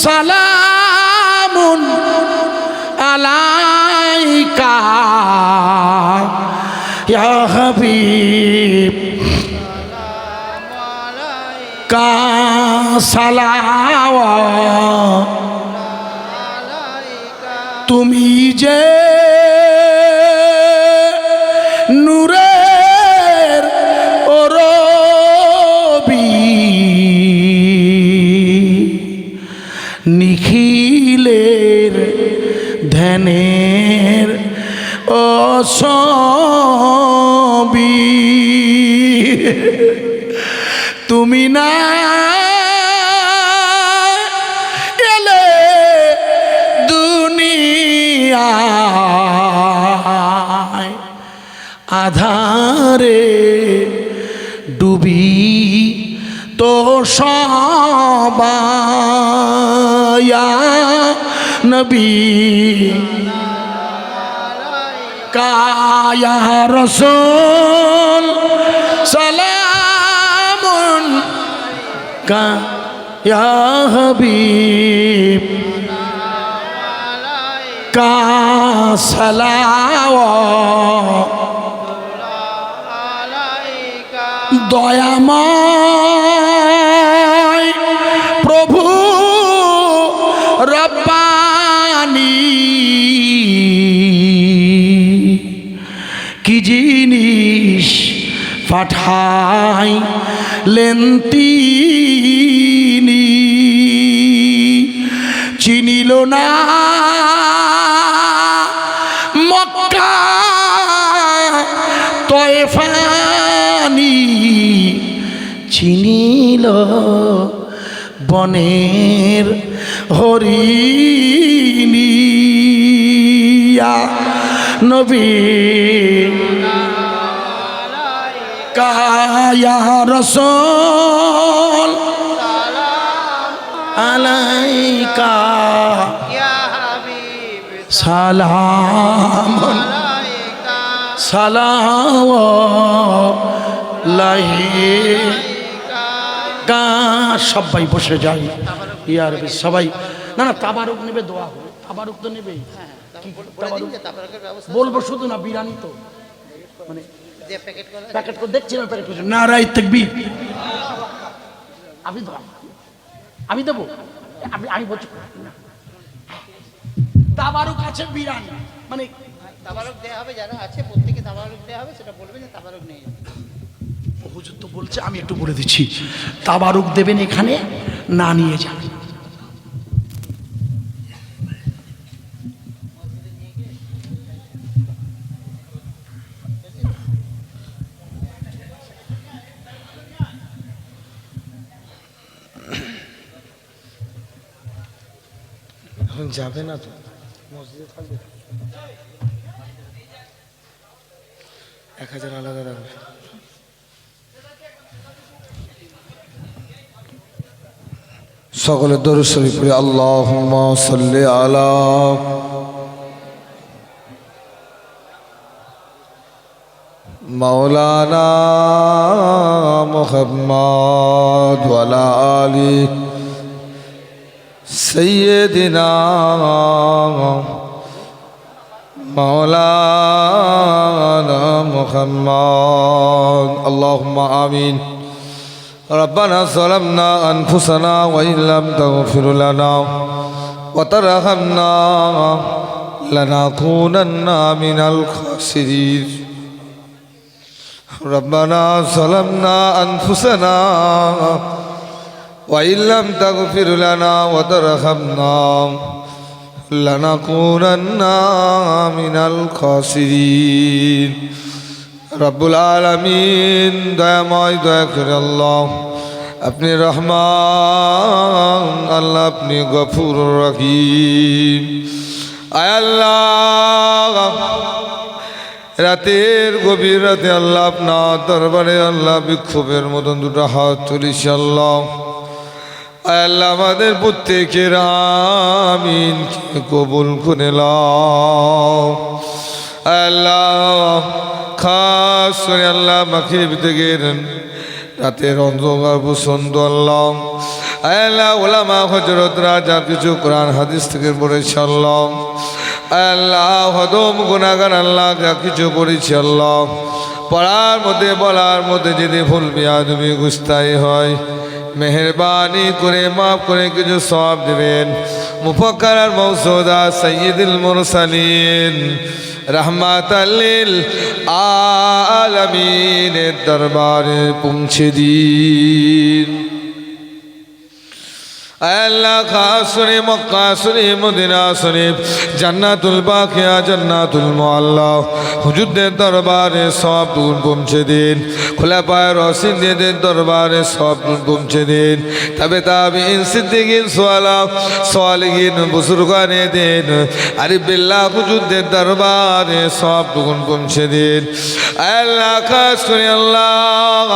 সালামুন আলাইকা, ইয়া হাবিব কা সালাওয়াত, তুমি যে নূরের রবি, নিখিলের ধ্যানের ছবি, তুমি না এলে দুনিয়ায়, আধারে ডুবি তো সবাই, নবী কায়া রাসূল সালামুন কা, ইয়া হাবিব কা সালাওয়াত, দয়াময় প্রভু রব্বানি, কি জিনিস পাঠাইলেন তিনি, চিনিল না মক্কা তয়ফানি, চিনিল বনের হরিণী, ইয়া নবী কায়া রাসূল আলাইকা, ইয়া হাবিব সালামুন সালাওয়ালাইকা। সবাই বসে যাই, ইয়ার সবাই, না না তাবারুক নেবে, দোয়া হবে, তাবারুক তো নেবেই, বলবো শুধু না, বিরিয়ানি তো মানে প্যাকেট করে দেখছি না, প্যাকেট করছি, নারায়ে তাকবীর, আমি দেবো, আমি বলছি তাবারুক আছে, বিরিয়ানি মানে তাবারুক দেয়া হবে, যারা আছে প্রত্যেকে তাবারুক দেয়া হবে, সেটা বলবেন যে তাবারুক নেই। হুজুর তো বলছে, আমি একটু বলে দিচ্ছি, তাবারুক দেবেন এখানে, না নিয়ে যাবেন। এখন যাবে না তো, মসজিদে থাকবে, 1000 আলাদা রাখবে। সকলে দরুদ শরীফ পড়ি। আল্লাহুম্মা সাল্লি আলা মাওলানা মুহাম্মদ ওয়া আলা আলি সাইয়্যিদিনা মাওলানা মুহাম্মদ। আল্লাহুম্মা আমিন। ربنا ظلمنا أنفسنا وإن لم تغفر لنا وترحمنا لنكونن من الخاسرين. ربنا ظلمنا أنفسنا وإن لم تغفر لنا وترحمنا لنكونن من الخاسرين. রব্বুল আলামিন দয়াময় দয়া করে আল্লাহ, আপনি রহমান, আল্লাহ আপনি গফুর রহিম। আয় আল্লাহ, রাতের গভীর রাতে আল্লাহ আপনার দরবারে আল্লাহ বিক্ষোভের মতন দুটো হাত তুলিছি আল্লাহ। আয় আল্লাহ, আমাদের প্রত্যেকের আমিন কবুল করে নাও। আয় আল্লাহ, খাস করে আল্লাহ মাখির থেকে রাতের অন্ধকার পছন্দ আল্লাহ। আল্লাহ ওলামা হজরতরা যা কিছু কোরআন হাদিস থেকে পড়েছে আল্লাহ। আল্লাহ হদম গুনাহগার আল্লাহ যা কিছু পড়েছে আল্লাহ, পড়ার মধ্যে বলার মধ্যে যদি ভুল বিয়াদবি গুস্তাই হয়, মেহরবানি করে মাফ করে কিছু সওয়াব দেবেন। মুফাক্কার আর মওসুদা সাইয়্যিদুল মুরসালিন রহমাতাল লিল আলামিনের দরবারে পৌঁছে দিন। আল্লাহ খাস করে মক্কা শরীফ, মদিনা শরীফ, জান্নাতুল বাকিয়া, জান্নাতুল মুআল্লা হুজুরদের দরবারে সব পৌঁছে দিন। খোলাফায়ে রাশিদিনদের দরবারে সব পৌঁছে দিন। তবে তাবিঈন, সিদ্দিকিন, সালিহিন, বুজুর্গানে দিন আরিফ বিল্লাহ হুজুরদের দরবারে সব পৌঁছে দিন। আল্লাহ খাস করে আল্লাহ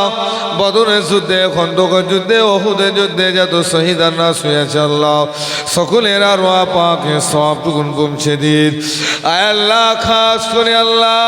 বদরের যুদ্ধে, খন্দকের যুদ্ধে, উহুদের যুদ্ধে যত শহীদানা শুয়েছে আল্লাহ, সকলের আরওয়াহ পাকে সব পৌঁছে দিন। আল্লাহ খাস করে আল্লাহ